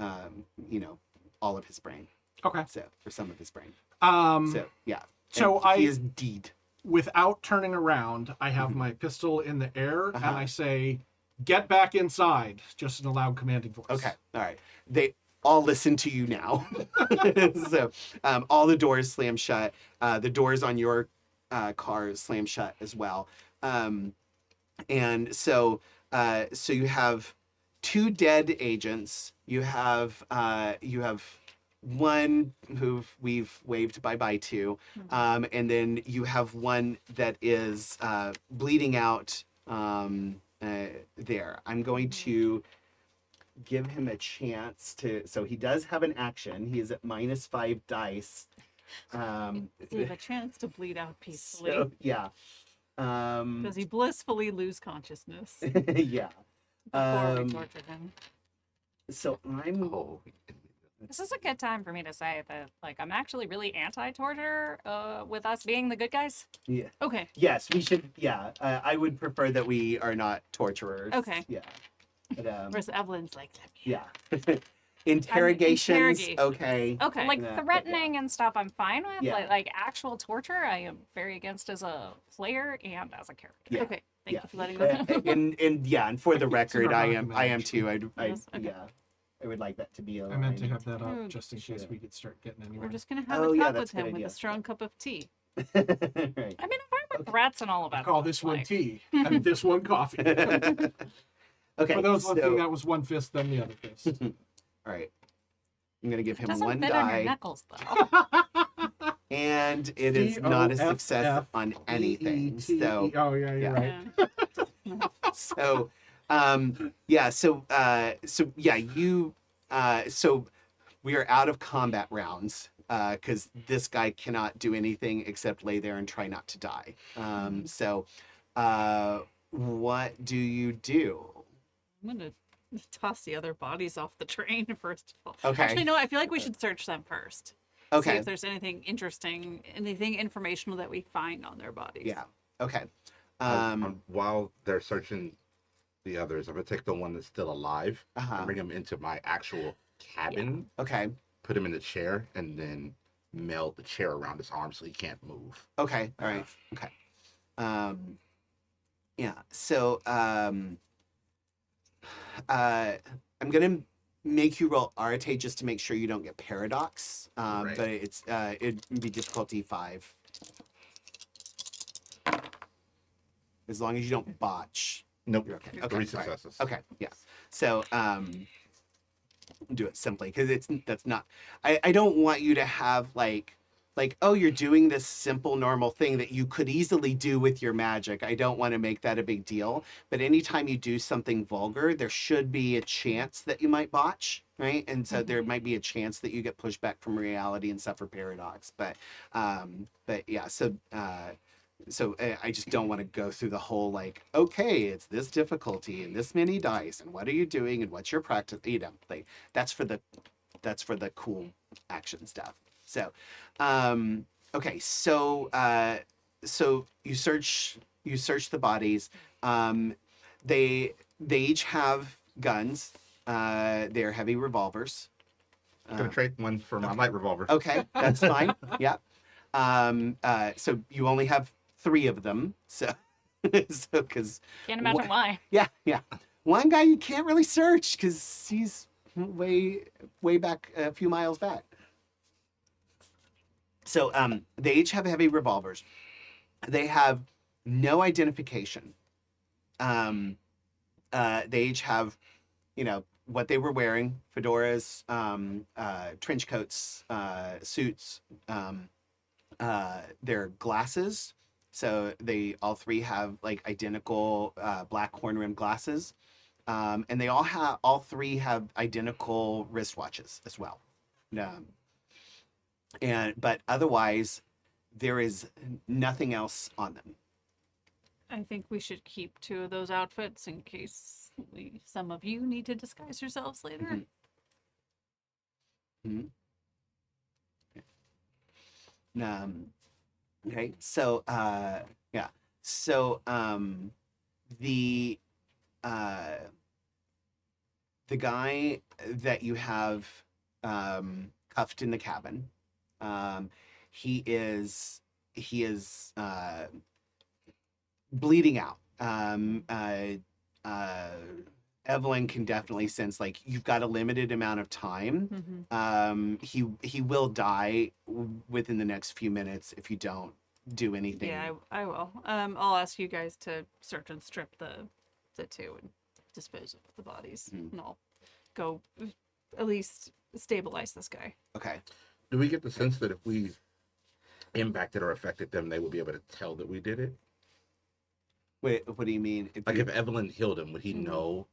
all of his brain. Okay. So for some of his brain. So Yeah. so And he is deed. without turning around, I have my pistol in the air and I say, "Get back inside!" Just in a loud, commanding voice. Okay. All right. They all listen to you now. So all the doors slam shut. The doors on your car slam shut as well. And so you have 2 dead agents. You have one who we've waved bye-bye to, and then you have one that is bleeding out there. I'm going to give him a chance to, so he does have an action. He is at -5 dice. So you have a chance to bleed out peacefully. So, yeah. Does he blissfully lose consciousness Yeah. before we torture him? So I'm. Oh, This is a good time for me to say that, like, I'm actually really anti-torture with us being the good guys. Yeah. Okay. Yes, we should. Yeah, I would prefer that we are not torturers. Okay. Yeah. But, Whereas Evelyn's like, yeah. Interrogations. interrogate. Okay. okay. Like, Yeah, threatening and stuff I'm fine with. Yeah. Like actual torture, I am very against as a player and as a character. Yeah. Okay. Thank Yeah. you for letting us know. And for the It's record, not I recommended. am too. I Yes, okay. yeah. I would like that to be a I meant to line. have that up Hmm. just in case we could start getting anywhere. We're just gonna have Oh, a yeah, talk that's with a good him with idea. a strong cup of tea. Right. I mean, I'm fine with threats and all of I that. call stuff, this one like- tea and this one coffee. Okay. For those listening, so, that was one fist, then the other fist. all right. I'm gonna give him Doesn't 1 fit on your die, knuckles though. and it is not a success C-O-F-F on anything. E-E-T-E. So. Oh yeah, you're Yeah. right. So yeah, so yeah, you so we are out of combat rounds because this guy cannot do anything except lay there and try not to die. So what do you do? I'm gonna toss the other bodies off the train first of all. Okay. Actually, no. I feel like we should search them first. See Okay. if there's anything interesting, anything informational that we find on their bodies. Yeah. Okay. While they're searching the others, I'm gonna take the one that's still alive Uh-huh. and bring him into my actual cabin. Okay. Put him in the chair, and then meld the chair around his arm so he can't move. Okay. All right. Okay. Yeah. So I'm gonna make you roll Arate just to make sure you don't get paradox. Right. But it'd be difficulty 5. As long as you don't botch. Nope. You're okay. 3 Okay. All right. successes. Okay. Yeah. So do it simply because that's not. I don't want you to have like oh, you're doing this simple normal thing that you could easily do with your magic. I don't want to make that a big deal, but anytime you do something vulgar, there should be a chance that you might botch, right? And so there might be a chance that you get pushed back from reality and suffer paradox. But yeah, so I just don't want to go through the whole like, okay, it's this difficulty and this many dice and what are you doing and what's your practice, like that's for the cool action stuff. So okay, so you search the bodies. They each have guns. They're heavy revolvers. I'm gonna trade one for my light revolver. Okay, that's fine. Yeah. So you only have 3 of them. So because Can't imagine why. yeah. One guy you can't really search because he's way back, a few miles back. So they each have heavy revolvers. They have no identification. They each have, what they were wearing: fedoras, trench coats, suits, their glasses. So they all 3 have like identical black horn rimmed glasses, and they all 3 have identical wristwatches as well. But otherwise, there is nothing else on them. I think we should keep 2 of those outfits in case some of you need to disguise yourselves later. Mm-hmm. Okay. So yeah. So the guy that you have cuffed in the cabin, he is bleeding out. Evelyn can definitely sense like you've got a limited amount of time. He will die within the next few minutes if you don't do anything. Yeah, I will. I'll ask you guys to search and strip the 2 and dispose of the bodies, and I'll go at least stabilize this guy. Okay. Do we get the sense that if we impacted or affected them, they would be able to tell that we did it? Wait, what do you mean? Like if Evelyn healed him, would he know?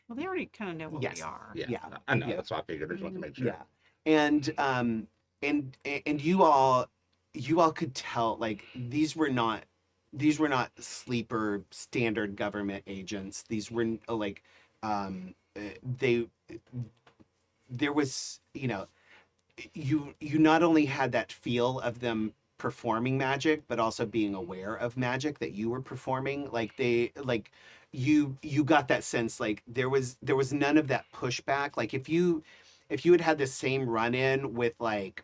Well, they already kind of know what Yes. we are. Yeah, I know. That's why I figured. I just wanted to make sure. Yeah, and you all could tell like these were not sleeper standard government agents. These were like there was you not only had that feel of them performing magic but also being aware of magic that you were performing. Like you got that sense like there was none of that pushback. Like if you had the same run-in with like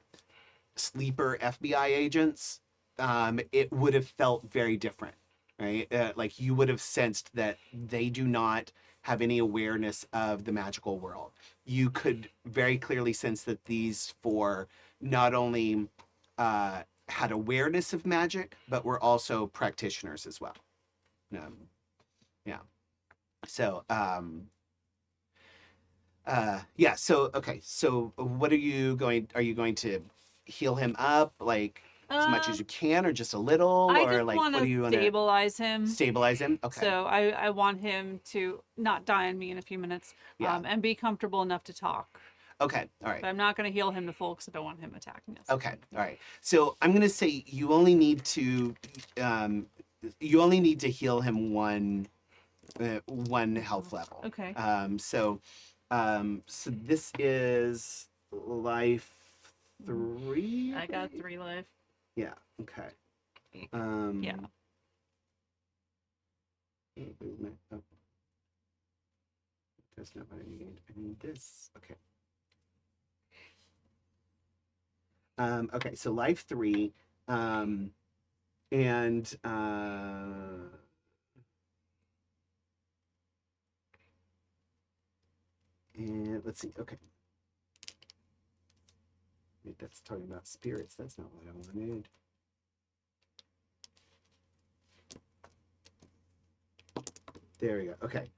sleeper FBI agents, it would have felt very different, right? Like you would have sensed that they do not have any awareness of the magical world. You could very clearly sense that these 4 not only had awareness of magic, but were also practitioners as well. Yeah. So, yeah. So, okay. So what are you going to heal him up like as much as you can or just a little? I or just like want what do you to want to stabilize him. stabilize him? Okay. So I want him to not die on me in a few minutes, Yeah. and be comfortable enough to talk. Okay. All right. But I'm not going to heal him to full because I don't want him attacking us. Okay. All right. So I'm going to say you only need to heal him one health level. Okay. So this is life 3. I got 3 life. Yeah. Okay. Yeah. Oh, that's not what I need. I need this. Okay. Okay, so life 3, and let's see. Okay, wait, that's talking about spirits. That's not what I wanted. There we go. Okay.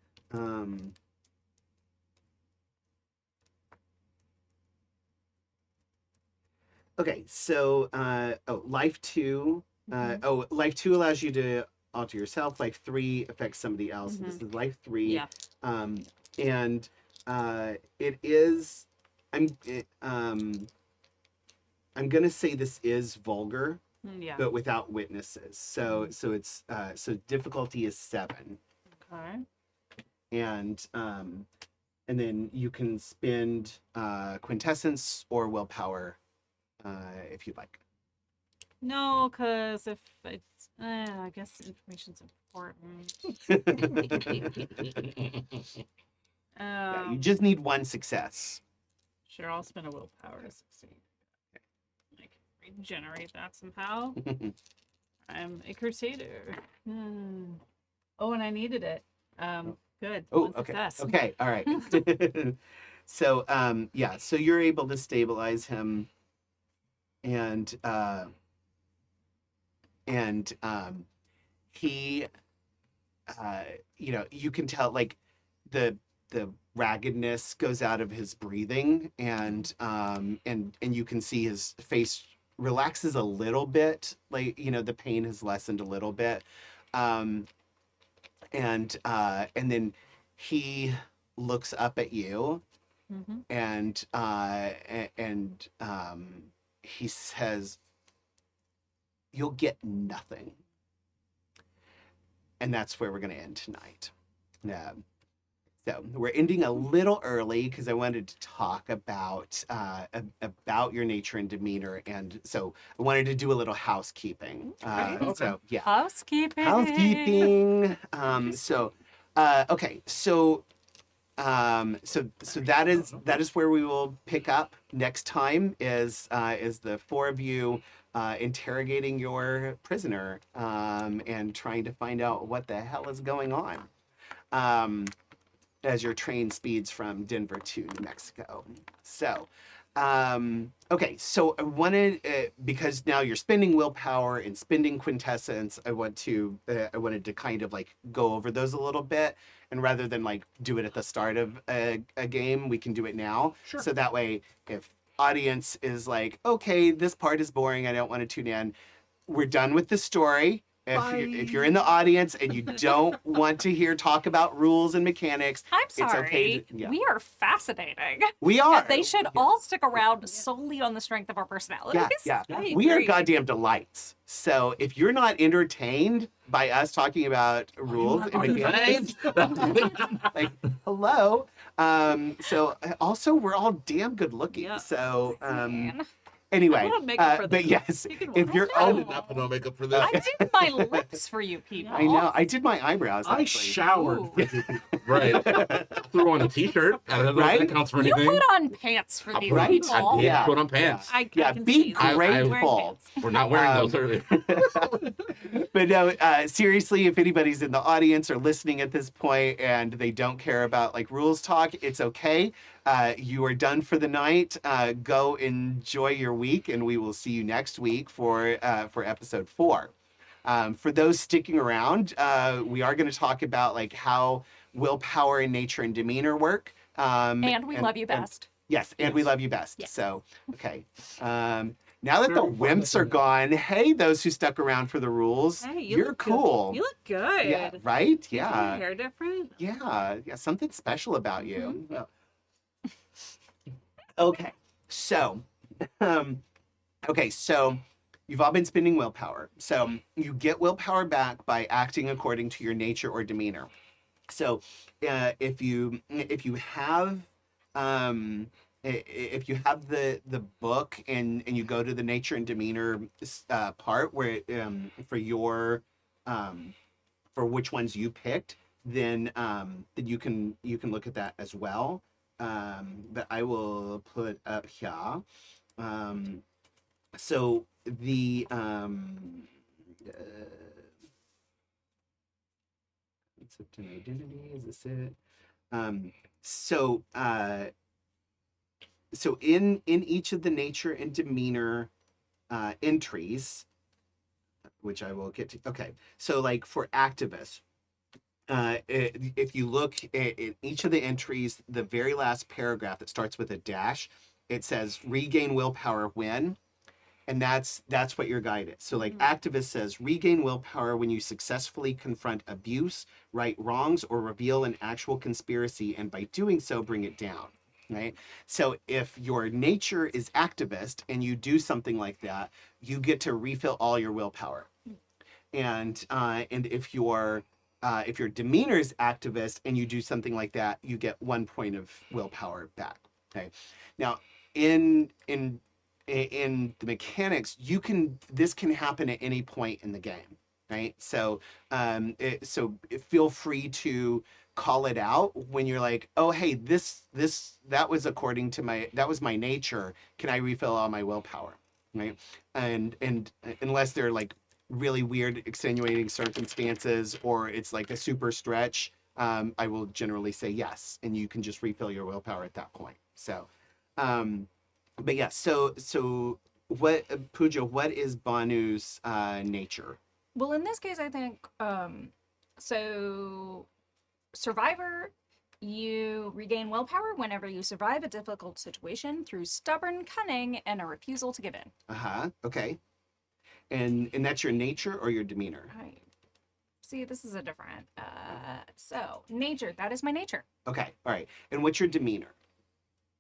Okay, so life 2. Life 2 allows you to alter yourself. Life 3 affects somebody else. This is life 3. Yeah. And it is. I'm gonna say this is vulgar, Yeah. but without witnesses. So it's so difficulty is 7, Okay. and then you can spend quintessence or willpower if you'd like. No, because if it's, I guess information's important. Yeah, you just need 1 success. Sure, I'll spend a willpower to succeed. I can regenerate that somehow. I'm a crusader. Oh, and I needed it. Good. Oh, 1 okay. success. Okay, all right. So, yeah, so you're able to stabilize him, and he, you can tell like the raggedness goes out of his breathing, and you can see his face relaxes a little bit, like the pain has lessened a little bit, and then he looks up at you, and he says, "You'll get nothing," and that's where we're going to end tonight. So we're ending a little early because I wanted to talk about your nature and demeanor, and so I wanted to do a little housekeeping. So yeah, Housekeeping. Okay, so that is where we will pick up next time. Is the 4 of you interrogating your prisoner and trying to find out what the hell is going on. As your train speeds from Denver to New Mexico. So, okay, so I wanted, because now you're spending willpower and spending quintessence, I wanted to kind of like go over those a little bit, and rather than like do it at the start of a game, we can do it now. Sure. So that way, if audience is like, okay, this part is boring, I don't want to tune in, we're done with the story. If you're in the audience and you don't want to hear talk about rules and mechanics, I'm it's sorry. okay. Yeah. We are fascinating. We are. And they should all stick around solely on the strength of our personalities. Yeah. I We are agree. goddamn delights. So if you're not entertained by us talking about rules and mechanics, like hello. So also we're all damn good looking. Yeah. So Man. anyway, I put on makeup for but this. yes, You can if walk you're out. I did not put on makeup for this. I did my lips for you people. I know. I did my eyebrows. I Actually. showered Ooh. for you. Right. Threw on a t-shirt. I don't know if Right? that counts for You anything. put on pants for these Right? people. I did Yeah. put on pants. I Yeah, can be see that. I- Wearing grateful. pants. We're not wearing those earlier. But no, seriously, if anybody's in the audience or listening at this point and they don't care about like rules talk, it's okay. You are done for the night. Go enjoy your week, and we will see you next week for episode 4. For those sticking around, we are going to talk about like how willpower and nature and demeanor work. And we love you best. Yes, and we Yes. love you best. Yes. So, okay. Now that the Very important wimps are thing. gone, hey, those who stuck around for the rules, Hey, you're look cool. Good. You look good. Yeah, right? Is your Yeah. hair different? Yeah, something special about you. Mm-hmm. Okay, so, so you've all been spending willpower. So you get willpower back by acting according to your nature or demeanor. So if you have the book and you go to the nature and demeanor part where for your for which ones you picked, then you can look at that as well. But I will put up here. So the concept and identity, is this it? So so in each of the nature and demeanor entries, which I will get to. Okay, so like for activists, if you look at each of the entries, the very last paragraph that starts with a dash, it says regain willpower when, and that's what your guide is. So like activist says regain willpower when you successfully confront abuse, right wrongs, or reveal an actual conspiracy, and by doing so bring it down. Right. So if your nature is activist and you do something like that, you get to refill all your willpower. And if your demeanor is activist and you do something like that, you get 1 point of willpower back. Okay. Now in the mechanics, this can happen at any point in the game, right? So feel free to call it out when you're like, oh hey, that was my nature. Can I refill all my willpower, right? And unless they're like really weird extenuating circumstances or it's like a super stretch, I will generally say yes, and you can just refill your willpower at that point. So but yeah, so what, Pooja, what is Banu's nature? Well, in this case, I think so. Survivor, you regain willpower whenever you survive a difficult situation through stubborn cunning and a refusal to give in. Okay. And that's your nature or your demeanor? Right. See, this is a different. So nature, that is my nature. Okay. All right. And what's your demeanor?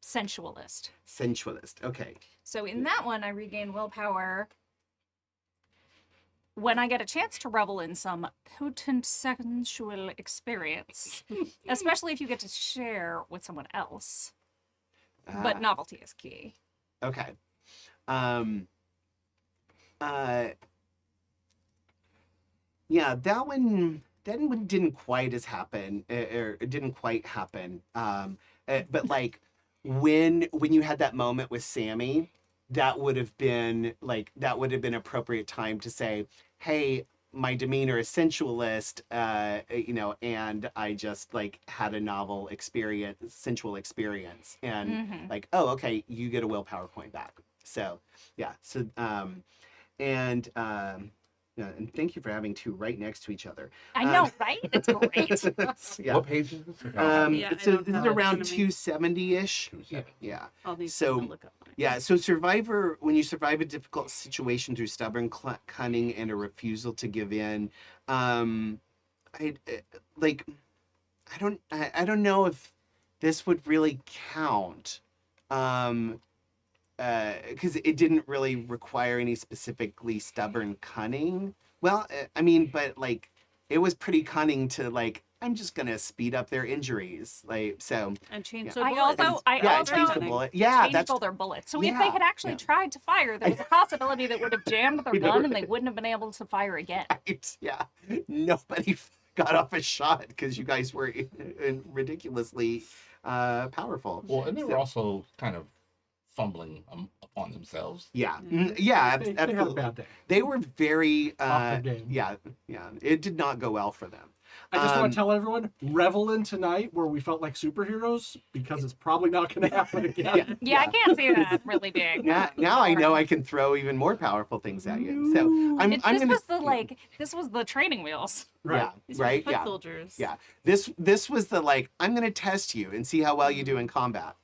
Sensualist. Sensualist. Okay. So in that one, I regain willpower when I get a chance to revel in some potent sensual experience, especially if you get to share with someone else. But novelty is key. Okay. Yeah, that one didn't quite happen. It didn't quite happen. But like when you had that moment with Sammy, that would have been appropriate time to say, hey, my demeanor is sensualist, and I just like had a sensual experience, and like, oh, okay, you get a willpower point back. So yeah, so yeah, and thank you for having two right next to each other. I know, right? It's great. Yeah. What page is this? So this is around 270-ish. Yeah. I'll need So, to look up mine. Yeah, so Survivor, when you survive a difficult situation through stubborn cunning and a refusal to give in, I don't know if this would really count, because it didn't really require any specifically stubborn cunning. Well, I mean, but like it was pretty cunning to like, I'm just gonna speed up their injuries, like so. And change Yeah. their I bullets. also Change the bullet. Yeah, changed that's all their bullets. So if yeah, they had actually yeah. tried to fire, there was a possibility that would have jammed their gun and they wouldn't have been able to fire again. right. Yeah, nobody got off a shot because you guys were ridiculously powerful. Well, and they were So- also kind of fumbling upon themselves. Yeah, Yeah. yeah, They had a absolutely. bad day. They were very Off their game. yeah. It did not go well for them. I just want Um, to tell everyone, revel in tonight where we felt like superheroes because it's probably not going to happen again. Yeah, I can't see that really big. Now I know I can throw even more powerful things at you. So I'm This gonna was the training wheels. Right. yeah, These were right, foot yeah. soldiers. Yeah. This was the like, I'm gonna test you and see how well you do in combat.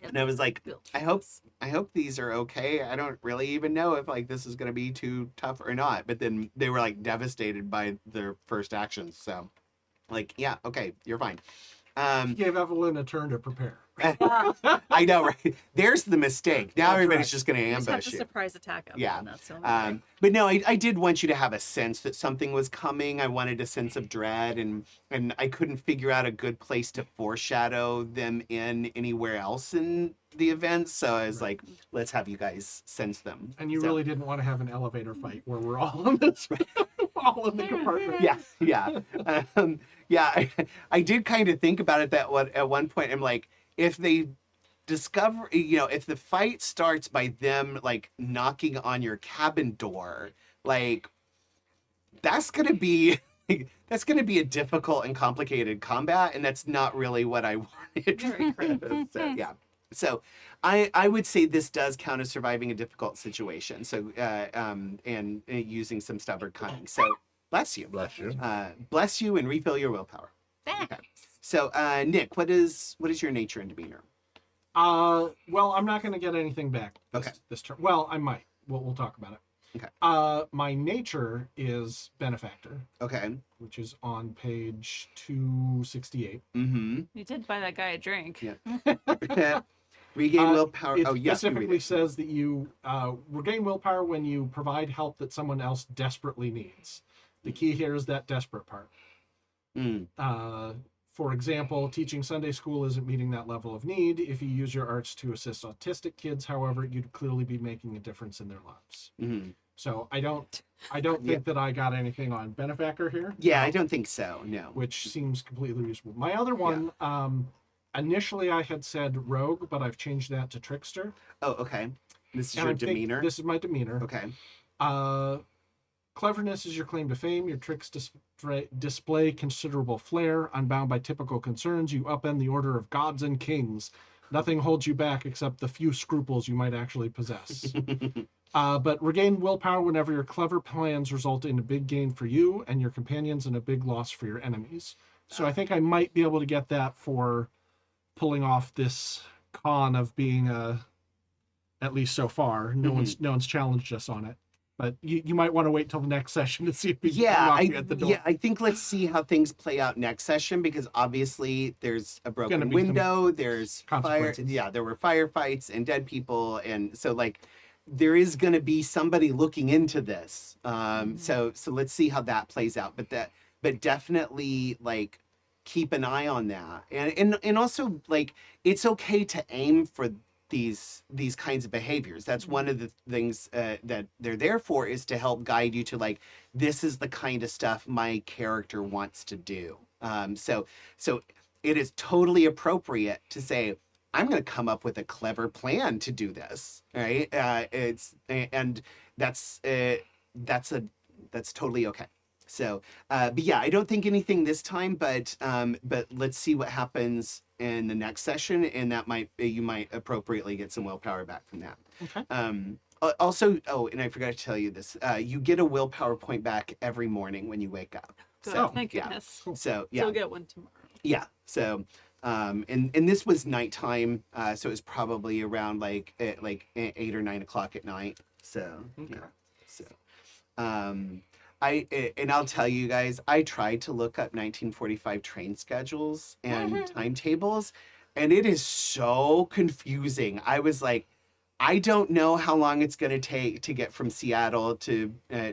And I was like, Built I hope these are okay. I don't really even know if like this is gonna be too tough or not. But then they were like devastated by their first actions. So like, yeah, okay, you're fine. He gave Evelyn a turn to prepare. I know, right? There's the mistake. Now That's everybody's right. just gonna You just have ambush to you. surprise attack them. Yeah. And that's the only way. But no, I did want you to have a sense that something was coming. I wanted a sense of dread, and I couldn't figure out a good place to foreshadow them in anywhere else in the event. So I was like, let's have you guys sense them. And you So- really didn't want to have an elevator fight where we're all on this all in the compartment. I did kind of think about it at one point. I'm like, if they discover, if the fight starts by them like knocking on your cabin door, like that's gonna be a difficult and complicated combat, and that's not really what I wanted. Very correct. So yeah. So I would say this does count as surviving a difficult situation. So and using some stubborn cunning. So bless you. Bless you. Bless you and refill your willpower. Thanks. So Nick, what is your nature and demeanor? Well, I'm not going to get anything back this turn. Well, I might. We'll talk about it. Okay. My nature is benefactor, Okay. which is on page 268. Mm-hmm. You did buy that guy a drink. Yeah. Regain willpower. It Oh, yes. specifically says that you regain willpower when you provide help that someone else desperately needs. The key here is that desperate part. Mm. For example, teaching Sunday school isn't meeting that level of need. If you use your arts to assist autistic kids, however, you'd clearly be making a difference in their lives. Mm-hmm. So I don't think that I got anything on benefactor here. Yeah, I don't think so. No. Which seems completely reasonable. My other one, initially I had said rogue, but I've changed that to trickster. Oh, okay. This is And your I think demeanor. This is my demeanor. Okay. Cleverness is your claim to fame. Your tricks display considerable flair. Unbound by typical concerns, you upend the order of gods and kings. Nothing holds you back except the few scruples you might actually possess. But regain willpower whenever your clever plans result in a big gain for you and your companions and a big loss for your enemies. So I think I might be able to get that for pulling off this con of being at least so far. No one's challenged us on it. But you might want to wait till the next session to see if we can knock you at the door. I think let's see how things play out next session, because obviously there's a broken Gonna be window, there's fire. consequences. Yeah, there were firefights and dead people, and so like there is going to be somebody looking into this. So let's see how that plays out. But definitely like keep an eye on that, and also like it's okay to aim for these kinds of behaviors. That's one of the things that they're there for, is to help guide you to like, this is the kind of stuff my character wants to do. So it is totally appropriate to say, I'm going to come up with a clever plan to do this. Right? That's totally okay. So, but yeah, I don't think anything this time, but let's see what happens in the next session, and you might appropriately get some willpower back from that. Okay. Also, and I forgot to tell you this, you get a willpower point back every morning when you wake up. Good. So, Thank yeah. goodness. Cool. So So we'll get one tomorrow. yeah. So, and this was nighttime, so it was probably around like 8 or 9 o'clock at night. So, Okay. yeah. So, I'll tell you guys, I tried to look up 1945 train schedules and timetables, and it is so confusing. I was like, I don't know how long it's going to take to get from Seattle to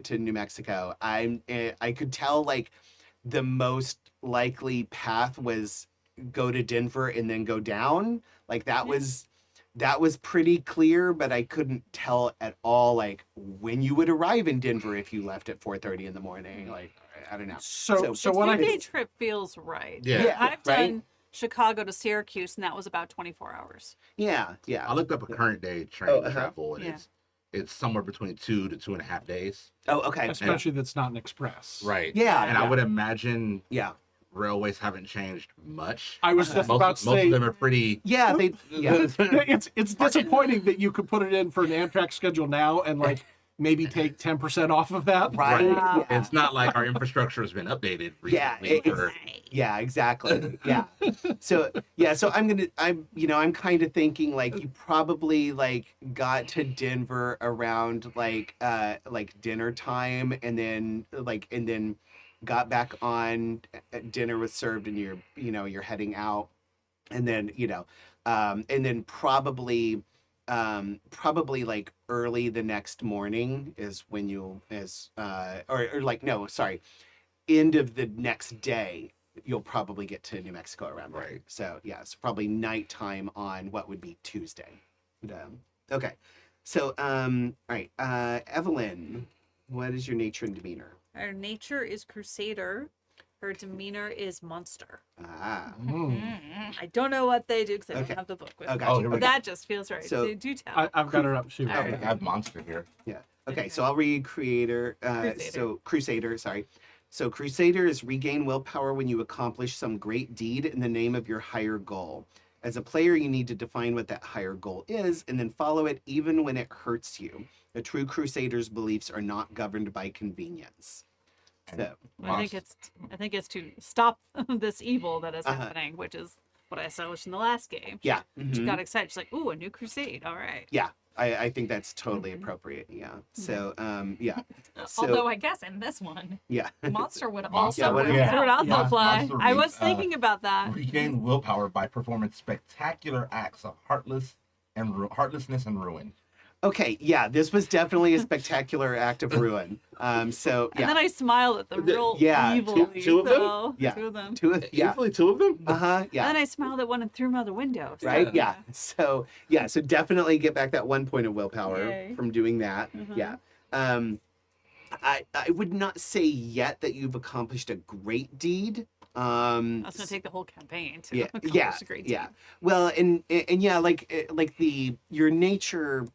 New Mexico. I could tell like the most likely path was go to Denver and then go down. Like that was pretty clear, but I couldn't tell at all like when you would arrive in Denver if you left at 4:30 in the morning. Like I don't know. So what a I day trip feels right. Yeah. I've right? done Chicago to Syracuse, and that was about 24 hours. Yeah. I looked up a current day train travel, and Yeah. it's somewhere between 2 to 2.5 days. Oh, okay. especially that's not an express. Right. Yeah. And I would imagine Yeah. railways haven't changed much. I was just most, about to most say of them are pretty. Yeah. it's disappointing that you could put it in for an Amtrak schedule now and like maybe take 10% off of that. Right. Wow. Yeah. It's not like our infrastructure has been updated Yeah, recently. for- Yeah, exactly. Yeah. So I'm kind of thinking like you probably like got to Denver around like dinner time, and then got back on, dinner was served, and you're heading out, and then probably like early the next morning is when end of the next day, you'll probably get to New Mexico around there. Right. So yeah, it's probably nighttime on what would be Tuesday. Okay. So all right, Evelyn, what is your nature and demeanor? Her nature is crusader. Her demeanor is monster. Ah. Mm. I don't know what they do because I Okay. don't have the book with Oh, me. gotcha. Oh, here we But go. that just feels right. So- do tell. I've got her up too. All I right. think I have monster here. Yeah. Okay, Okay. so I'll read Creator. Crusader. So Crusader, sorry. So Crusader is regain willpower when you accomplish some great deed in the name of your higher goal. As a player, you need to define what that higher goal is and then follow it even when it hurts you. A true Crusader's beliefs are not governed by convenience. So, I think it's to stop this evil that is happening, which is what I established in the last game. yeah. She mhm. got excited. She's like, "Ooh, a new crusade! All right." Yeah, I think that's totally appropriate. Yeah. So, yeah. So, Although I guess in this one, yeah. monster would Monster, also what work is- It would out. also Yeah. apply. Monster I read, was thinking about that. Regain willpower by performing spectacular acts of heartlessness and ruin. Okay, yeah, this was definitely a spectacular act of ruin. So, And yeah. then I smiled at the real yeah, evil. two of them? So, Yeah. two of them. Yeah. Easily two of them? Uh-huh, yeah. And then I smiled at one and threw him out the window. So, Right? Yeah. So definitely get back that 1 point of willpower Yay. from doing that. Mhm. Yeah. I would not say yet that you've accomplished a great deed. I was gonna take the whole campaign to yeah, accomplish yeah, a great yeah. deed. Well, and yeah, like your nature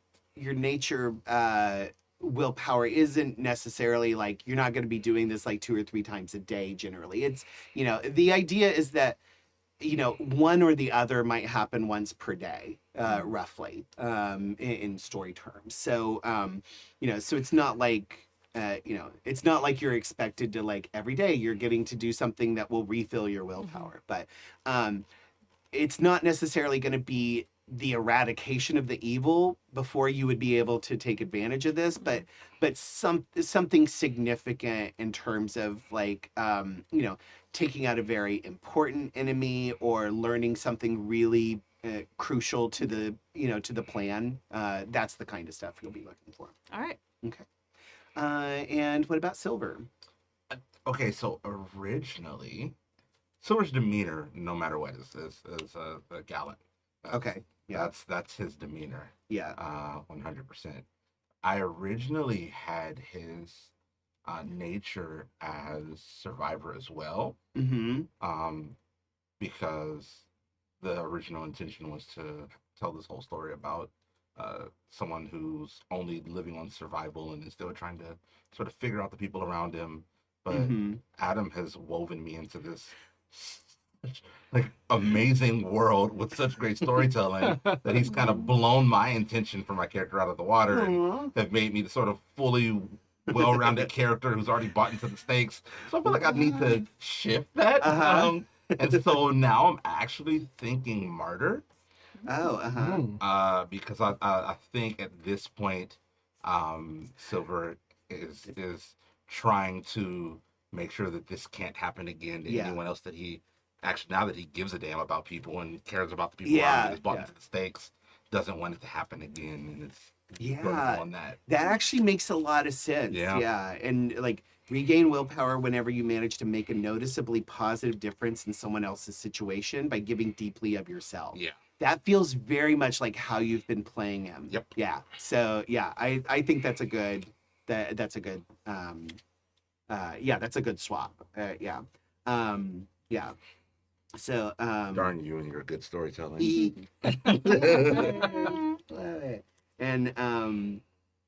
willpower isn't necessarily like you're not going to be doing this like 2 or 3 times a day generally. It's, the idea is that one or the other might happen once per day, roughly, in story terms. So, so it's not like, it's not like you're expected to like every day you're getting to do something that will refill your willpower, but it's not necessarily going to be the eradication of the evil before you would be able to take advantage of this, but something significant in terms of like taking out a very important enemy or learning something really crucial to the to the plan. That's the kind of stuff you'll be looking for. All right. Okay. And what about Silver? Okay, so originally, Silver's demeanor, no matter what, is gallant. Okay. Yeah. That's his demeanor. Yeah. 100%. I originally had his nature as survivor as well, Mm-hmm. because the original intention was to tell this whole story about someone who's only living on survival and is still trying to sort of figure out the people around him. But Mm-hmm. Adam has woven me into this like amazing world with such great storytelling that he's kind of blown my intention for my character out of the water and have made me the sort of fully well-rounded character who's already bought into the stakes. So I feel like I need to shift that. Uh-huh. And so now I'm actually thinking martyr, Oh, uh-huh. because I think at this point, Silver is trying to make sure that this can't happen again to Yeah. anyone else that he actually, now that he gives a damn about people and cares about the people around him, and is bought into the stakes, doesn't want it to happen again, and it's going to Yeah. go on that. That actually makes a lot of sense. Yeah. Yeah. And like regain willpower whenever you manage to make a noticeably positive difference in someone else's situation by giving deeply of yourself. Yeah. That feels very much like how you've been playing him. Yep. Yeah. So yeah, I think that's a good that's a good that's a good swap. Yeah. Yeah. So Darn you and your good storytelling. Love it. And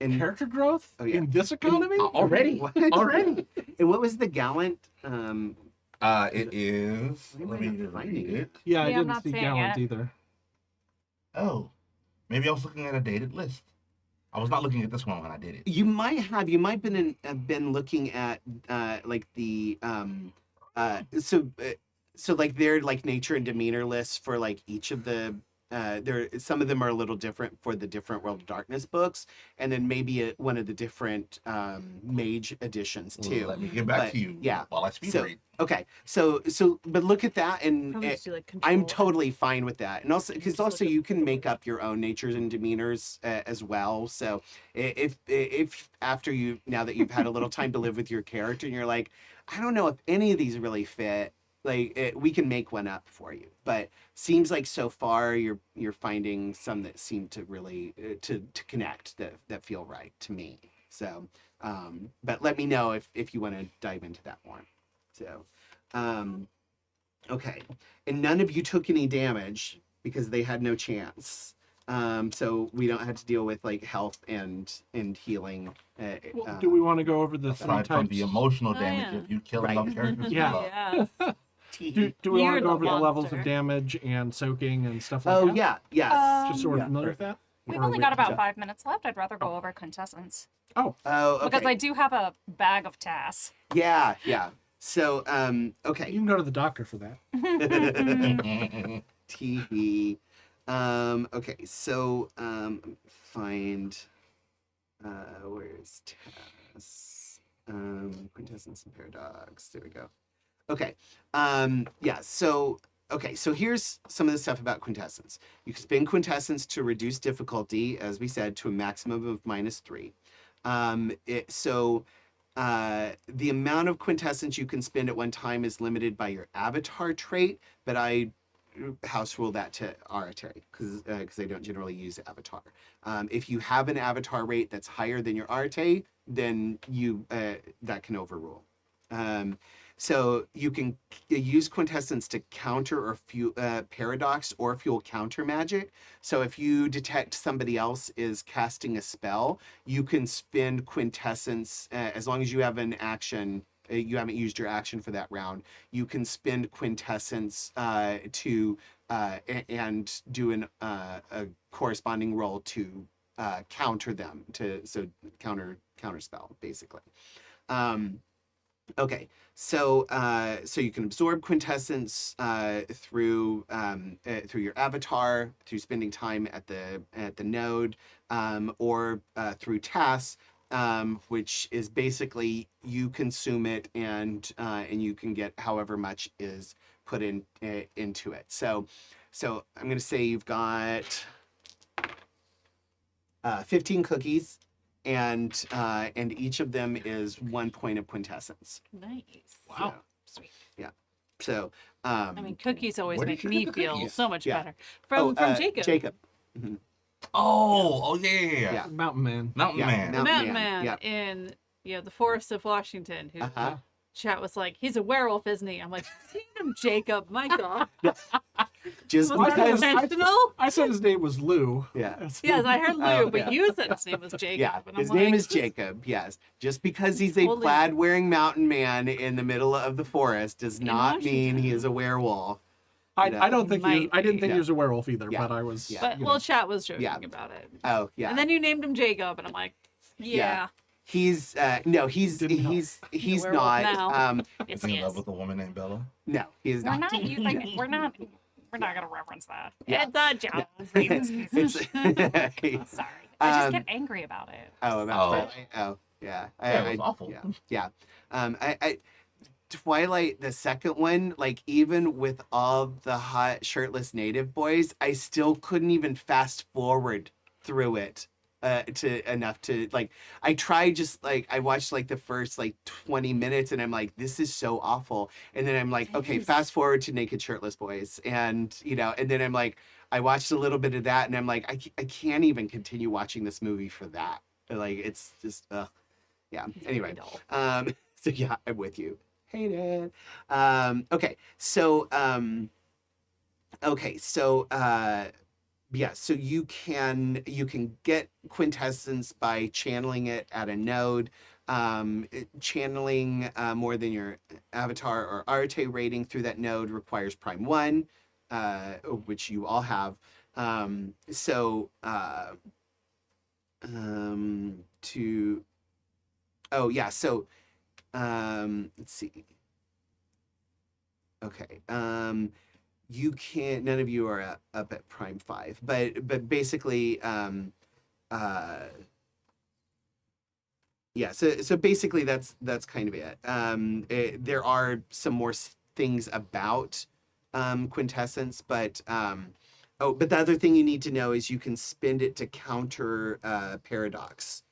Character growth Oh, yeah. in this economy? Already? What? Already? And what was the gallant? It is. Where Let am I me not finding read it? it. Yeah, I Yeah, I'm didn't not see seeing gallant it. either. Oh, maybe I was looking at a dated list. I was not looking at this one when I did it. You might have been looking at like the so like their like nature and demeanor lists for like each of the there some of them are a little different for the different World of Darkness books, and then maybe one of the different Mage editions too. Let me get back But, to you yeah. while I speed So- read. Okay, so but look at that, and Probably it, just do, like, I'm control. totally fine with that, and also because Just also look at you can make up your own natures and demeanors as well. So if after you now that you've had a little time to live with your character and you're like, I don't know if any of these really fit, like we can make one up for you. But seems like so far you're finding some that seem to really to connect that feel right to me. So But let me know if you want to dive into that more. So, okay, and none of you took any damage because they had no chance. So we don't have to deal with like health and healing. Well, do we want to go over the three Aside from types? the emotional Oh, damage yeah. of you killing Right. off characters. Yeah. Well, Yes. Do we want You're to go the over the levels of monster. damage and soaking and stuff like Oh that? yeah, yes. Just so we're Yeah. familiar with that? We've Or only we- got about yeah. 5 minutes left. I'd rather go over quintessence. Oh, Oh, okay. Because I do have a bag of tasks. Yeah, yeah. So, you okay. can go to the doctor for that. TV. Okay, so find where's Tess? Quintessence and paradox. There we go. Okay. Yeah, so okay, so here's some of the stuff about quintessence. You can spin quintessence to reduce difficulty, as we said, to a maximum of -3. The amount of quintessence you can spend at one time is limited by your avatar trait, but I house rule that to arbitrary because I don't generally use avatar. If you have an avatar rate that's higher than your arte, then you that can overrule. So you can use quintessence to counter or paradox or fuel counter magic. So if you detect somebody else is casting a spell, you can spend quintessence as long as you have an action. You haven't used your action for that round. You can spend quintessence to and do a corresponding roll to counter them so counter spell basically. Okay, so you can absorb quintessence through your avatar, through spending time at the node, or through tasks, which is basically you consume it and you can get however much is put into it. So I'm gonna say you've got 15 cookies. And each of them is 1 point of quintessence. Nice. Wow. So, yeah. So, I mean, cookies always Where did make you me get the feel cookies? so much Yeah. better. From Jacob. Jacob. oh, yeah. Yeah. Mountain Man. Mountain Yeah, Man. The Mountain Mountain Man, Man in the Forest of Washington, who Uh-huh. chat was like, he's a werewolf, isn't he? I'm like, see him, Jacob. My God. Just Was that because. intentional? I said his name was Lou. Yeah. Yes, I heard Lou, Oh, but yeah. you said his name was Jacob. Yeah, and I'm his name like, is Jacob. Yes, just because he's a Totally. plaid-wearing mountain man in the middle of the forest does not mean he Washington. is a werewolf. I don't think Might I didn't think be. he was a werewolf either, Yeah. but I was. Yeah. But you well, know. chat was joking Yeah. about it. Oh yeah. And then you named him Jacob, and I'm like, yeah. He's no, he's Didn't help. he's werewolf not. now. Yes, In he love is. with a woman named Bella. No, he is We're not. not using. We're not gonna reference that. Yeah. It's a joke. It's Sorry. I just Um, get angry about it. about oh yeah. Yeah, it was awful. Yeah. I Twilight, the second one, like even with all the hot shirtless native boys, I still couldn't even fast forward through it to enough to like. I tried just like I watched like the first like 20 minutes, and I'm like, this is so awful. And then I'm like, okay, fast forward to naked shirtless boys, and and then I'm like, I watched a little bit of that, and I'm like, I can't even continue watching this movie for that. Like it's just yeah. Anyway, so yeah, I'm with you. Hate it. Okay, so yeah, so you can get quintessence by channeling it at a node. Channeling more than your avatar or arte rating through that node requires prime 1, which you all have. Let's see. Okay. You can't. None of you are up at prime 5, but basically, yeah. So basically, that's kind of it. There are some more things about quintessence, but but the other thing you need to know is you can spend it to counter paradox,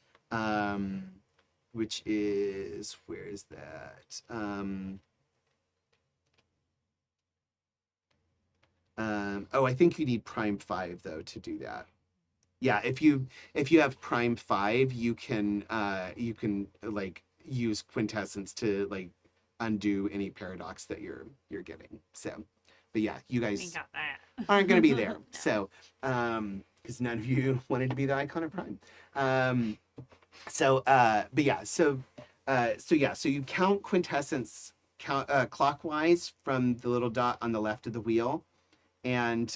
which is where is that? I think you need prime 5 though to do that. yeah, if you have Prime 5, you can like use quintessence to like undo any paradox that you're getting. So, but yeah, you We guys got that. aren't going to be there. So, because none of you wanted to be the icon of Prime. But yeah, so you count quintessence clockwise from the little dot on the left of the wheel, and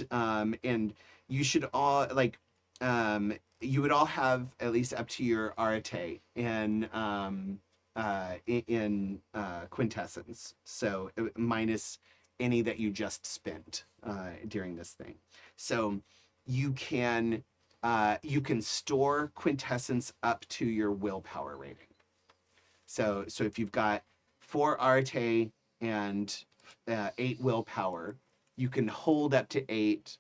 you should all like you would all have at least up to your arete in quintessence. So minus any that you just spent during this thing. So you can store quintessence up to your willpower rating. So if you've got 4 arete and 8 willpower, you can hold up to 8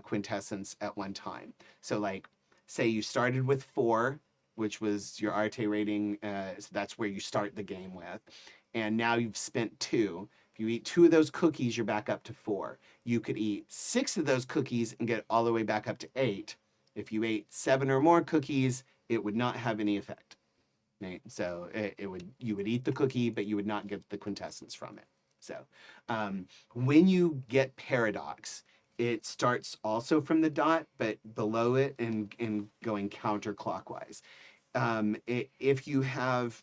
quintessence at one time. So like, say you started with 4, which was your arete rating, so that's where you start the game with, and now you've spent 2. If you eat 2 of those cookies, you're back up to 4. You could eat 6 of those cookies and get all the way back up to 8. If you ate 7 or more cookies, it would not have any effect. Right? So you would eat the cookie, but you would not get the quintessence from it. So when you get paradox, it starts also from the dot, but below it and going counterclockwise. If you have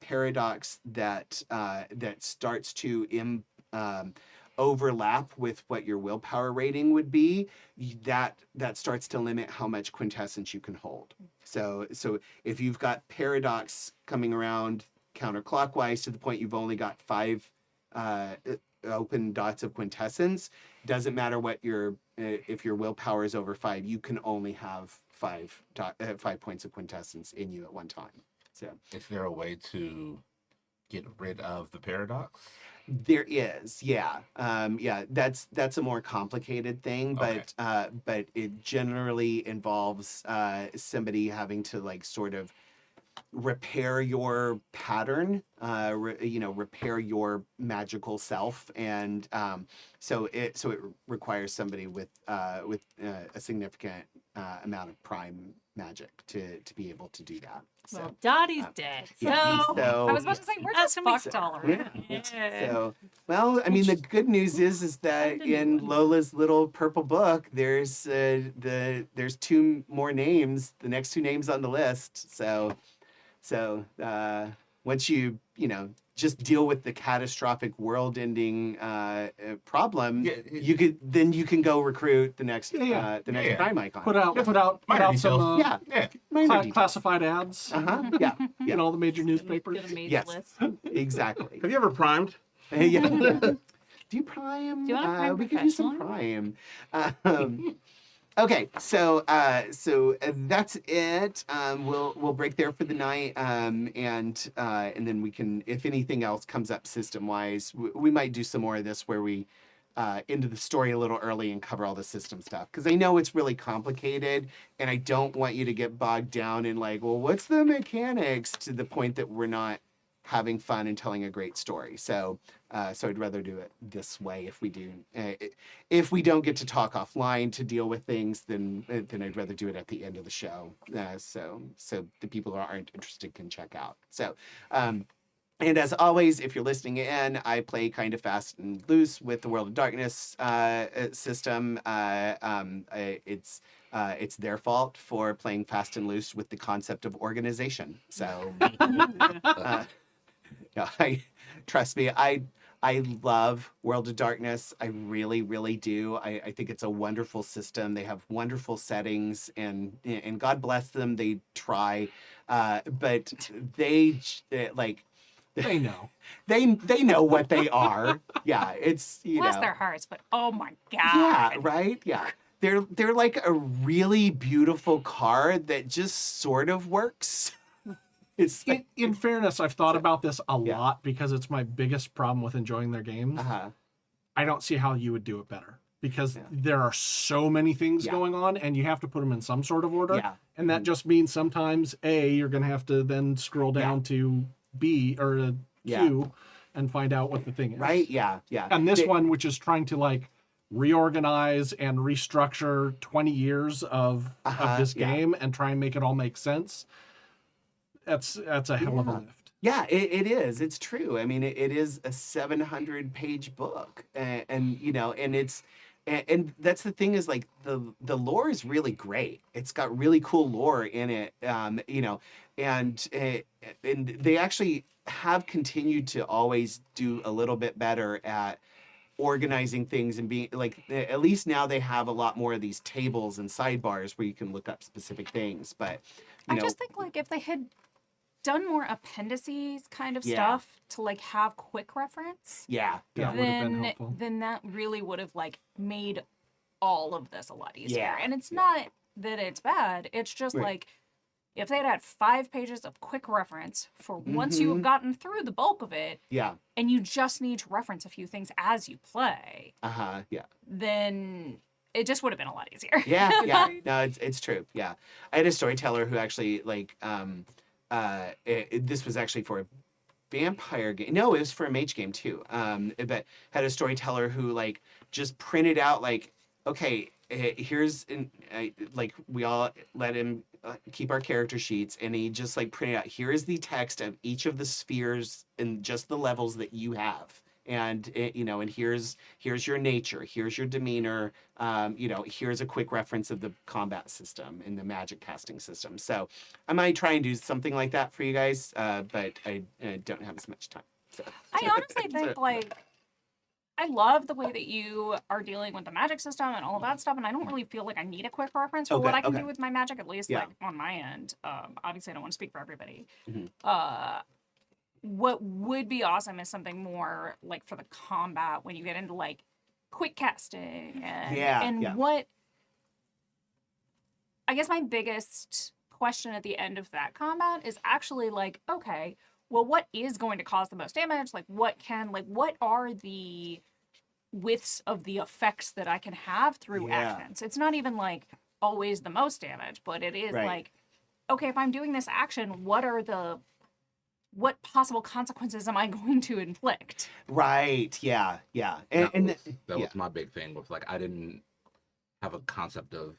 paradox that starts to overlap with what your willpower rating would be, that starts to limit how much quintessence you can hold. So if you've got paradox coming around counterclockwise to the point you've only got 5 open dots of quintessence, doesn't matter what if your willpower is over 5, you can only have 5 points of quintessence in you at one time. So Is there a way to get rid of the paradox? there is, yeah. That's a more complicated thing, but but it generally involves somebody having to like sort of repair your pattern, repair your magical self, and so it requires somebody with a significant amount of prime magic to be able to do that. So, Well, Dottie's dead. So, yeah, so I was about to say, we're That's just gonna be fucked all around. yeah. yeah. So, well, I mean, the good news is that in Lola's little purple book, there's 2 more names, the next 2 names on the list. So once you just deal with the catastrophic world-ending problem, you can go recruit the next prime icon. Put out some Minor details. classified ads Yeah, in all the major newspapers. Get a mage Yes. list. exactly. Have you ever primed? Yeah. Do you prime? Do you wanna prime we could do some professionally? prime. Okay, so that's it. We'll break there for the night, and then we can, if anything else comes up system wise, we might do some more of this where we into the story a little early and cover all the system stuff, because I know it's really complicated, and I don't want you to get bogged down in like, well, what's the mechanics, to the point that we're not having fun and telling a great story. So I'd rather do it this way. If we don't get to talk offline to deal with things, then I'd rather do it at the end of the show. So the people who aren't interested can check out. So, and as always, if you're listening in, I play kind of fast and loose with the World of Darkness system. It's their fault for playing fast and loose with the concept of organization. So, trust me, I love World of Darkness. I really, really do. I think it's a wonderful system. They have wonderful settings, and God bless them. They try, but they like. They know. They know what they are. Yeah, it's Bless their hearts, but oh my god. Yeah, right. Yeah, they're like a really beautiful card that just sort of works. It's like, In fairness, I've thought about this a lot because it's my biggest problem with enjoying their games. I don't see how you would do it better, because there are so many things going on, and you have to put them in some sort of order. Yeah. And that just means sometimes you're going to have to then scroll down to B or Q and find out what the thing is. right. Yeah. And this one, which is trying to like reorganize and restructure 20 years of this yeah. game and try and make it all make sense. That's a hell of a Yeah. lift. Yeah, it is. It's true. I mean, it is a 700-page book, and you know, and it's, and that's the thing is like the lore is really great. It's got really cool lore in it, you know, and they actually have continued to always do a little bit better at organizing things and being like, at least now they have a lot more of these tables and sidebars where you can look up specific things. But you I know, just think like if they had done more appendices kind of Yeah. stuff to like have quick reference, yeah, yeah. That would have been then helpful. then that really would have like made all of this a lot easier. Yeah. And it's not that it's bad. It's just Right. like if they'd had 5 pages of quick reference for once you have Mhm. gotten through the bulk of it Yeah. and you just need to reference a few things as you play, Yeah. then it just would have been a lot easier. Yeah, yeah. No, it's true. Yeah. I had a storyteller who actually like this was actually for a vampire game. No, it was for a mage game too. But had a storyteller who like just printed out like, okay, here's like we all let him keep our character sheets, and he just like printed out, here is the text of each of the spheres and just the levels that you have. And you know, and here's your nature, here's your demeanor, you know, here's a quick reference of the combat system and the magic casting system. So I might try and do something like that for you guys, but I don't have as much time. So. I honestly think like I love the way that you are dealing with the magic system and all of that stuff, and I don't really feel like I need a quick reference for Okay, what I can okay. do with my magic, at least Yeah. like on my end. Obviously, I don't want to speak for everybody. Mhm. What would be awesome is something more like for the combat when you get into like quick casting and Yeah. what I guess my biggest question at the end of that combat is actually like, okay, well, what is going to cause the most damage? Like, what are the widths of the effects that I can have through Yeah. actions? It's not even like always the most damage, but it is Right. like, okay, if I'm doing this action, what possible consequences am I going to inflict? Right. Yeah. Yeah. And that yeah. was my big thing with like I didn't have a concept of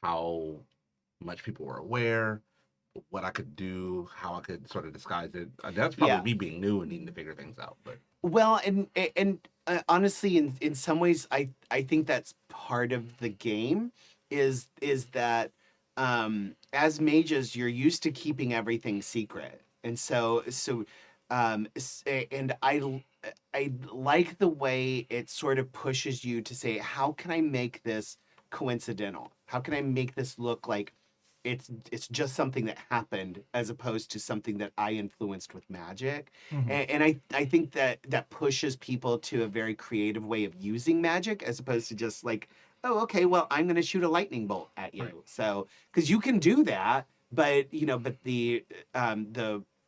how much people were aware, what I could do, how I could sort of disguise it. That's probably Yeah. me being new and needing to figure things out. But Well, and honestly, in some ways, I think that's part of the game is that as mages, you're used to keeping everything secret, and and I like the way it sort of pushes you to say, how can I make this coincidental? How can I make this look like it's just something that happened as opposed to something that I influenced with magic? Mhm. And I think that pushes people to a very creative way of using magic as opposed to just like, oh, okay, well, I'm going to shoot a lightning bolt at you. Right. So, because you can do that, but you know, but the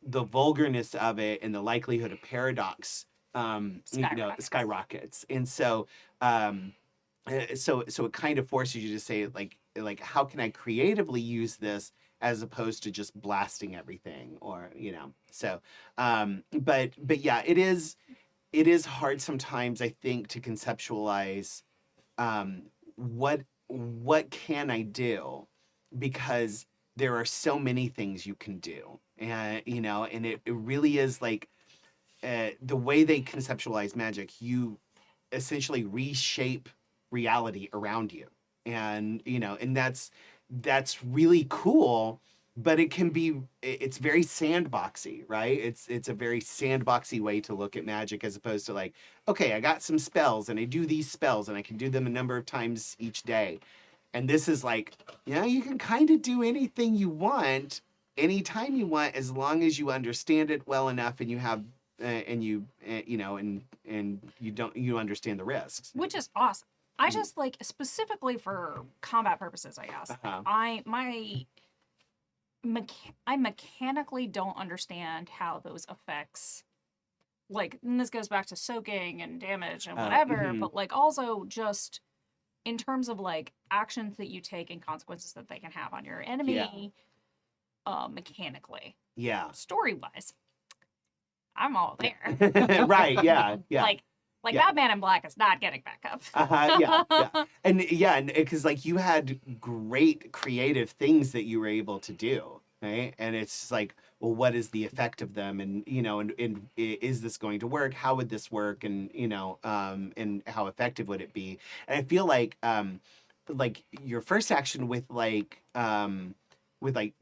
vulgarness of it and the likelihood of paradox, you know, skyrockets. And so, so it kind of forces you to say like how can I creatively use this as opposed to just blasting everything, or you know. So but yeah, it is hard sometimes, I think, to conceptualize what can I do, because there are so many things you can do, and you know, and it really is like the way they conceptualize magic, you essentially reshape reality around you, and you know, and that's really cool, but it's very sandboxy, right? It's a very sandboxy way to look at magic, as opposed to like, okay, I got some spells and I do these spells and I can do them a number of times each day. And this is like, yeah, you can kind of do anything you want anytime you want, as long as you understand it well enough and you have and you you know, and you understand the risks. Which is awesome. I just like specifically for combat purposes, I guess. Uh-huh. I mechanically don't understand how those effects, like, and this goes back to soaking and damage and whatever, mhm. but like also just in terms of like actions that you take and consequences that they can have on your enemy, mechanically. Yeah. Story wise, I'm all there. Right. Yeah. Yeah. Like, Like Yeah. that man in black is not getting back up. And because like you had great creative things that you were able to do, right? And it's just like, well, what is the effect of them, and and is this going to work? How would this work? And and how effective would it be? And I feel like your first action with with like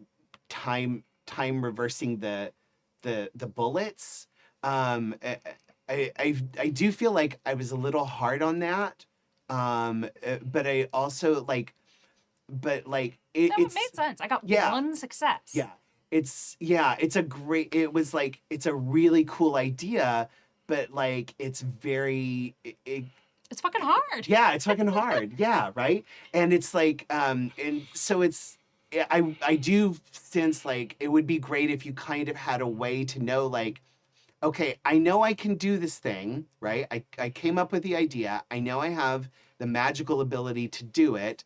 time reversing the bullets. I do feel like I was a little hard on that. But I also but No, it's it made sense. I got yeah. one success. it's a great, it's a really cool idea, but like it's very It's fucking hard. yeah, it's fucking hard. Yeah, right. And it's like, and so I do sense like it would be great if you kind of had a way to know like, okay, I know I can do this thing, right? I came up with the idea. I know I have the magical ability to do it.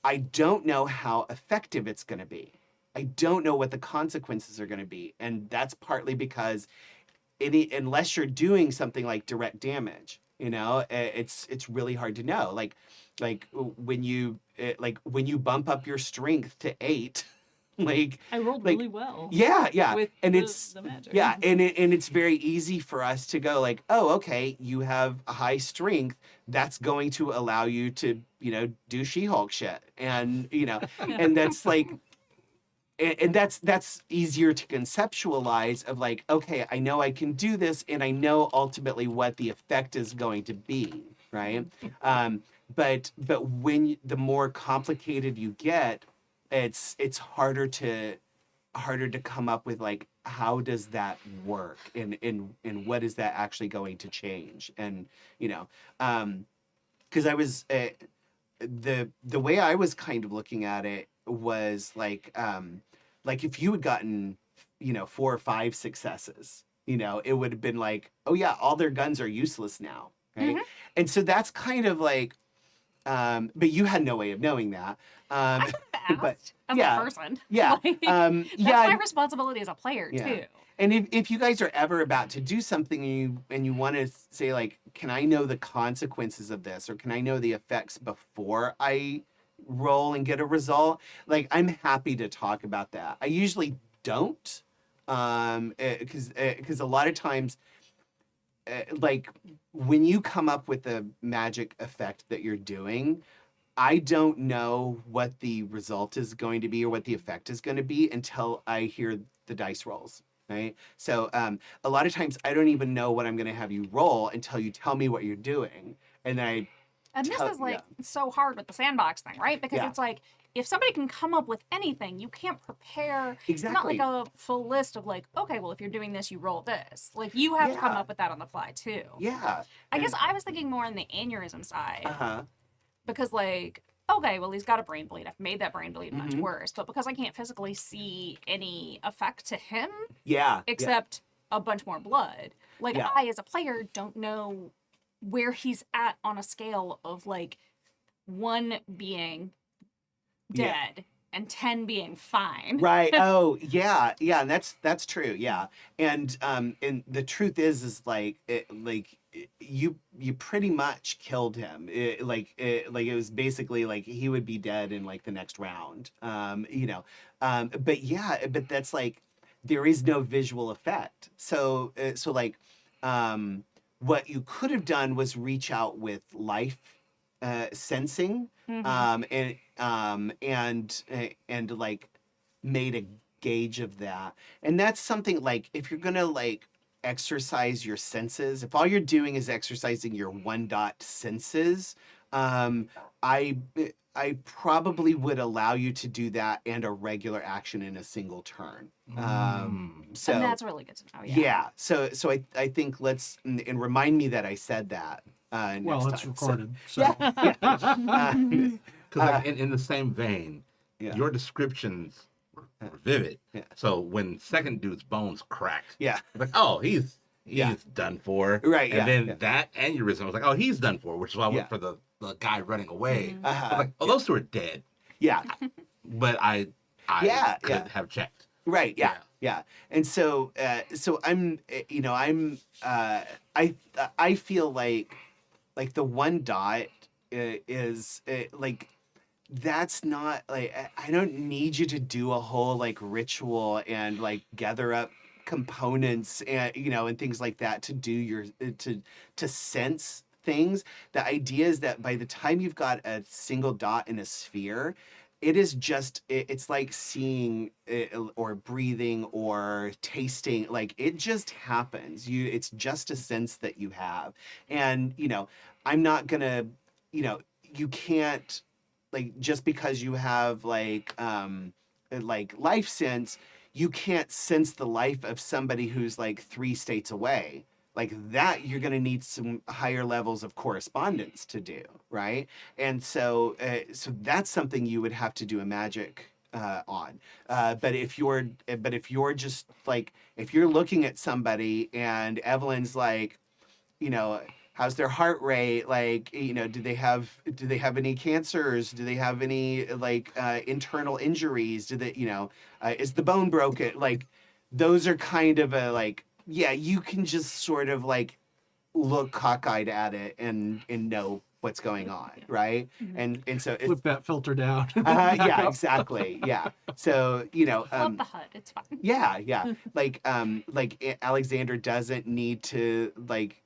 I don't know how effective it's going to be. I don't know what the consequences are going to be. And that's partly because unless you're doing something like direct damage, it's really hard to know. Like when you bump up your strength to 8, like I rolled like, really well. yeah, With and the magic. yeah, and it's very easy for us to go like, oh, okay, you have a high strength, that's going to allow you to do She-Hulk shit, and and that's like. And that's easier to conceptualize of like, okay, I know I can do this, and I know ultimately what the effect is going to be, right? But the more complicated you get, it's harder to come up with like, how does that work, and what is that actually going to change, and because I was the way I was kind of looking at it was like if you had gotten 4 or 5 successes, it would have been like, oh yeah, all their guns are useless now, right? And so that's kind of like, but you had no way of knowing that. I could have but asked as yeah, a person. yeah, Like, yeah. that's my responsibility as a player Yeah. too. And if you guys are ever about to do something and you want to say like, can I know the consequences of this, or can I know the effects before I roll and get a result? Like, I'm happy to talk about that. I usually don't, because a lot of times, like when you come up with a magic effect that you're doing, I don't know what the result is going to be or what the effect is going to be until I hear the dice rolls. Right. So a lot of times I don't even know what I'm going to have you roll until you tell me what you're doing. And then And this is like so hard with the sandbox thing, right? Because it's like, if somebody can come up with anything, you can't prepare. Exactly. It's not like a full list of like, okay, well, if you're doing this, you roll this. Like, you have to come up with that on the fly too. Yeah. I guess I was thinking more on the aneurysm side. Uh-huh. Because like, okay, well, he's got a brain bleed. I've made that brain bleed much worse. But because I can't physically see any effect to him, except a bunch more blood. Like, I, as a player, don't know where he's at on a scale of like 1 being dead and 10 being fine. Right. Oh, yeah. Yeah, and that's true. Yeah. And the truth is like you pretty much killed him. It was basically like he would be dead in like the next round. But that's like, there is no visual effect. So like what you could have done was reach out with life sensing, and like made a gauge of that. And that's something like, if you're gonna like exercise your senses, if all you're doing is exercising your 1-dot senses, I probably would allow you to do that and a regular action in a single turn. So and that's really good to know. yeah. So I think and remind me that I said that. Well, next it's time. recorded. So. Because like, in the same vein, your descriptions were vivid. Yeah. So when second dude's bones cracked, Yeah. it's like, oh, he's done for. Right, And yeah, then that aneurysm, I was like, oh, he's done for, which is why I went for the guy running away. I was like, oh, those two are dead. Yeah. But I could have checked. Right. Yeah. Yeah. And so I'm I feel like the one dot is like that's not like I don't need you to do a whole like ritual and like gather up components and and things like that to do your to sense things. The idea is that by the time you've got a single dot in a sphere, it is just it's like seeing or breathing or tasting, like it just happens. It's just a sense that you have. And I'm not gonna, you can't, like, just because you have like life sense, you can't sense the life of somebody who's like 3 states away. Like that, you're going to need some higher levels of correspondence to do, right? And so that's something you would have to do a magic on. But if you're just like, if you're looking at somebody and Evelyn's like, how's their heart rate, like, do they have any cancers, do they have any like internal injuries, do they, is the bone broken, like those are kind of a like, yeah, you can just sort of like look cockeyed at it and know what's going on, right? And so it's Flip that filter down. yeah, exactly, yeah. So Love the HUD. It's fine. yeah. Like Alexander doesn't need to like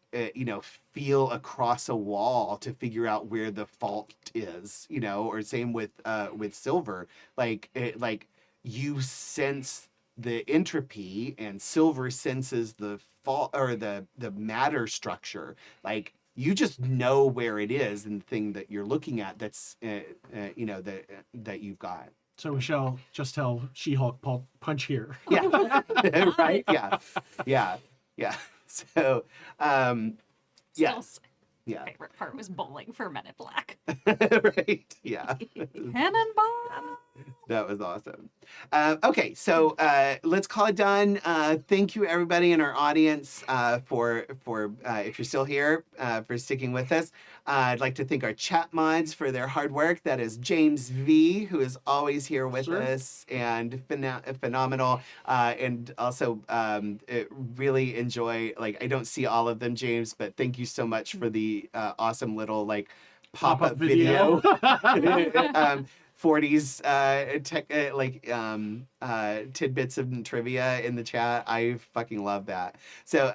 feel across a wall to figure out where the fault is, or same with Silver. Like you sense the entropy and Silver senses the fault or the matter structure. Like you just know where it is in the thing that you're looking at, that's that you've got. So we shall just tell She-Hulk punch here. Yeah. Right? Yeah. So, yeah. Still, Yeah. favorite part was bowling for Men in Black. Right? Yeah. Cannonball! That was awesome. Okay, so let's call it done. Thank you, everybody in our audience, for if you're still here, for sticking with us. I'd like to thank our chat mods for their hard work. That is James V, who is always here with us and phenomenal. And also, really enjoy. Like, I don't see all of them, James, but thank you so much for the awesome little like pop-up video. 40s tidbits of trivia in the chat. I fucking love that. So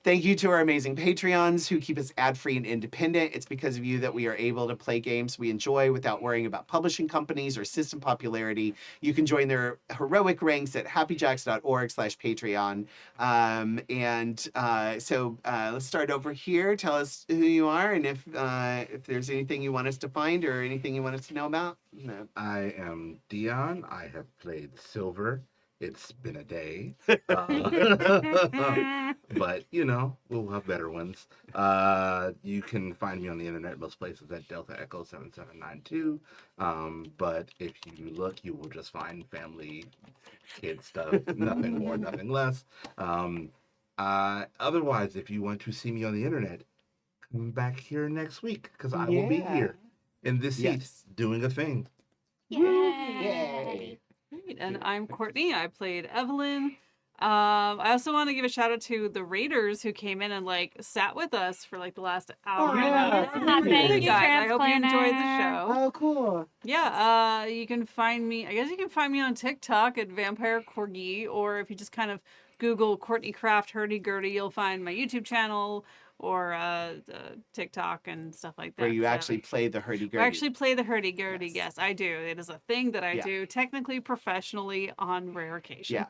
thank you to our amazing Patreons who keep us ad-free and independent. It's because of you that we are able to play games we enjoy without worrying about publishing companies or system popularity. You can join their heroic ranks at happyjacks.org/Patreon. So let's start over here. Tell us who you are and if there's anything you want us to find or anything you want us to know about. No. I am Dion. I have played Silver. It's been a day. But, we'll have better ones. You can find me on the internet most places at Delta Echo 7792. But if you look, you will just find family, kid stuff. Nothing more, nothing less. Otherwise, if you want to see me on the internet, come back here next week because I will be here in this seat doing a thing. Yay! Great. And I'm Courtney. I played Evelyn. I also want to give a shout out to the Raiders who came in and sat with us for the last hour. Oh, yeah. Thank you, guys. I hope you enjoyed the show. Oh, cool. Yeah, you can find me. I guess you can find me on TikTok at Vampire Corgi, or if you just kind of Google Courtney Craft Hurdy-Gurdy, you'll find my YouTube channel or TikTok and stuff like that. Where you actually play the hurdy-gurdy. I actually play the hurdy-gurdy. Yes. Yes, I do. It is a thing that I do technically professionally on rare occasion. Yeah.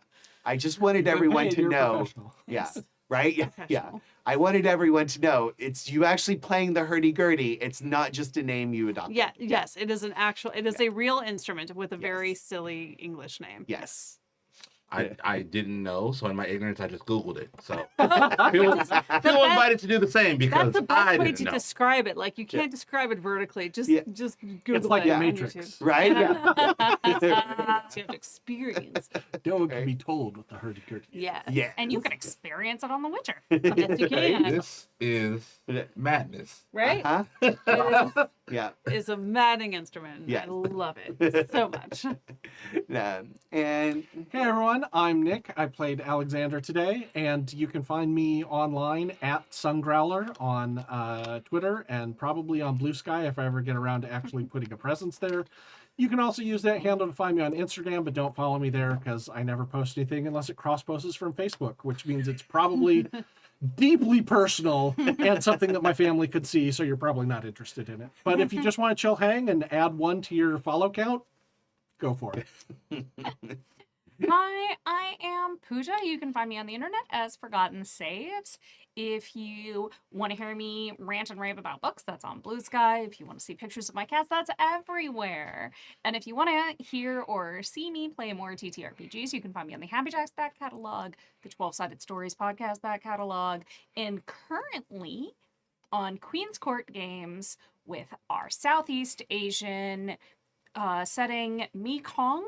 I just wanted You've been everyone paid, to you're know. professional. Yeah. Right? Yeah. Yeah. Professional. I wanted everyone to know it's you actually playing the hurdy-gurdy. It's not just a name you adopted. Yeah, yes, it is an actual, it is a real instrument with a very silly English name. Yes. I didn't know, so in my ignorance, I just Googled it. So feel invited to do the same because That's the I best way didn't to know. describe it. Like, you can't describe it vertically. Just Google It's like it the on Matrix. YouTube. Right? You have to experience. No one can be told with the hurdy-gurdy. Yeah. Yeah. And you can experience it on The Witcher. Yes, you can. This is madness. Right? Uh-huh. Yeah. It's a maddening instrument. Yes. I love it so much. And Hey everyone, everyone. I'm Nick. I played Alexander today, and you can find me online at Sungrowler on Twitter and probably on Blue Sky if I ever get around to actually putting a presence there. You can also use that handle to find me on Instagram, but don't follow me there because I never post anything unless it cross-posts from Facebook, which means it's probably deeply personal and something that my family could see, so you're probably not interested in it. But if you just want to chill hang and add 1 to your follow count, go for it. Hi, I am Pooja. You can find me on the internet as Forgotten Saves. If you want to hear me rant and rave about books, that's on Blue Sky. If you want to see pictures of my cats, that's everywhere. And if you want to hear or see me play more TTRPGs, you can find me on the Happy Jacks back catalog, the 12-Sided Stories podcast back catalog, and currently on Queen's Court Games with our Southeast Asian setting Mekong.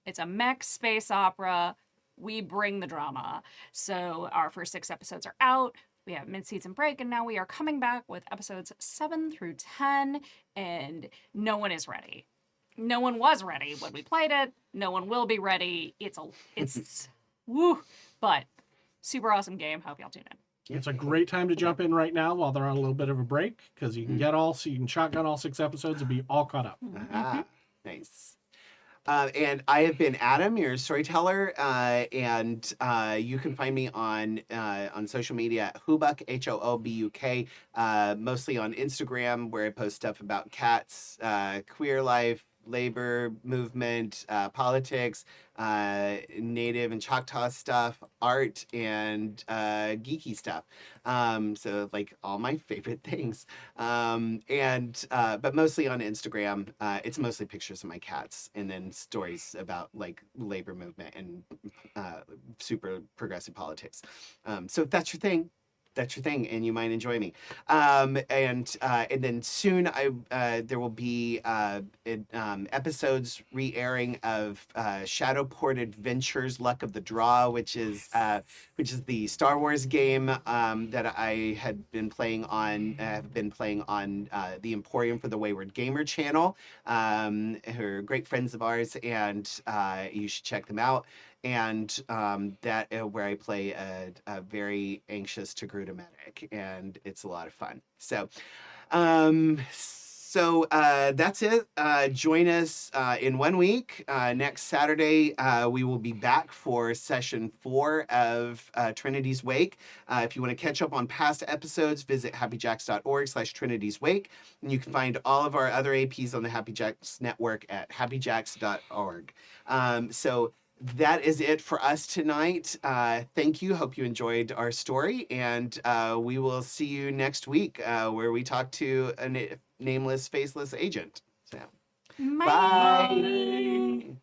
It's a mech space opera. We bring the drama. So our first 6 episodes are out. We have mid-season break, and now we are coming back with episodes 7 through 10, and no one is ready. No one was ready when we played it. No one will be ready. It's woo, but super awesome game. Hope y'all tune in. It's a great time to jump in right now while they're on a little bit of a break, because you can you can shotgun all 6 episodes and be all caught up. Nice. And I have been Adam, your storyteller, and you can find me on social media at Hoobuk, Hoobuk, mostly on Instagram, where I post stuff about cats, queer life, labor movement, politics, Native and Choctaw stuff, art, and geeky stuff. So like all my favorite things. But mostly on Instagram, it's mostly pictures of my cats and then stories about like labor movement and super progressive politics. So if that's your thing, and you might enjoy me. And then soon there will be episodes re-airing of Shadowport Adventures: Luck of the Draw, which is the Star Wars game that I had been playing on the Emporium for the Wayward Gamer channel. Who are great friends of ours, and you should check them out. And that where I play a very anxious Togruta medic, and it's a lot of fun. So, that's it. Join us in 1 week. Next Saturday, we will be back for session 4 of Trinity's Wake. If you want to catch up on past episodes, visit happyjacks.org/Trinity's Wake. And you can find all of our other APs on the Happy Jacks network at happyjacks.org. So that is it for us tonight. Thank you. Hope you enjoyed our story, and we will see you next week where we talk to a nameless, faceless agent. So, Bye. bye.